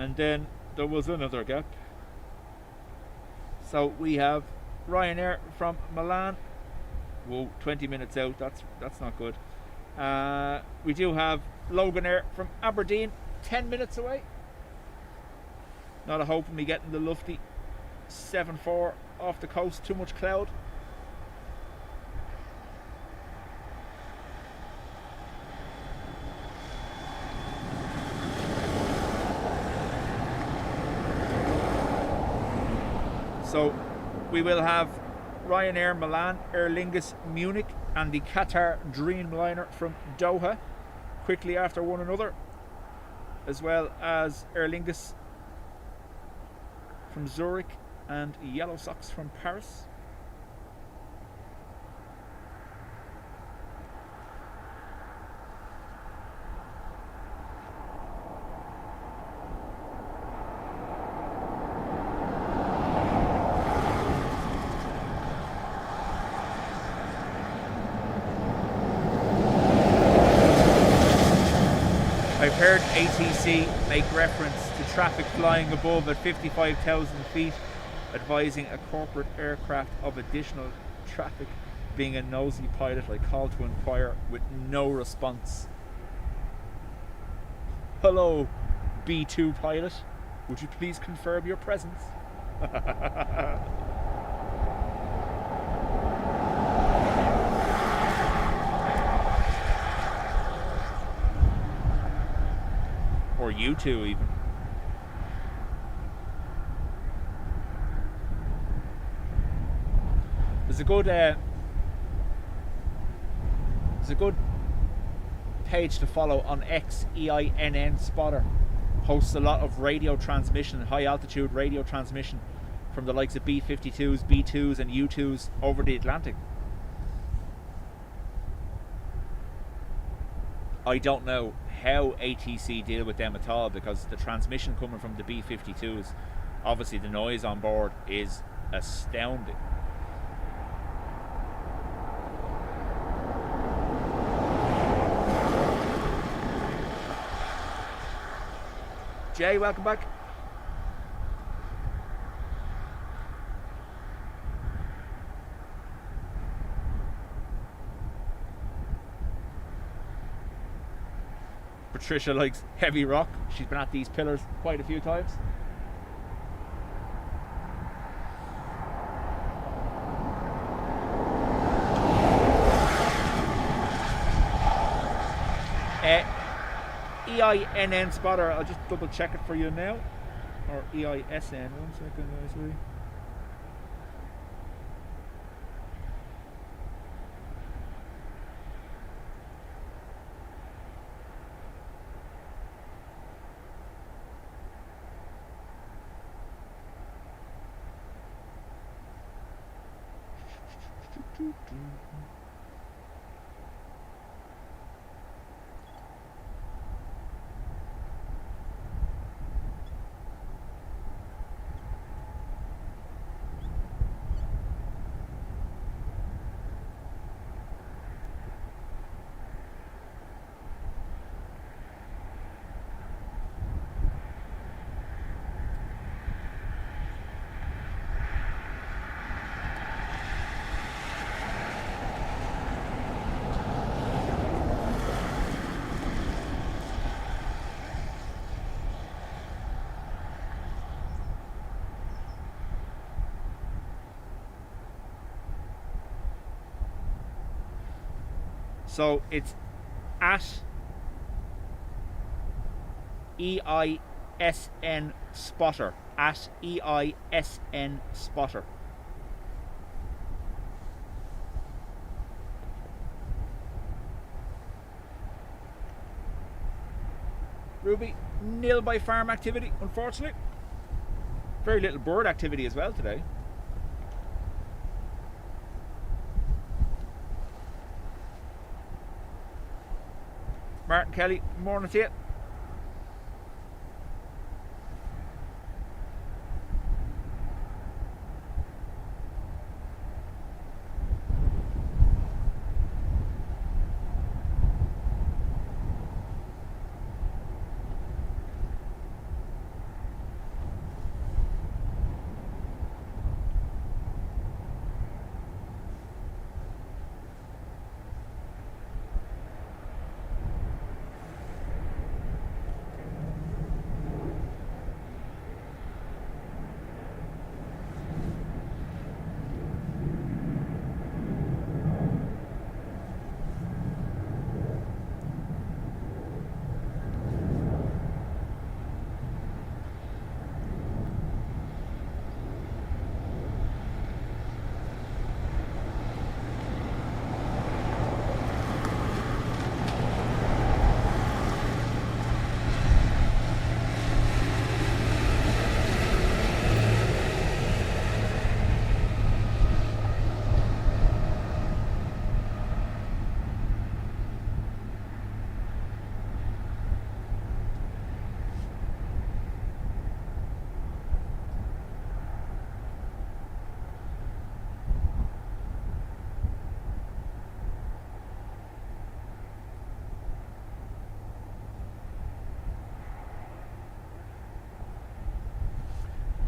And then there was another gap. So we have Ryanair from Milan. Whoa, 20 minutes out. That's not good. We do have Loganair from Aberdeen, 10 minutes away. Not a hope of me getting the lofty 7-4 off the coast. Too much cloud. So we will have Ryanair Milan, Aer Lingus Munich, and the Qatar Dreamliner from Doha quickly after one another, as well as Aer Lingus from Zurich and Yellow Sox from Paris. I've heard ATC make reference to traffic flying above at 55,000 feet, advising a corporate aircraft of additional traffic. Being a nosy pilot, I called to inquire with no response. Hello, B2 pilot. Would you please confirm your presence? Or you two even. There's a good page to follow on X, EINN Spotter. Hosts a lot of radio transmission, high altitude radio transmission from the likes of B-52s, B-2s and U-2s over the Atlantic. I don't know how ATC deal with them at all, because the transmission coming from the B-52s, obviously the noise on board is astounding. Jay, welcome back. Patricia likes heavy rock. She's been at these pillars quite a few times. EINN Spotter, I'll just double check it for you now. Or EISN, 1 second, sorry. So it's at EISN Spotter. At EISN Spotter. Ruby, nil by farm activity, unfortunately. Very little bird activity as well today. Martin Kelly, morning to you.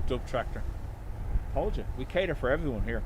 dub tractor. Told you, we cater for everyone here.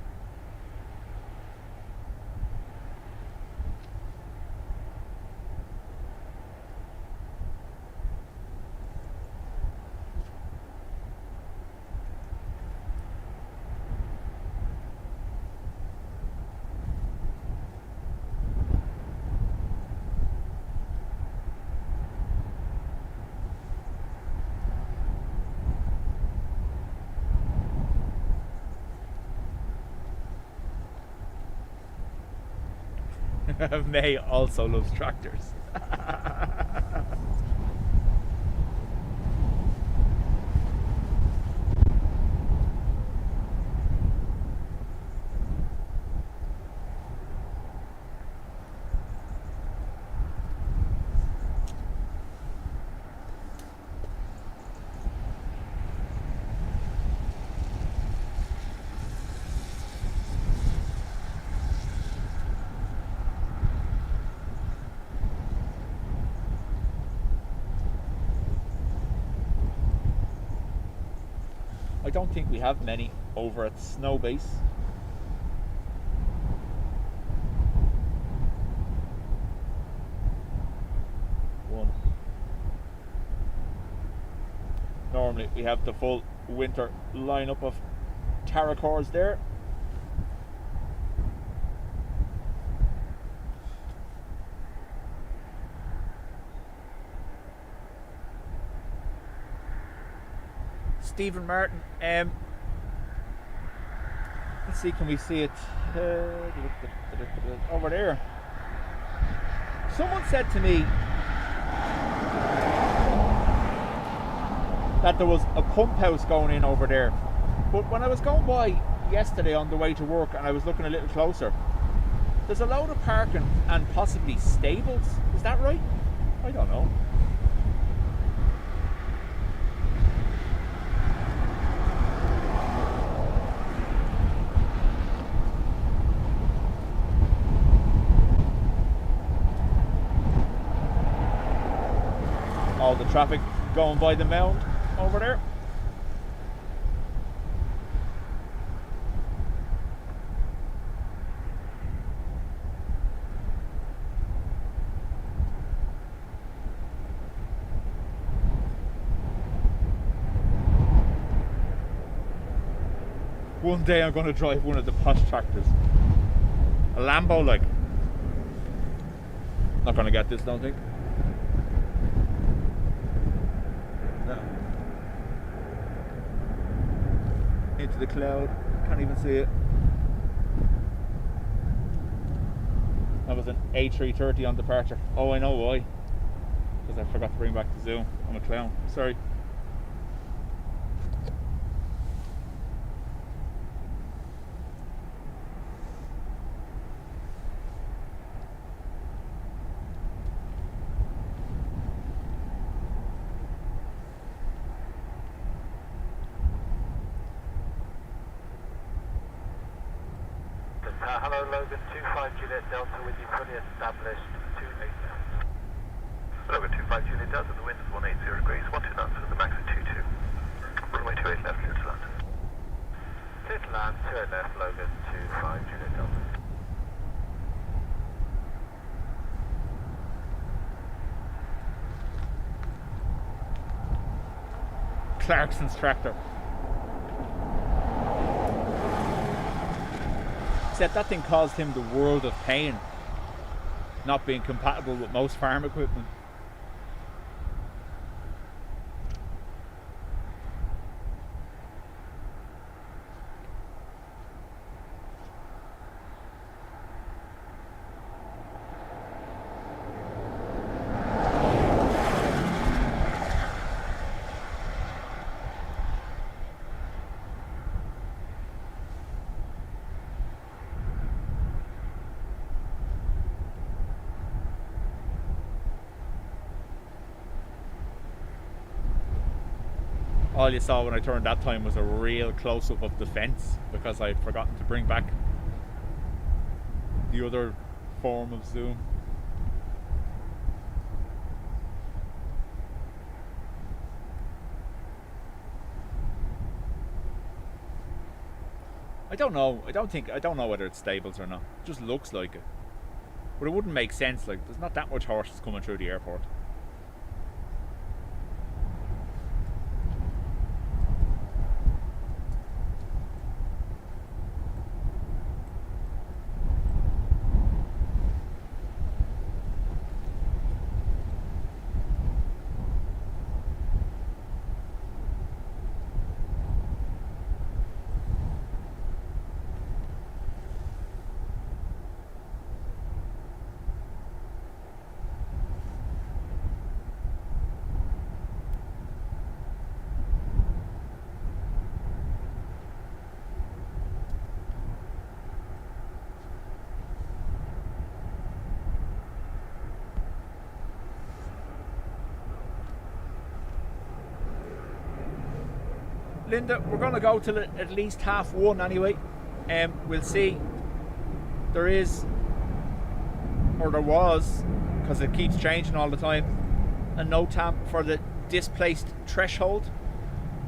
May also loves tractors. I don't think we have many over at Snow Base. One. Normally we have the full winter lineup of Tarracors there. Stephen Martin, let's see, can we see it over there? Someone said to me that there was a pump house going in over there, but when I was going by yesterday on the way to work and I was looking a little closer, there's a load of parking and possibly stables. Is that right? I don't know. All the traffic going by the mound over there. One day I'm going to drive one of the posh tractors. A Lambo, like. Not going to get this, don't think. Into the cloud, can't even see it. That was an A330 on departure. Oh, I know why. Because I forgot to bring back the zoom. I'm a clown, sorry. Hello Logan, 25 Juliet Delta with you fully established, 28 left. Logan, 25 Juliet Delta, the wind is 180 degrees, 12 knots with the max at 22. Runway 28 left, clear to land. Clear to land, 28 left, Logan, 25 Juliet Delta. Clarkson's tractor. Except that thing caused him the world of pain, not being compatible with most farm equipment. All you saw when I turned that time was a real close-up of the fence because I'd forgotten to bring back the other form of zoom. I don't know. I don't know whether it's stables or not. It just looks like it. But it wouldn't make sense. Like, there's not that much horses coming through the airport. Linda, we're going to go till at least 1:30 anyway. We'll see. There is, or there was, because it keeps changing all the time, a no tamp for the displaced threshold.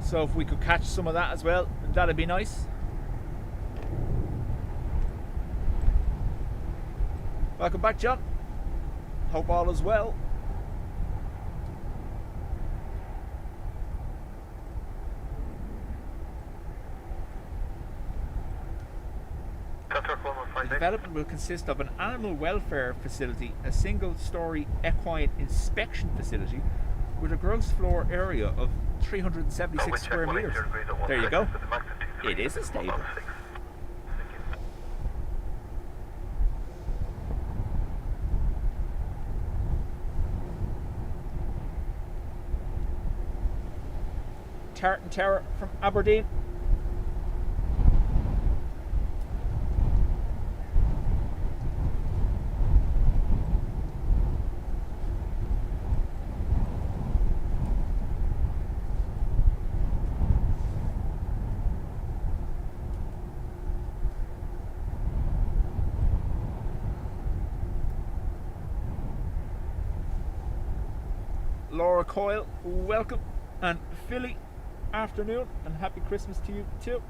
So if we could catch some of that as well, that'd be nice. Welcome back, John. Hope all is well. The development will consist of an animal welfare facility, a single-storey equine inspection facility with a gross floor area of 376 square metres. There you go. It is a stable. Tartan Tower from Aberdeen. Laura Coyle, welcome, and Philly, afternoon, and happy Christmas to you too.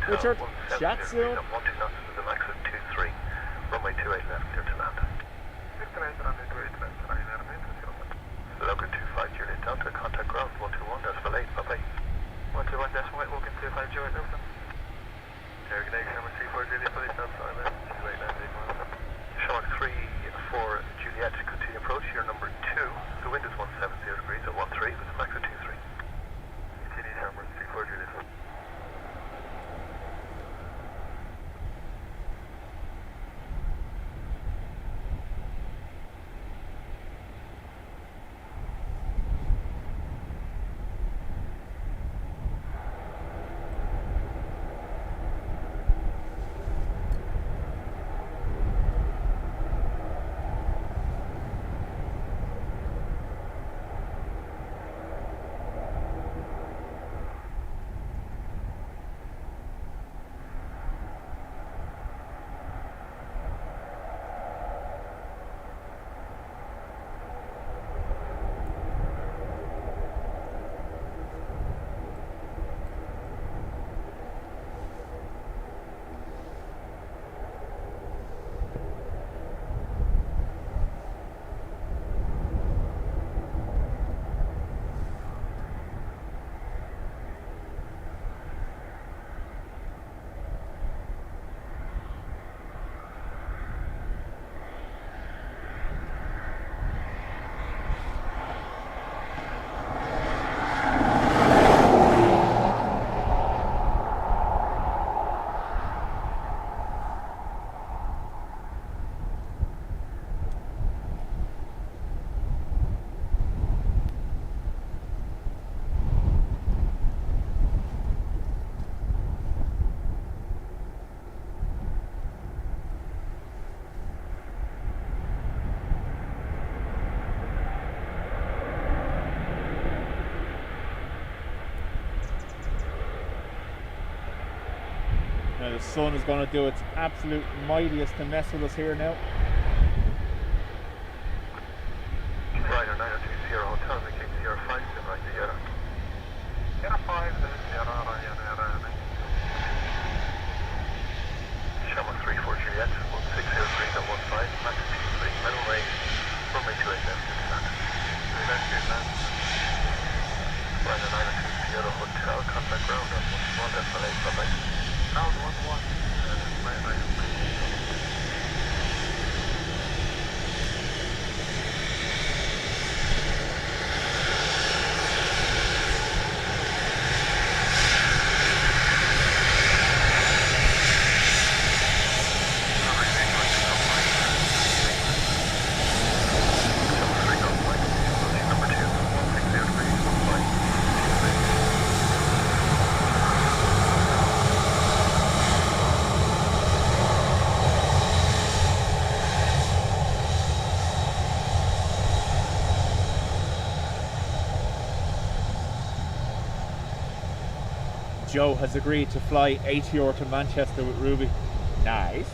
Richard, chat soon. Runway 28 left, clear to land. Logan 25 Juliet Delta, contact ground 121, decimal 8, bye-bye. 121 decimal 8, Logan 25 Juliet Delta. Interrogation number 34 Juliet, police outside left, 28 left, 8 miles. Shark 3 for Juliet, continue approach, here number 2. The wind is 170 degrees at 13 with a max of 23. Continue number 34 Juliet. Now the sun is going to do its absolute mightiest to mess with us here now. Ryanair 920 Hotel, making 05 to right Sierra. Sierra 5, Sierra, Ryanair, Shama 34 Juliet, 1603.15, Max 23, Runway, Runway 28 left, Ryanair 920 Hotel, contact ground on 1 destination, bye-bye. ground 11, Joe has agreed to fly ATR to Manchester with Ruby. Nice.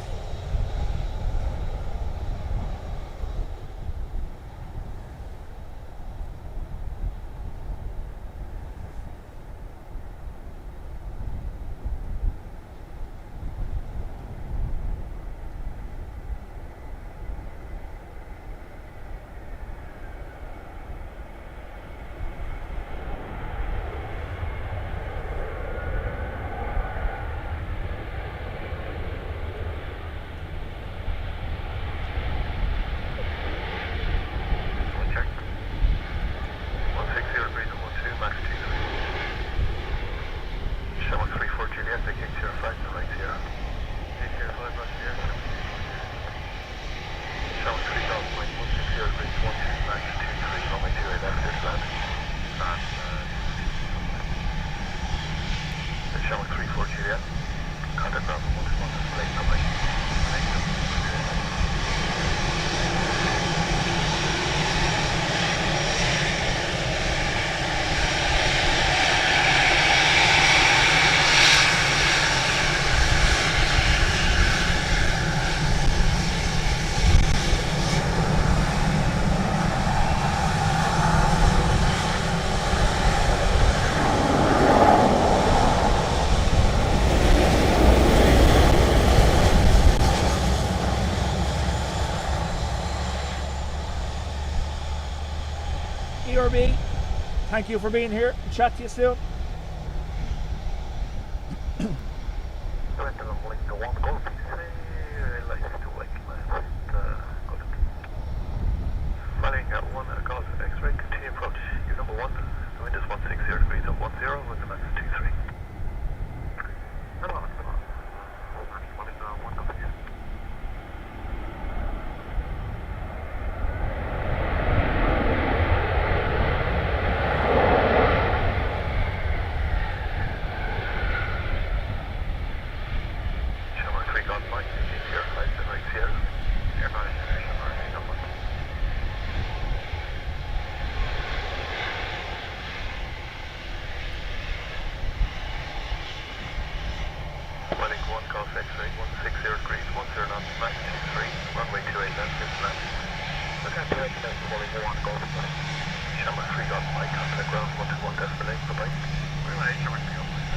ERB, thank you for being here. Chat to you soon. Flying at 1 Golf X-ray, continue approach. You're number 1, the wind is 160 degrees at 10 with the max 23. Come on. What is 1 Golf here? Shama 3 Golf Mike, Sierra 5 to right Sierra. Air Lingus, number 1. Flight 1 Golf X-ray, 160 degrees, 10 knots, max 23, runway 28 left, is land. Okay, direct left, calling 1 Golf Mike. Shama 3 Golf Mike, contact ground, 121 destination, bye-bye. Relay, Shama 3 Golf Mike.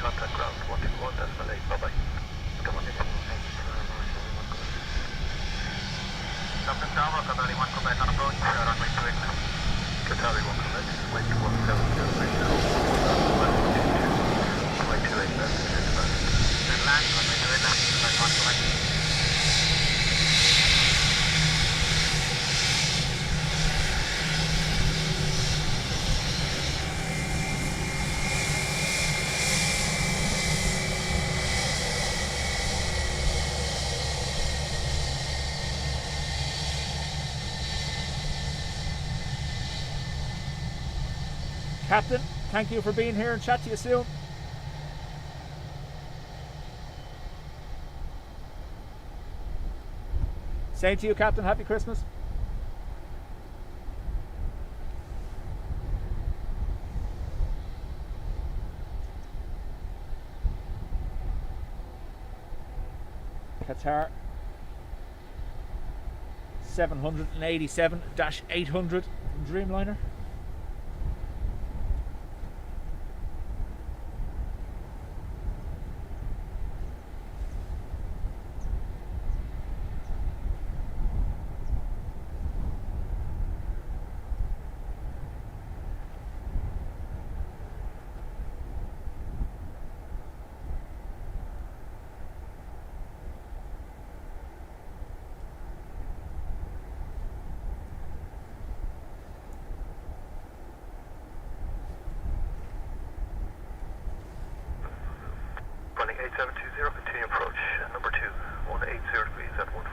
contact ground 121.8. Bye-bye. Dublin Tower, Qatar 1 Quebec on approach, runway 28 left. Qatar 1 Quebec, wind 1703, runway 28 left, clear to land. Then land, runway 28 left, Quebec 1 Quebec. Captain, thank you for being here and chat to you soon. Same to you, Captain. Happy Christmas. Qatar 787-800 Dreamliner. Running 8720, continue approach, number 2, 180 degrees at 14.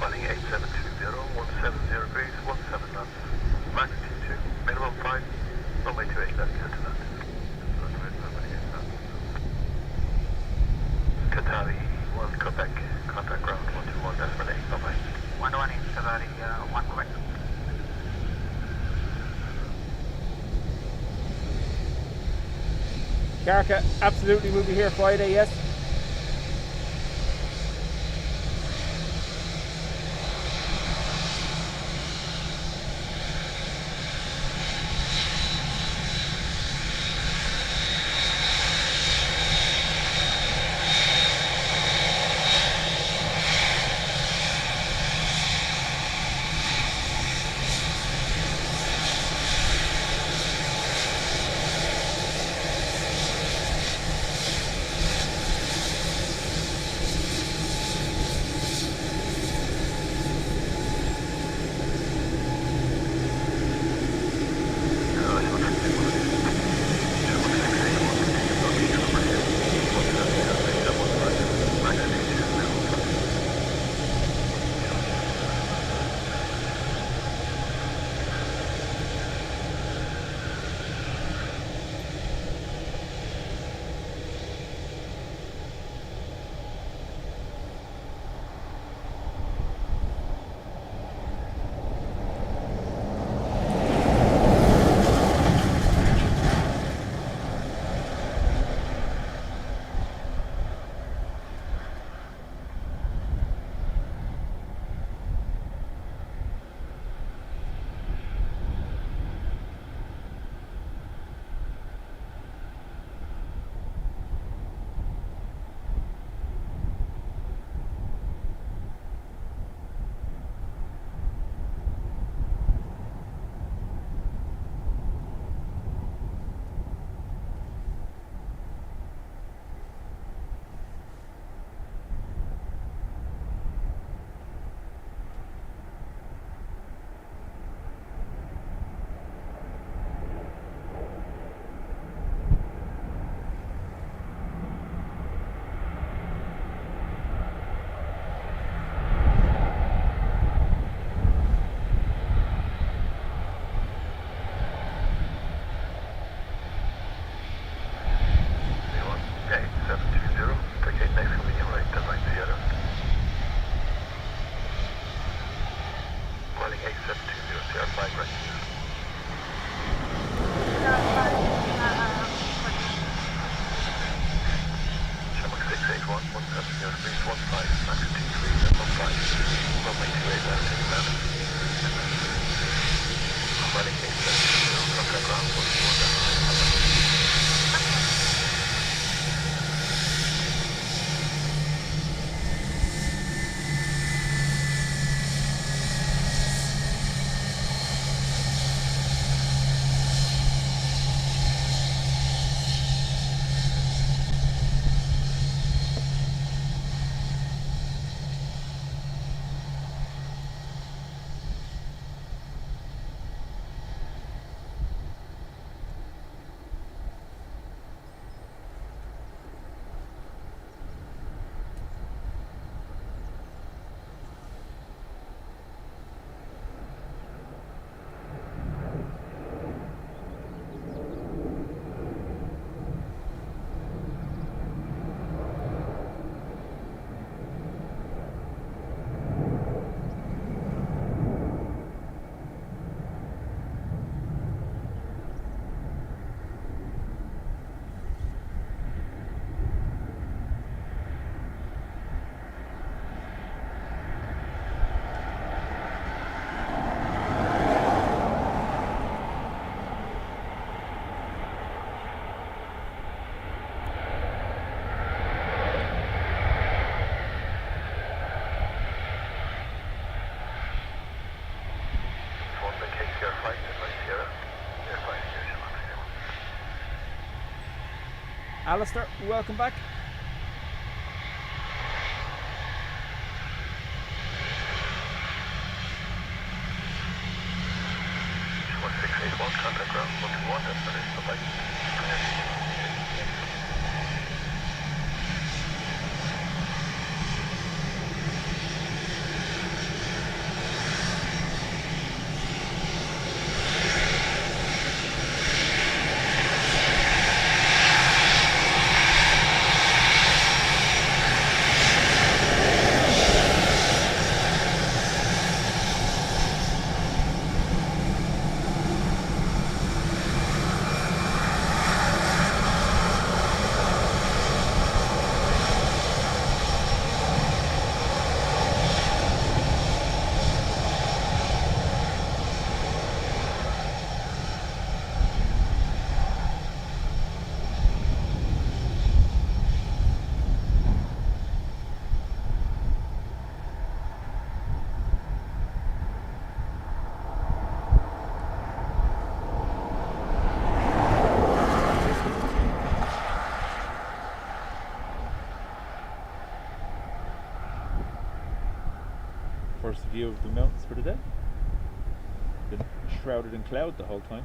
Running 8720, 170 degrees, 17 knots, max T2, minimum 5, runway 28 left, clear to land. Qatar 1 Quebec, contact ground 121.8, bye-bye. 120, Qatar 1 Quebec. Garca, absolutely, we'll be here Friday, yes. Alistair, welcome back. 1681, contact ground 121, destination Dubai. First view of the mountains for the day. Been shrouded in cloud the whole time.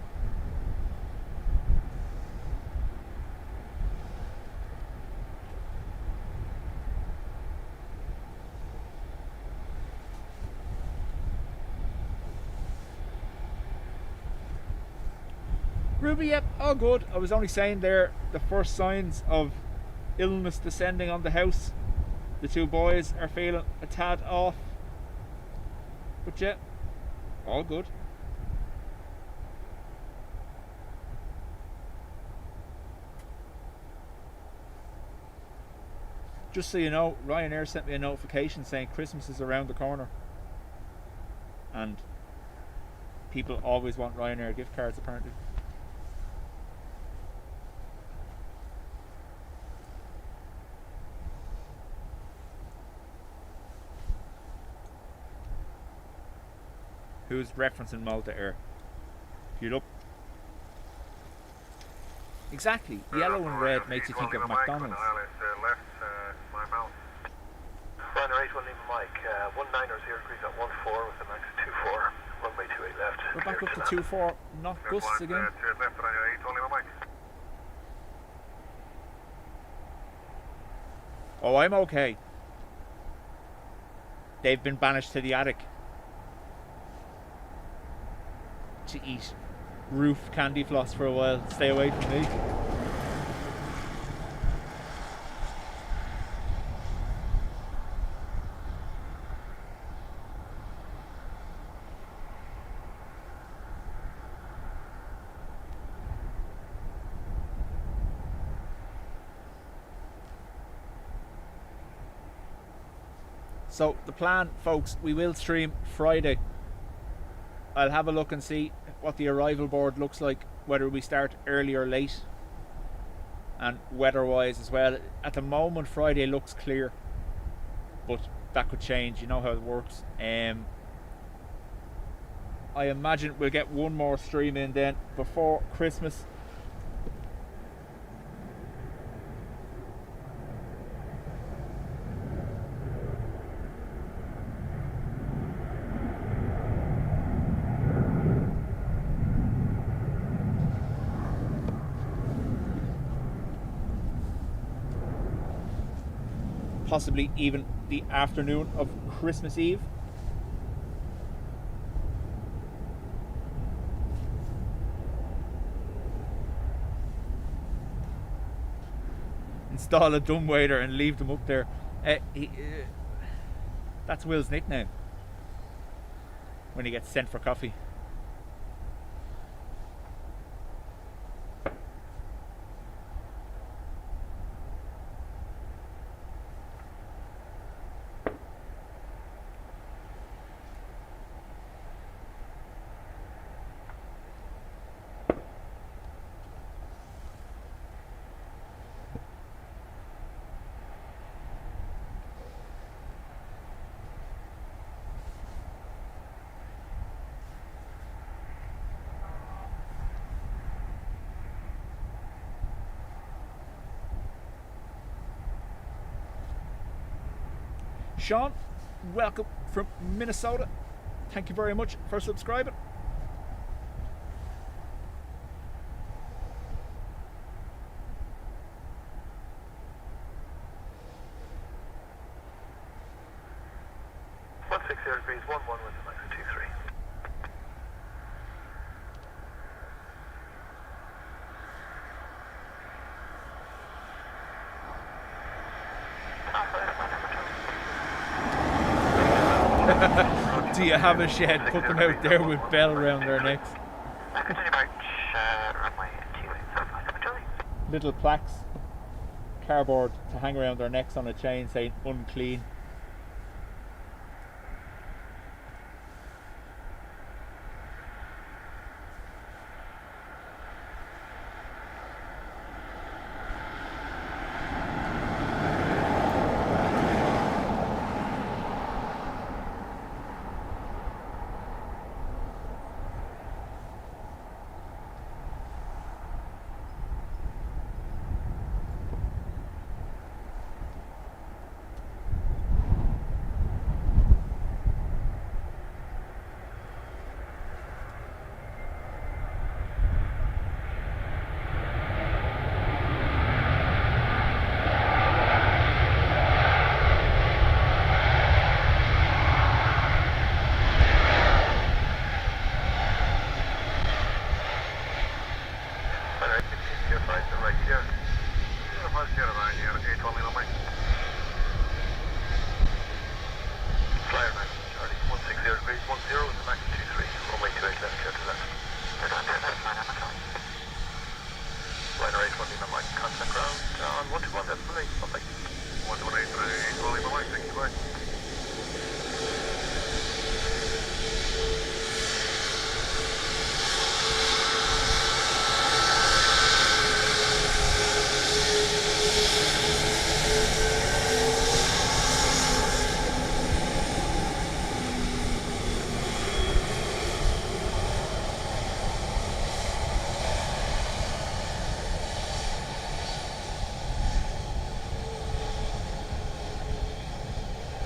Ruby, yep, all good. I was only saying there, the first signs of illness descending on the house. The two boys are feeling a tad off. But yeah, all good. Just so you know, Ryanair sent me a notification saying Christmas is around the corner. And people always want Ryanair gift cards, apparently. Who's referencing Malta Air? If you look. Exactly. Yellow and red makes you think of McDonald's. Ryanair 81 Lima Mike, 190 degrees at 14 with the max 24, runway 28 left. We're back up to 24, not gusts again. Oh, I'm okay. They've been banished to the attic to eat roof candy floss for a while. Stay away from me. So the plan, folks, we will stream Friday. I'll have a look and see what the arrival board looks like, whether we start early or late, and weather-wise as well. At the moment, Friday looks clear, but that could change. You know how it works. I imagine we'll get one more stream in then before Christmas. Possibly even the afternoon of Christmas Eve. Install a dumbwaiter and leave them up there. That's Will's nickname when he gets sent for coffee. Sean, welcome from Minnesota. Thank you very much for subscribing. Degrees 11 with a max of 23. Do you have a shed? Put them out there with bell around their necks. Continue march, runway 2875 Little plaques, cardboard to hang around their necks on a chain saying unclean.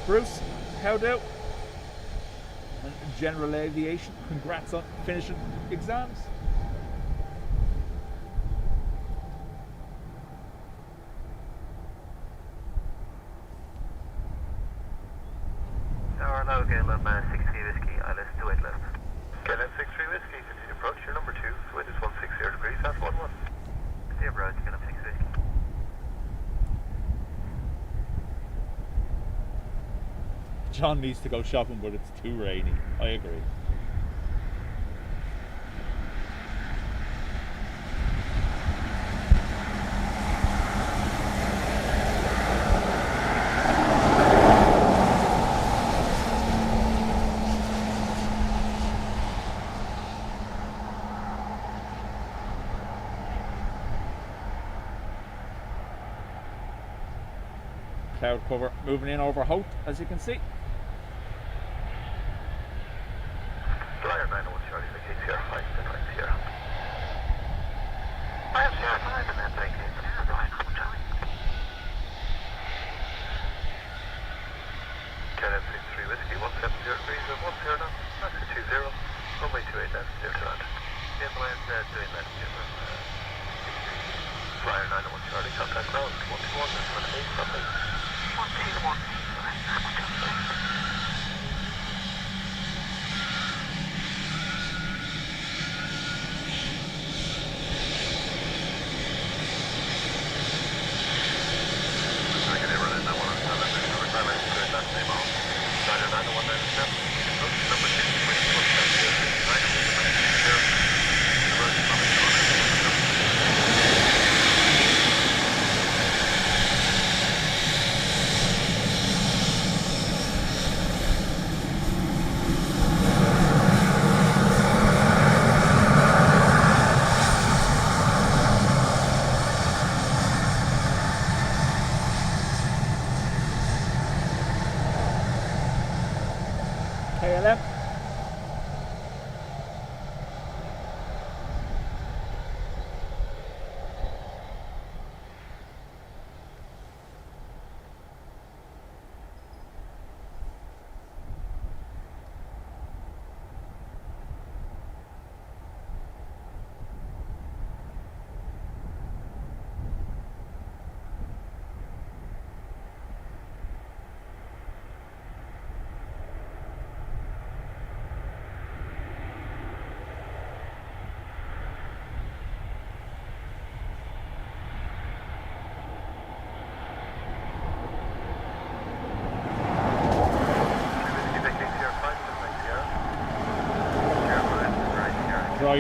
Bruce, how do? And General Aviation, congrats on finishing exams. Tower now, Galen 63 Whiskey, ILS 28 left. Galen 63 Whiskey, continue approach, your number 2, wind is 160 degrees, half 11. Continue approach, Galen 63 Whiskey. John needs to go shopping, but it's too rainy. I agree. Cloud cover moving in over Hope, as you can see. Flyer 901 Charlie, the KCR 5 to 9 Sierra. I have Sierra 5 and then take it. Runway 901 Charlie. Galen 63 Whiskey, 170 degrees, 10 knots, max of 20, runway 28 left, 0 to land. Ambulance doing left, Flyer 901 Charlie, contact ground, 121, that's 1 8, runway. 121. KLM.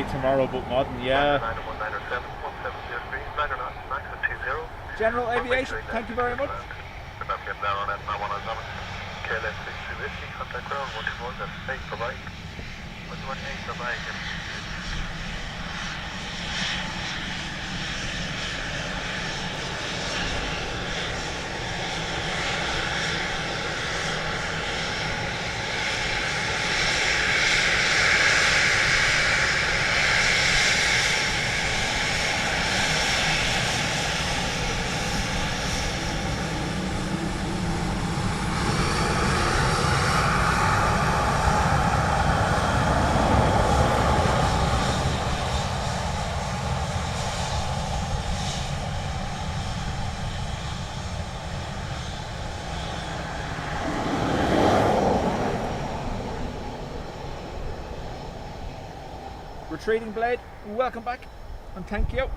try tomorrow, but modern, yeah. 91907, 170 degrees, 9 or not, max at 20. General Aviation, thank you very much. Remember getting down on that, I want to summon. KLM 62 Whiskey, contact ground, 121, that's 8 provide. 118 provide. Retreating blade, welcome back and thank you.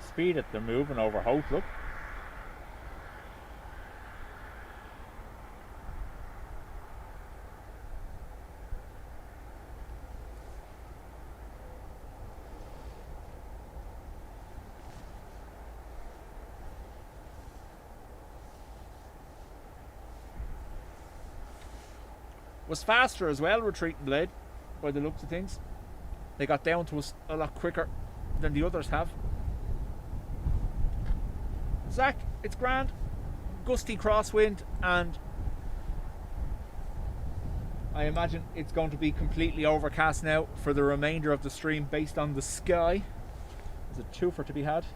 Speed that they're moving over Holt, look. Was faster as well, retreating blade, by the looks of things. They got down to us a lot quicker than the others have. Zach, it's grand, gusty crosswind, and I imagine it's going to be completely overcast now for the remainder of the stream based on the sky. There's a twofer to be had,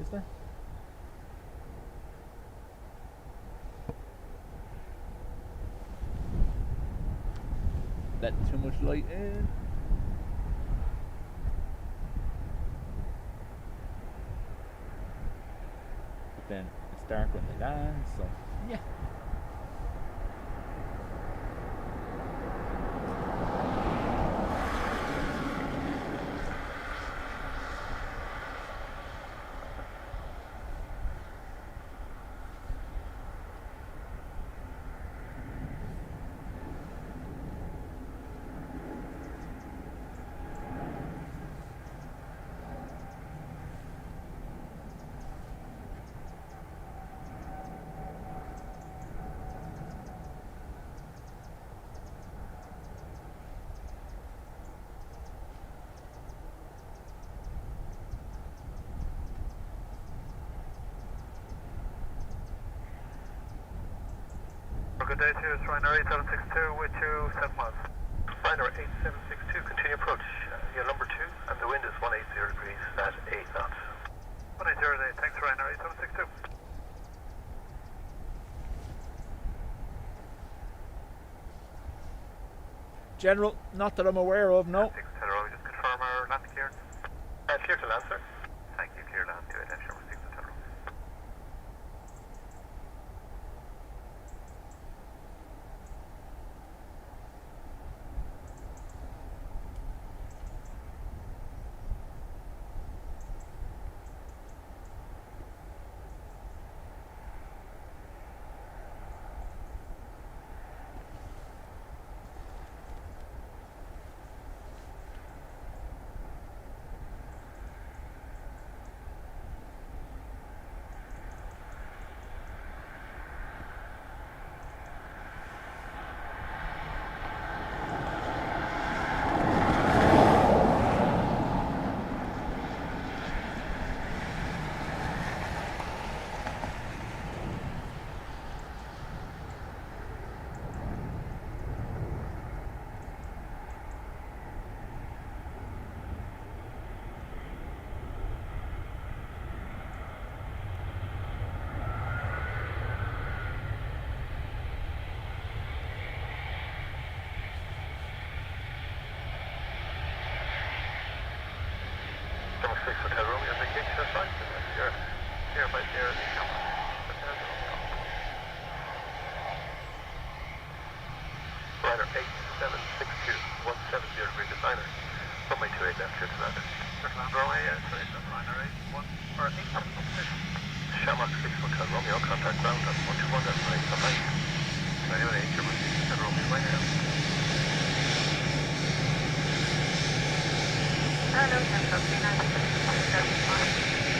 is there? Letting too much light in. Then it's dark when they land, so yeah. good day to you. It's Ryanair 8762 with you, 7 miles. Ryanair 8762, continue approach. You're number 2, and the wind is 180 degrees at 8 knots. 180, thanks Ryanair 8762. General, not that I'm aware of, no. Hello, just confirm our landing clearance. Clear to land, sir. Thank you, clear land to attention number 6 Hotel Room. Number 6 Hotel Room, you're vacation your flight. You're by the Aer Lingus. Ryanair 8762, 170 degree designer. Runway 28 left, clear to land. Clear to land, runway, sorry, that's Ryanair 8762. Shamrock 6 Hotel Romeo, contact ground at 121, that's right, behind. Anyway, Shamrock 6 Hotel Romeo, right now. Hello, Central 396.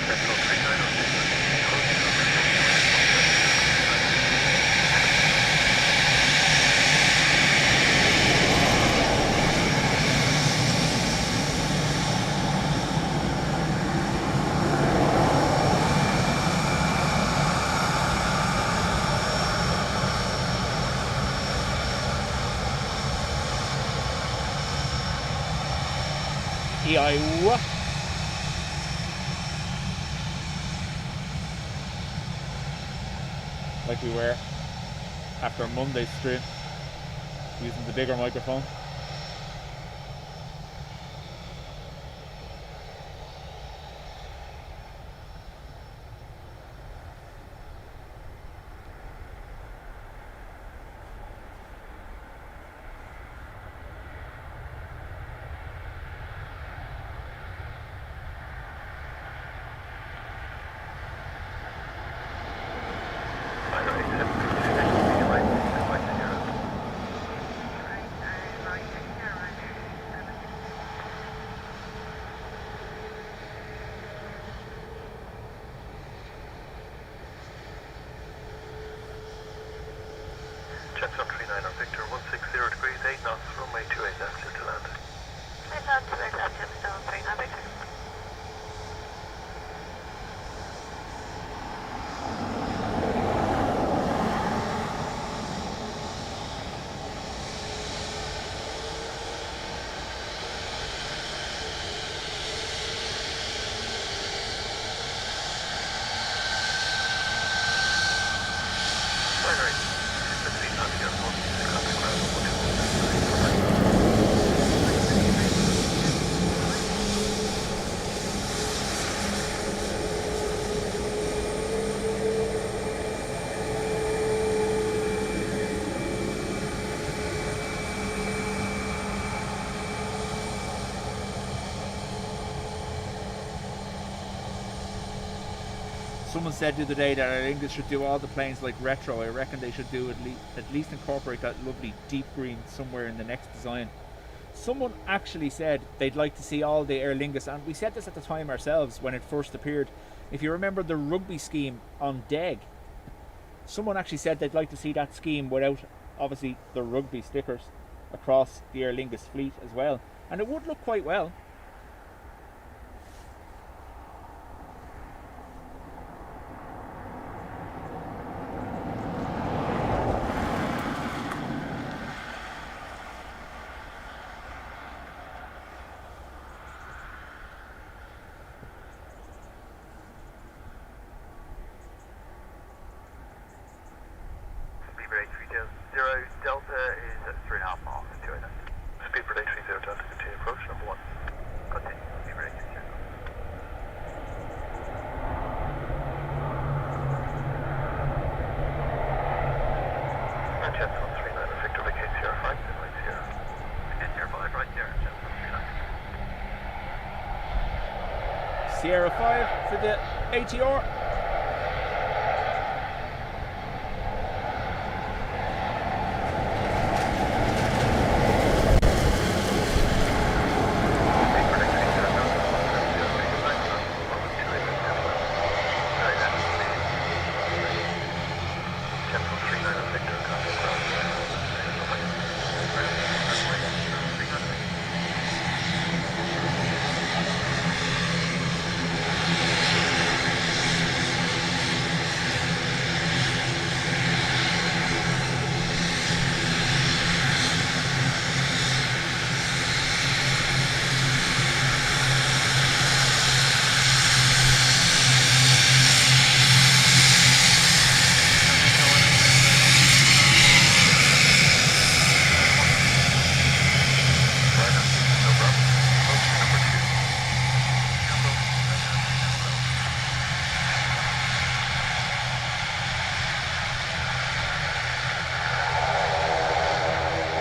Central 396. EIDW. Like we were after Monday's stream, using the bigger microphone. Jetson 39 on Victor 160 degrees 8 knots, runway 28 left, clear to land. Clear to land, 28 left, Jetson 39 Victor. Someone said the other day that Aer Lingus should do all the planes like retro. I reckon they should do at least incorporate that lovely deep green somewhere in the next design. Someone actually said they'd like to see all the Aer Lingus, and we said this at the time ourselves when it first appeared. If you remember the rugby scheme on DEG, someone actually said they'd like to see that scheme without obviously the rugby stickers across the Aer Lingus fleet as well, and it would look quite well. for 8330 Delta is at 3.5 miles to 2 island. Speed for 830 Delta, continue approach, number 1. Continue, speed for 830. Jets 139, Victor vacate Sierra 5, then right Sierra. Vacate Sierra 5, right there, Jets 139. Sierra 5 for the ATR.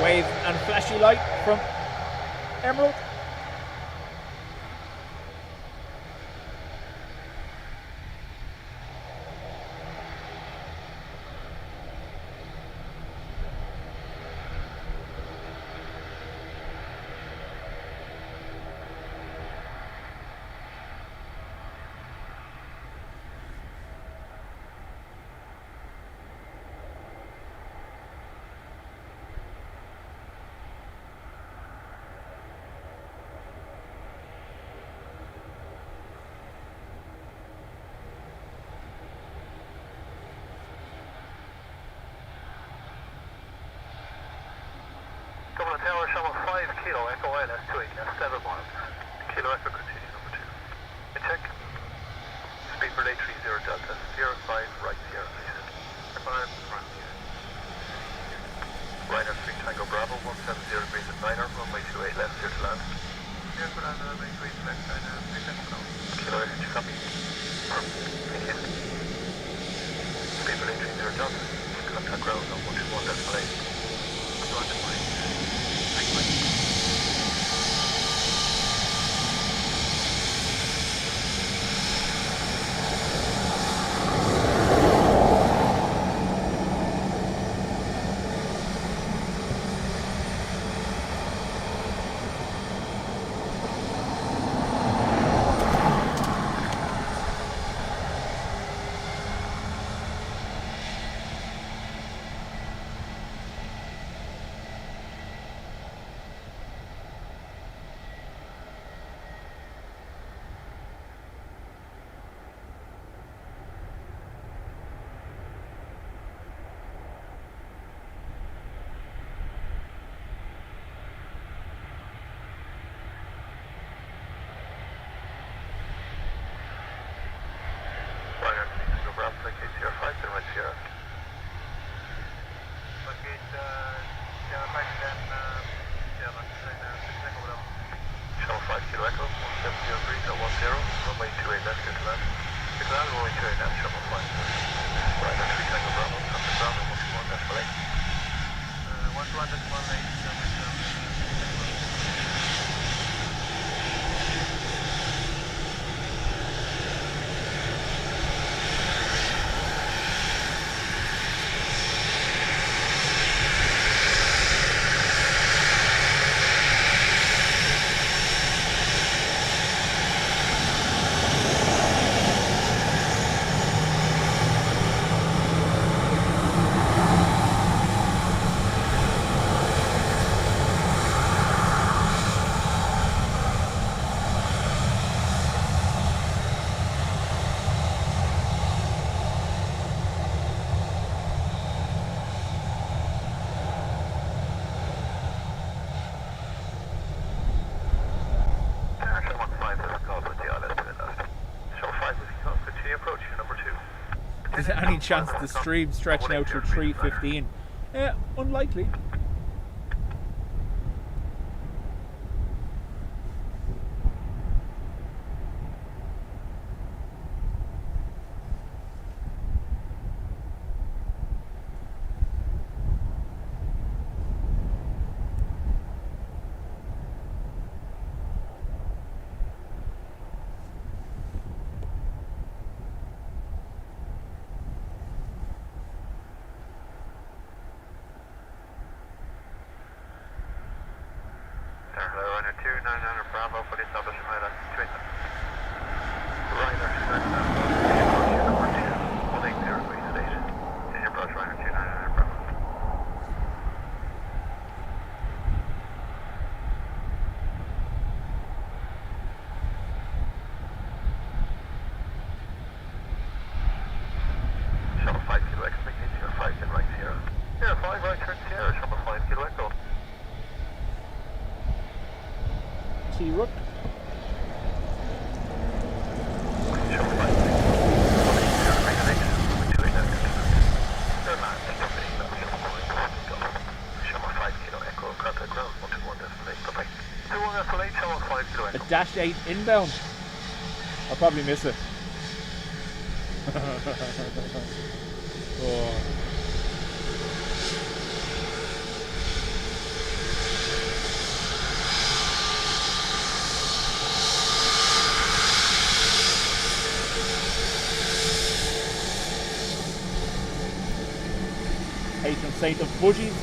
Wave and flashy light from Emerald. Dublin Tower, Shama 5 Kilo, Echo ILS 28, 7 miles. Kilo Echo, continue number 2. In check. Speed for 830 Delta, 05 right Sierra, please. 5 front here. Ryanair 3 Tango Bravo, 170 degrees at 9er, runway 28 left, clear to land. Here's what I'm runway 3 left side, 3 seconds now. Kilo Echo, you copy? Thank you. Speed for 830 Delta, contact ground on 121 decimal 8. Is there any chance the stream stretching out to 3:15 Unlikely. Hello, Ryanair 299 Bravo for the establishment island. Ryanair 299 Bravo, number 2, 180 Greece Station. Senior approach Ryanair 299 Bravo. Shuttle 5 Kilo X, make it 5 in right Sierra. Yeah, 5 right turn Sierra, Shuttle 5 Kilo Echo. T-Rook. A dash 8 inbound. I'll probably miss it. Oh. Patron saint of budgies.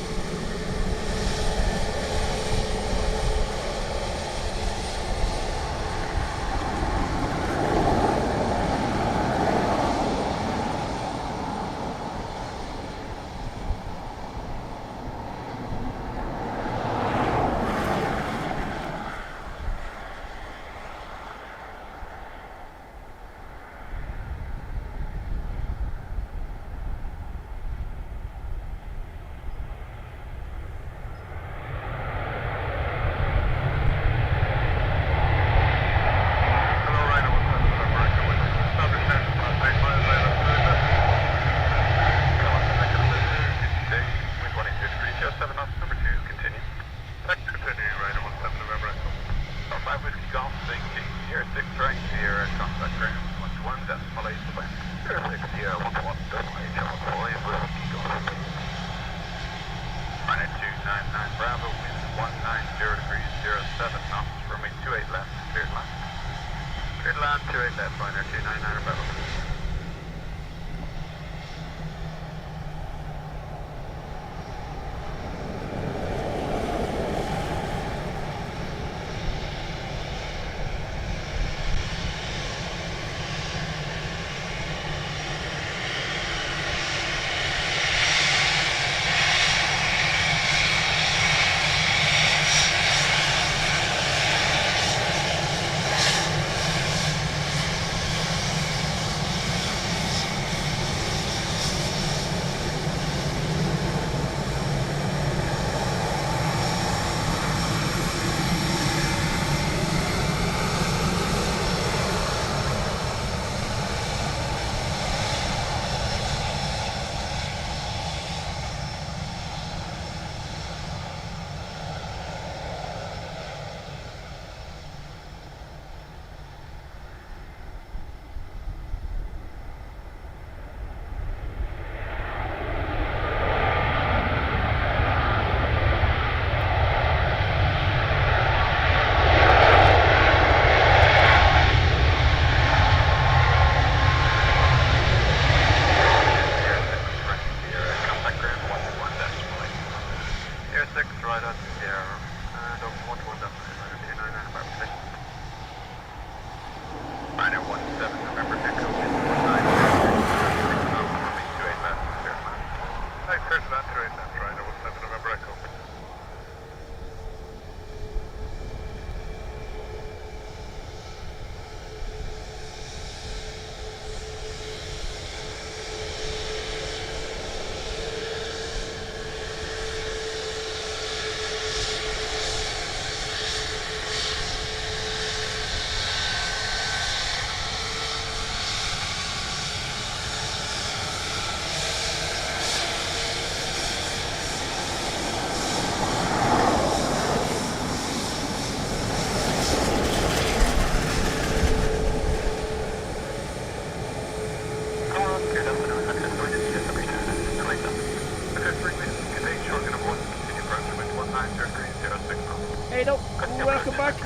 welcome back.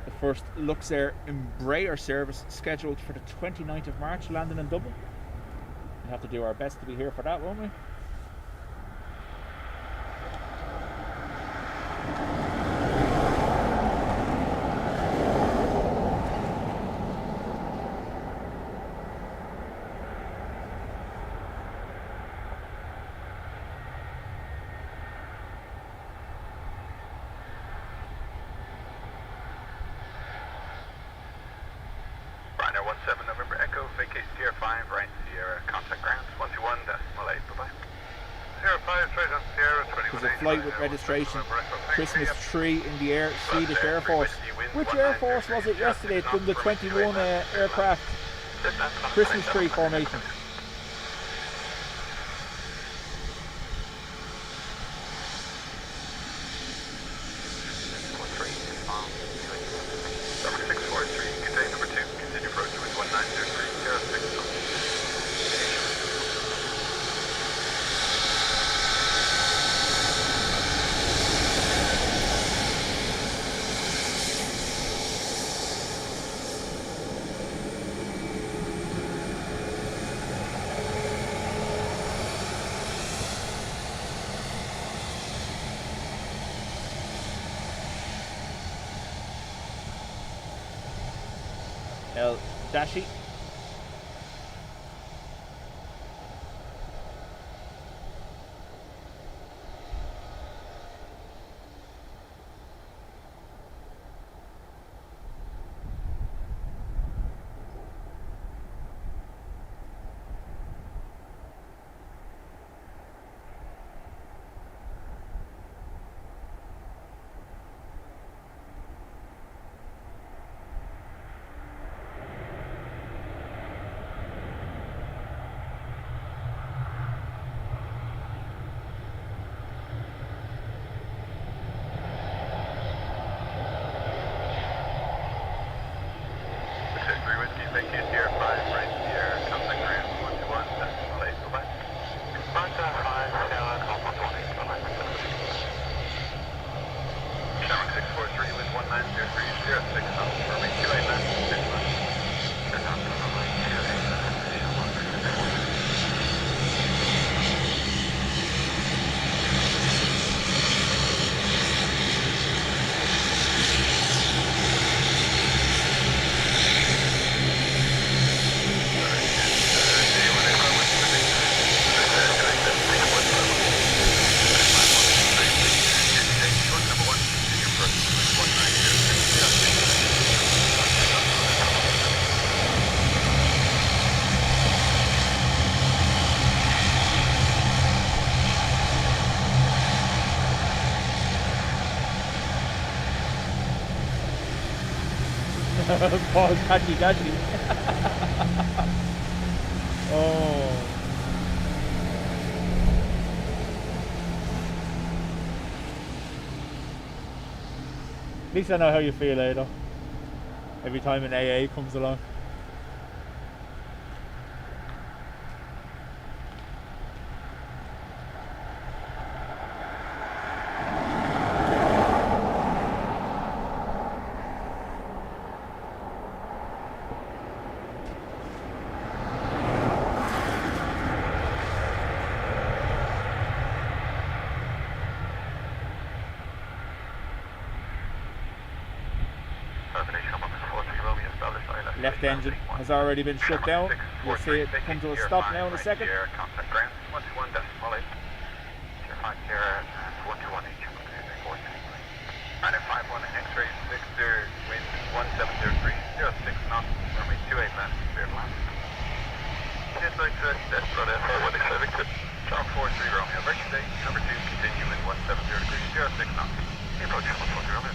The first Luxair Embraer service scheduled for the 29th of March, landing in Dublin. We have to do our best to be here for that, won't we? Ryanair 17 November Echo, vacate Sierra 5, right Sierra, contact ground 121.8, bye-bye. Sierra 5, straight on Sierra 21. There's a flight with registration, Christmas tree in the air, Swedish Air Force. Which Air Force was it yesterday? It's done the 21 aircraft Christmas tree formation. El Dashi. Paul Dashi Dashi. Oh. At least I know how you feel, Ada. Every time an AA comes along. Left engine has already been shut down. You'll see it come to a stop now in a second. Contact ground 121.8. Sierra 5 Sierra 121H. Ryanair 51 X-ray 60, wind 1703, 06 knots, runway 28 left, clear to land. Yes, like that, that's Brother 41 Victor, Charles 43 Romeo, Virgin Day, number 2, continue wind 170 degrees, 06 knots. Approach 140 Romeo.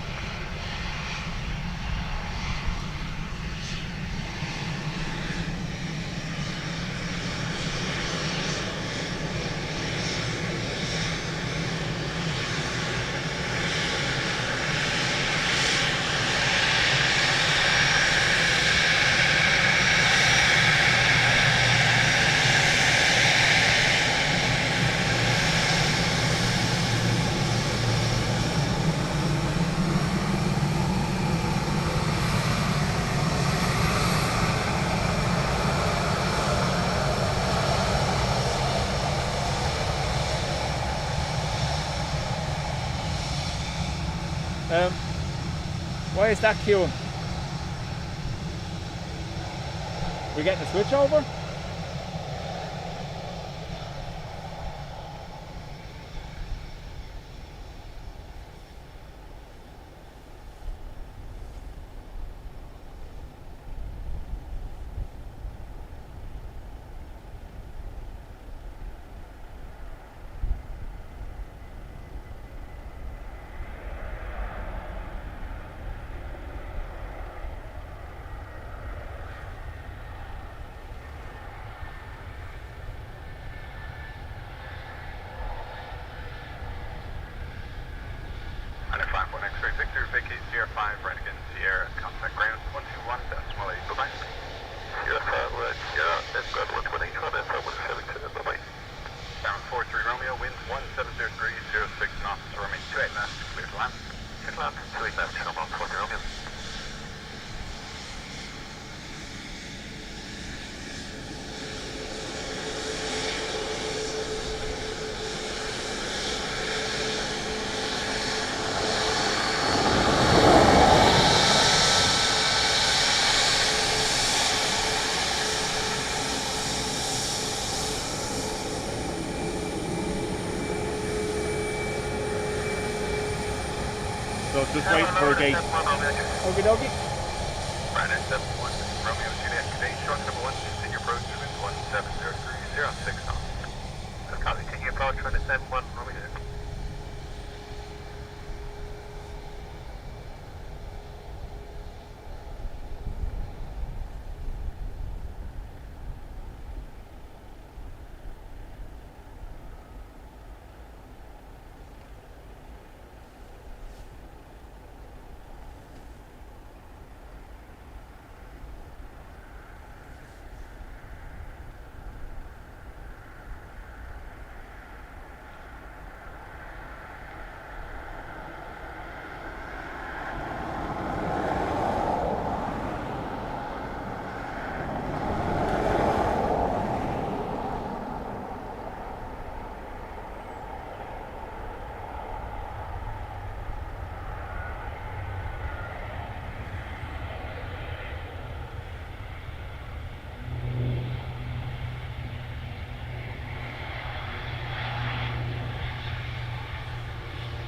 Why is that queuing? We getting a switch over? Victor, vacate Sierra 5, right again, Sierra, contact ground 121.8, bye-bye. Sierra 5, right, Sierra, that's ground 128, that's 172, bye-bye. Down 43 Romeo, wind 170 degrees, 06 knots, runway 28 left, clear to land. Clear to land, 28 left, channel 140 Romeo. So just waiting for a gate. Okie dokie. Ryanair 71, Romeo Juliet, today short number 1, continue approach to wind 170 degrees, 06 knots. Good copy, continue approach, Ryanair 71, Romeo Juliet.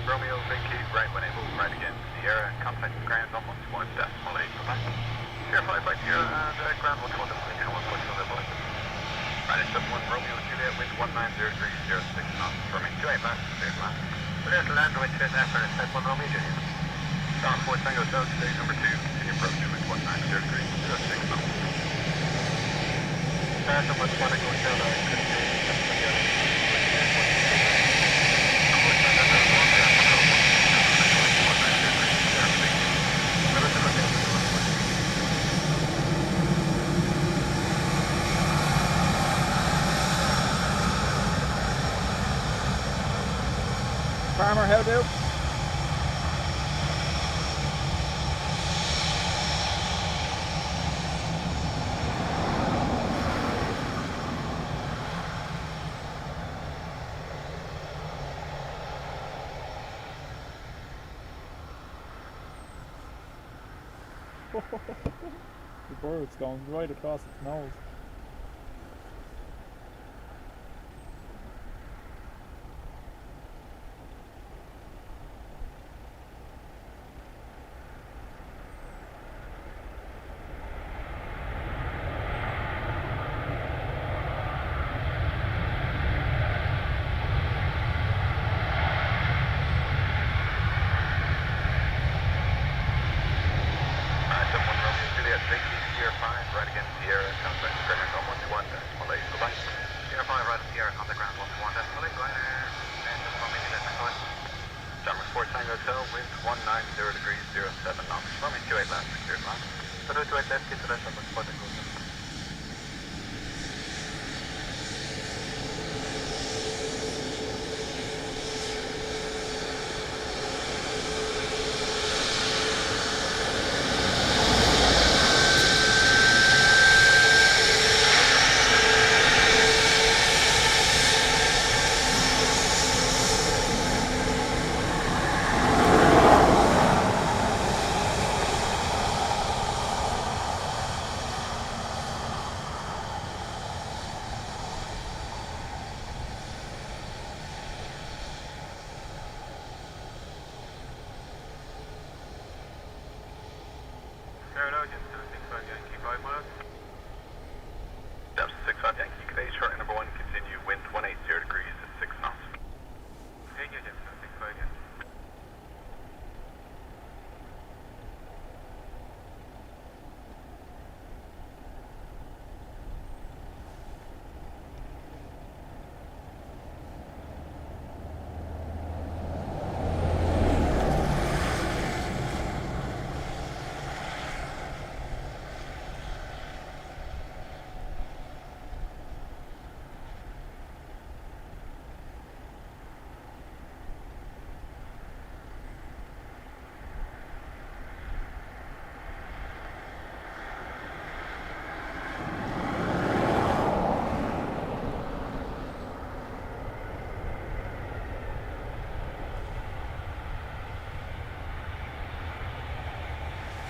Romeo, vacate right when able, right again, Sierra, contact ground 111.8, bye-bye. Sierra 5, right, Sierra, and ground 121, channel 140 Romeo. Ryanair 71, Romeo Juliet, wind 190 degrees, 06 knots, runway 28 left, clear to land. Clear to land, runway 28 left, Ryanair 71, Romeo Juliet. Down 4 Tango Hotel, today number 2, continue approach to wind 190 degrees, 06 knots. Start number 1 Tango Hotel, Farmer, how do? The bird's going right across its nose.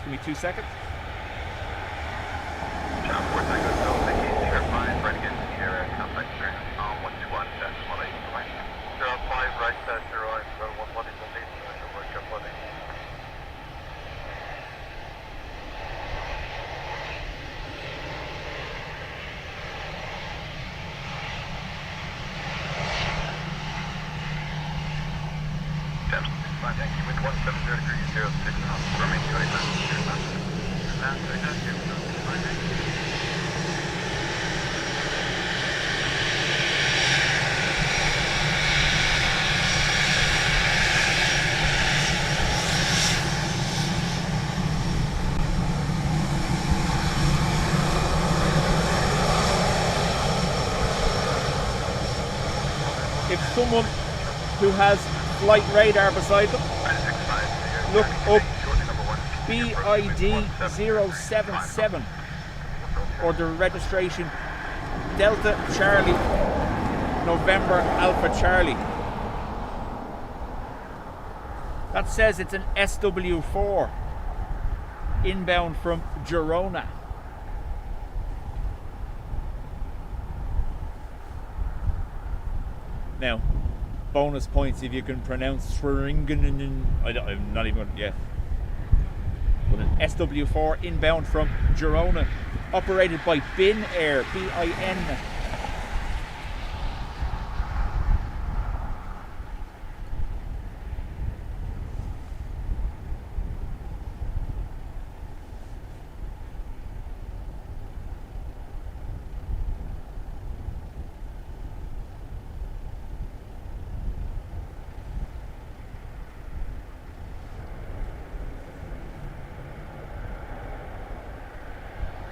Give me 2 seconds. John 4 Tango Delta, Sierra 5, right against Sierra, contact ground on 121.8, bye. 05, right past 0, 11 is the lead, special work up on it. Thank you, with 170 degrees, 06 knots, remain 28 knots, clear left. Last, I got you, thank you. If someone who has flight radar beside them, look up BID 077 or the registration Delta Charlie November Alpha Charlie. That says it's an SW4 inbound from Girona. Now, bonus points if you can pronounce Schweringen. I'm not even going to, yeah. But an SW4 inbound from Girona, operated by Bin Air, BIN.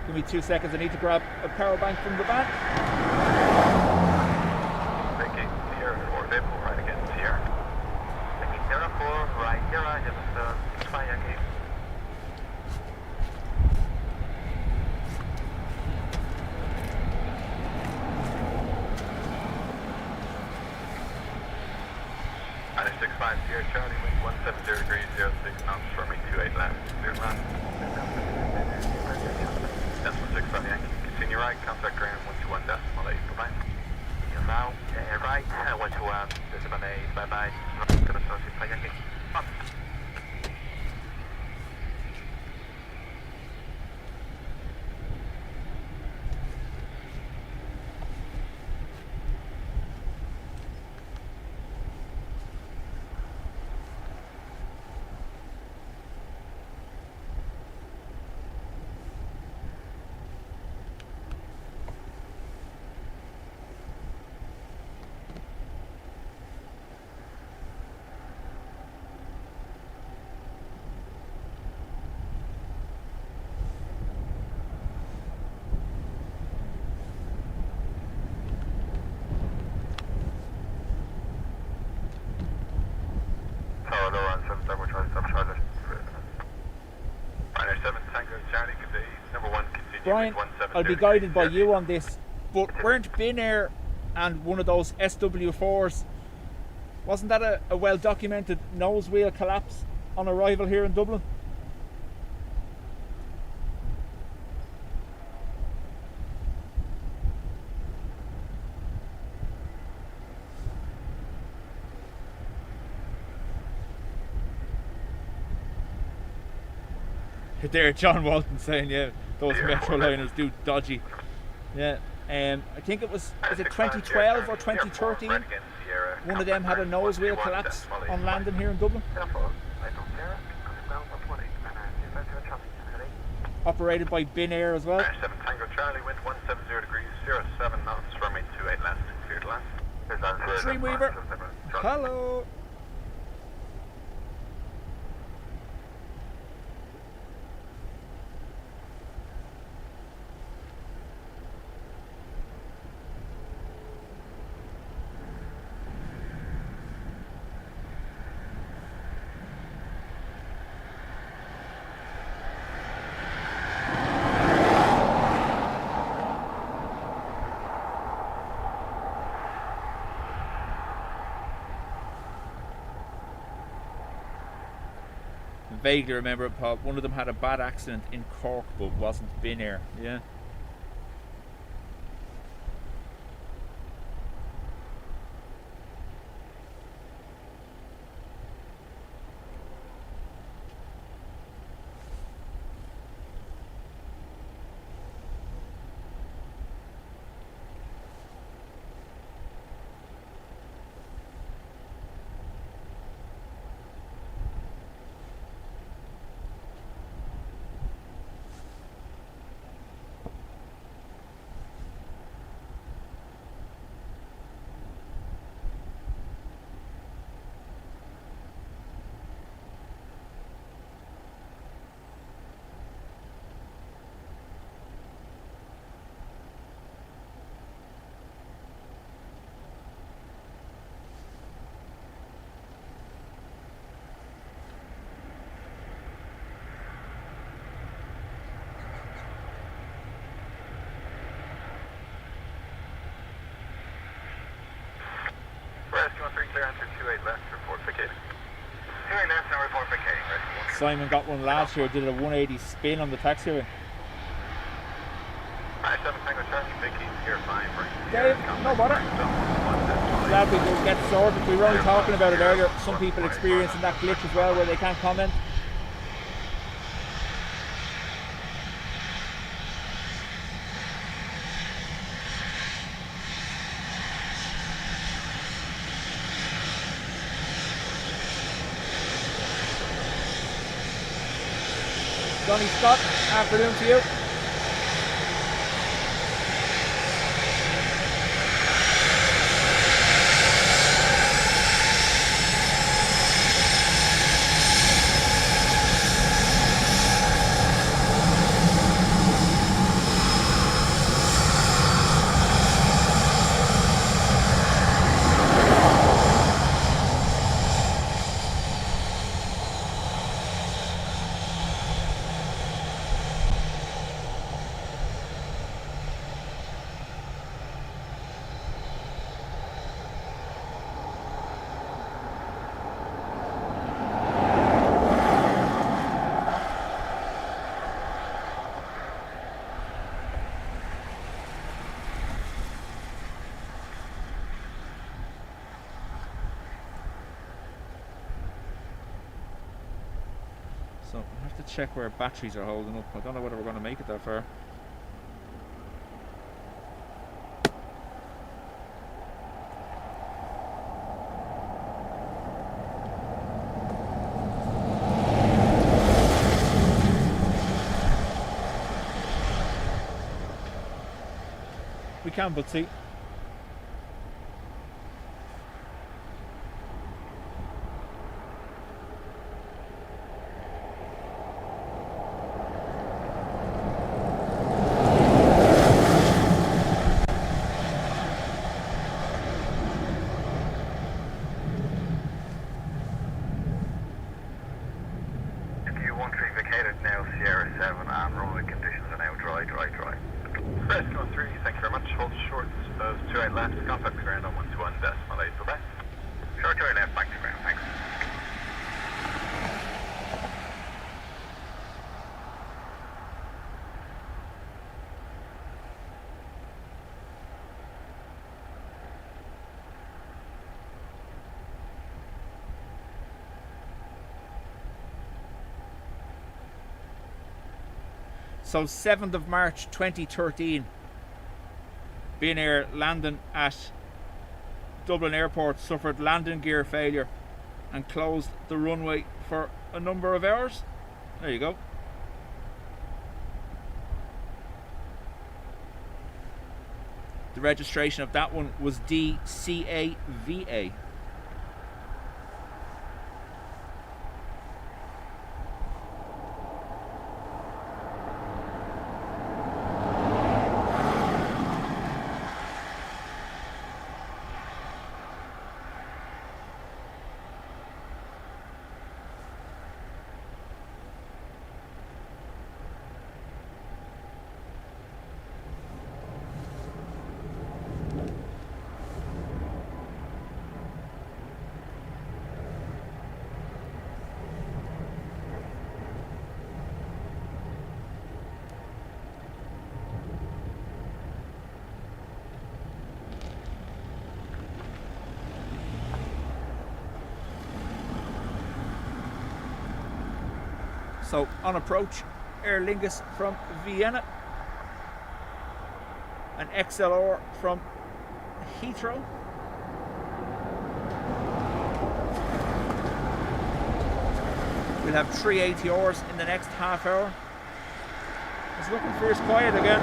Give me 2 seconds, I need to grab a power bank from the van. Taking Sierra 4, Vehicle right against Sierra. Taking Sierra 4, right here, I just try again. And 65 Sierra Charlie with 170 degrees, 06 knots, firming 28 left, clear left. Decimal 6 on Yankee. Continue right, contact ground 121.8, bye-bye. You're now, right, 121.8, bye-bye. Gonna start with Yankee. On. Brian, I'll be guided by you on this, but weren't Bin Air and one of those SW4s, wasn't that a well-documented nose wheel collapse on arrival here in Dublin? There, John Walton saying, yeah, those metro liners do dodgy. Yeah, I think it was it 2012 or 2013? One of them had a nose wheel collapse on landing here in Dublin. Operated by Bin Air as well. 7 Tango Charlie, wind 170 degrees, 07 knots, firming 28 left, cleared left. Dreamweaver, hello. vaguely remember it, Paul. One of them had a bad accident in Cork, but wasn't Bin Air. Yeah. Rescue 13 clear answer 28 left, report vacating. 28 left, now report vacating. Rescue 1. Simon got one last year, did a 180 spin on the taxiway. Alright, 7 Tango Charlie, Vicky, you're fine, right? Dave, no bother. Glad we could get sorted. We were only talking about it earlier. Some people experiencing that glitch as well where they can't comment. Johnny Scott, afternoon to you. So I have to check where batteries are holding up. I don't know whether we're going to make it that far. We can but see. So 7th of March 2013, Bin Air landing at Dublin Airport suffered landing gear failure and closed the runway for a number of hours. There you go. The registration of that one was DCAVA. So on approach, Aer Lingus from Vienna, an XLR from Heathrow, we'll have 3 ATRs in the next half hour. It's looking fierce quiet again.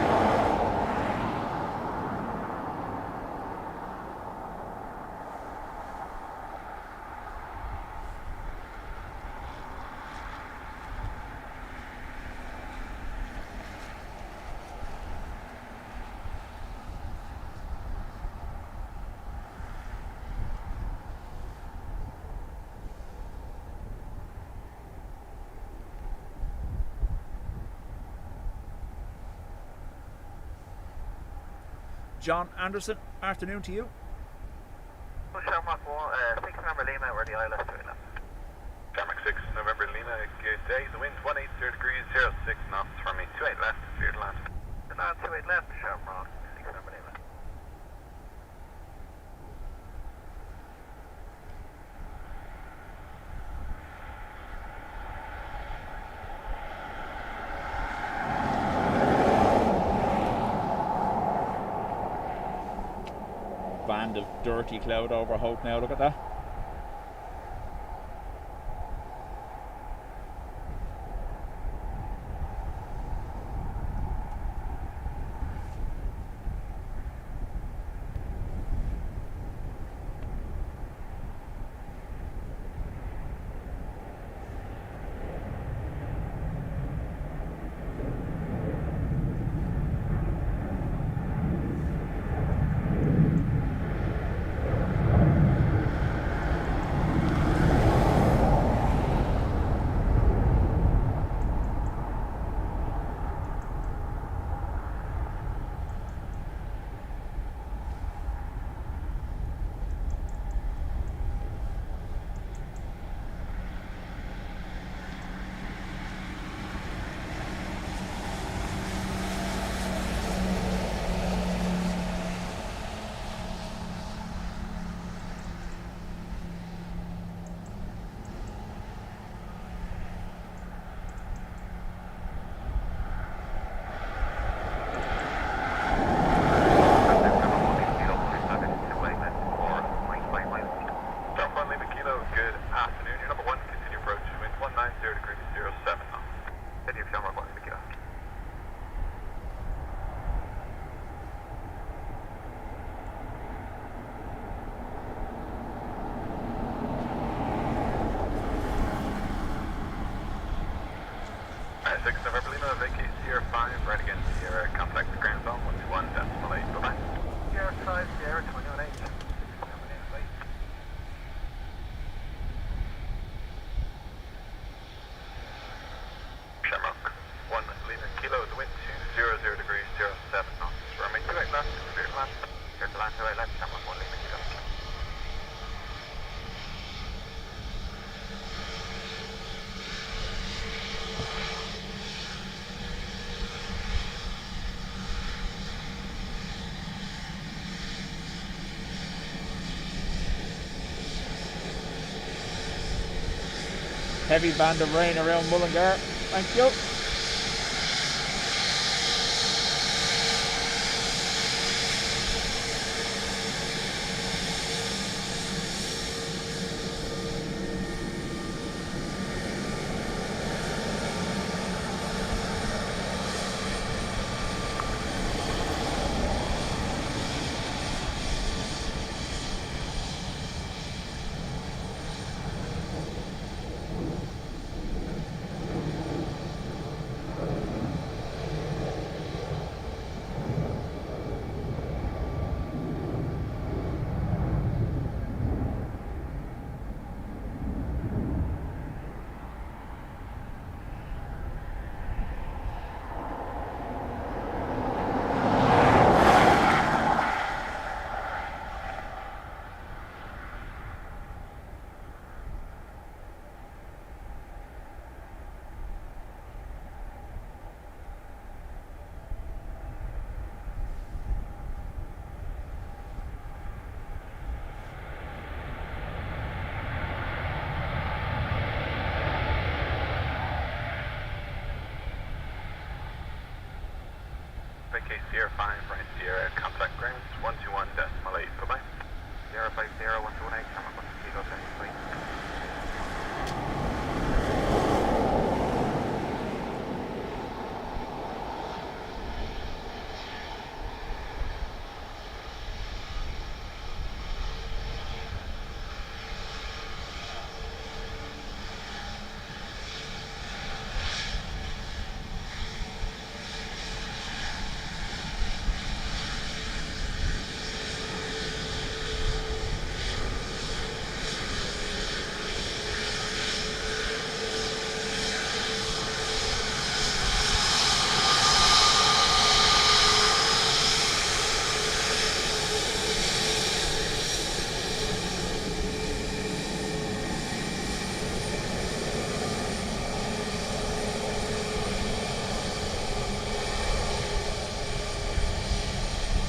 John Anderson, afternoon to you. Shamrock 6 November Lima, where the ILS to left. Shamrock 6 November Lima, good day. The wind 180 degrees, 06 knots for me. 28 left, clear to land. And on 28 left, Shamrock 6 November Lima. Band of dirty cloud over Hope now, look at that. Heavy band of rain around Mullingar. Thank you. UK Sierra 5, right Sierra, contact ground 121.8, goodbye. Sierra 50, 1218, camera button, Kilo 10, please.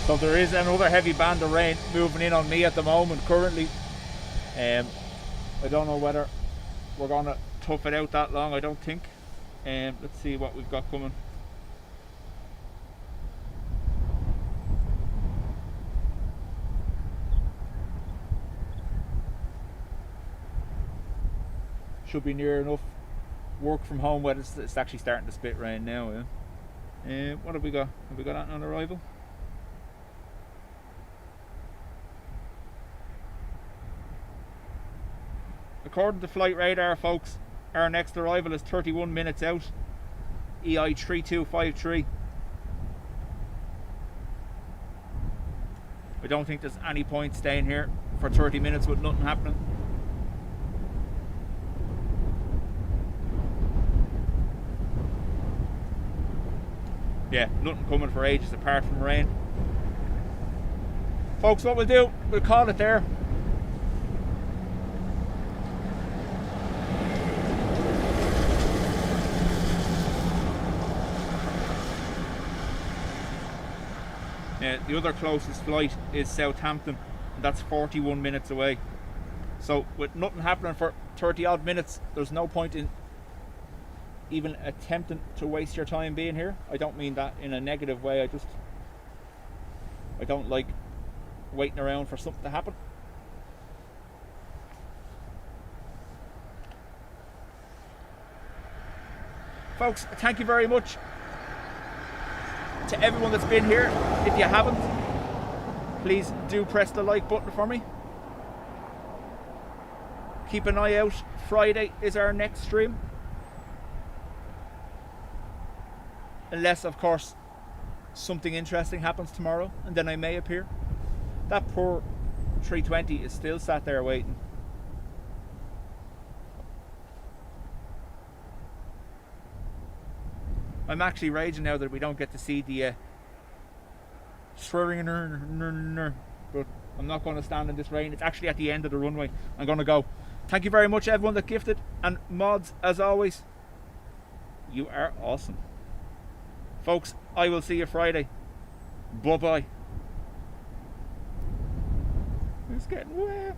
So there is another heavy band of rain moving in on me at the moment currently. I don't know whether we're going to tough it out that long, I don't think. Let's see what we've got coming. Should be near enough work from home weather. It's actually starting to spit rain now. Yeah. What have we got? Have we got that on arrival? According to flight radar, folks, our next arrival is 31 minutes out. EI 3253. I don't think there's any point staying here for 30 minutes with nothing happening. Yeah, nothing coming for ages apart from rain. Folks, what we'll do, we'll call it there. The other closest flight is Southampton, and that's 41 minutes away. So with nothing happening for 30 odd minutes, there's no point in even attempting to waste your time being here. I don't mean that in a negative way, I don't like waiting around for something to happen. Folks, thank you very much to everyone that's been here. If you haven't, please do press the like button for me. Keep an eye out. Friday is our next stream. Unless, of course, something interesting happens tomorrow, and then I may appear. That poor 320 is still sat there waiting. I'm actually raging now that we don't get to see the swearing, but I'm not going to stand in this rain. It's actually at the end of the runway. I'm going to go. Thank you very much, everyone that gifted, and mods, as always, you are awesome. Folks, I will see you Friday. Bye bye. It's getting wet.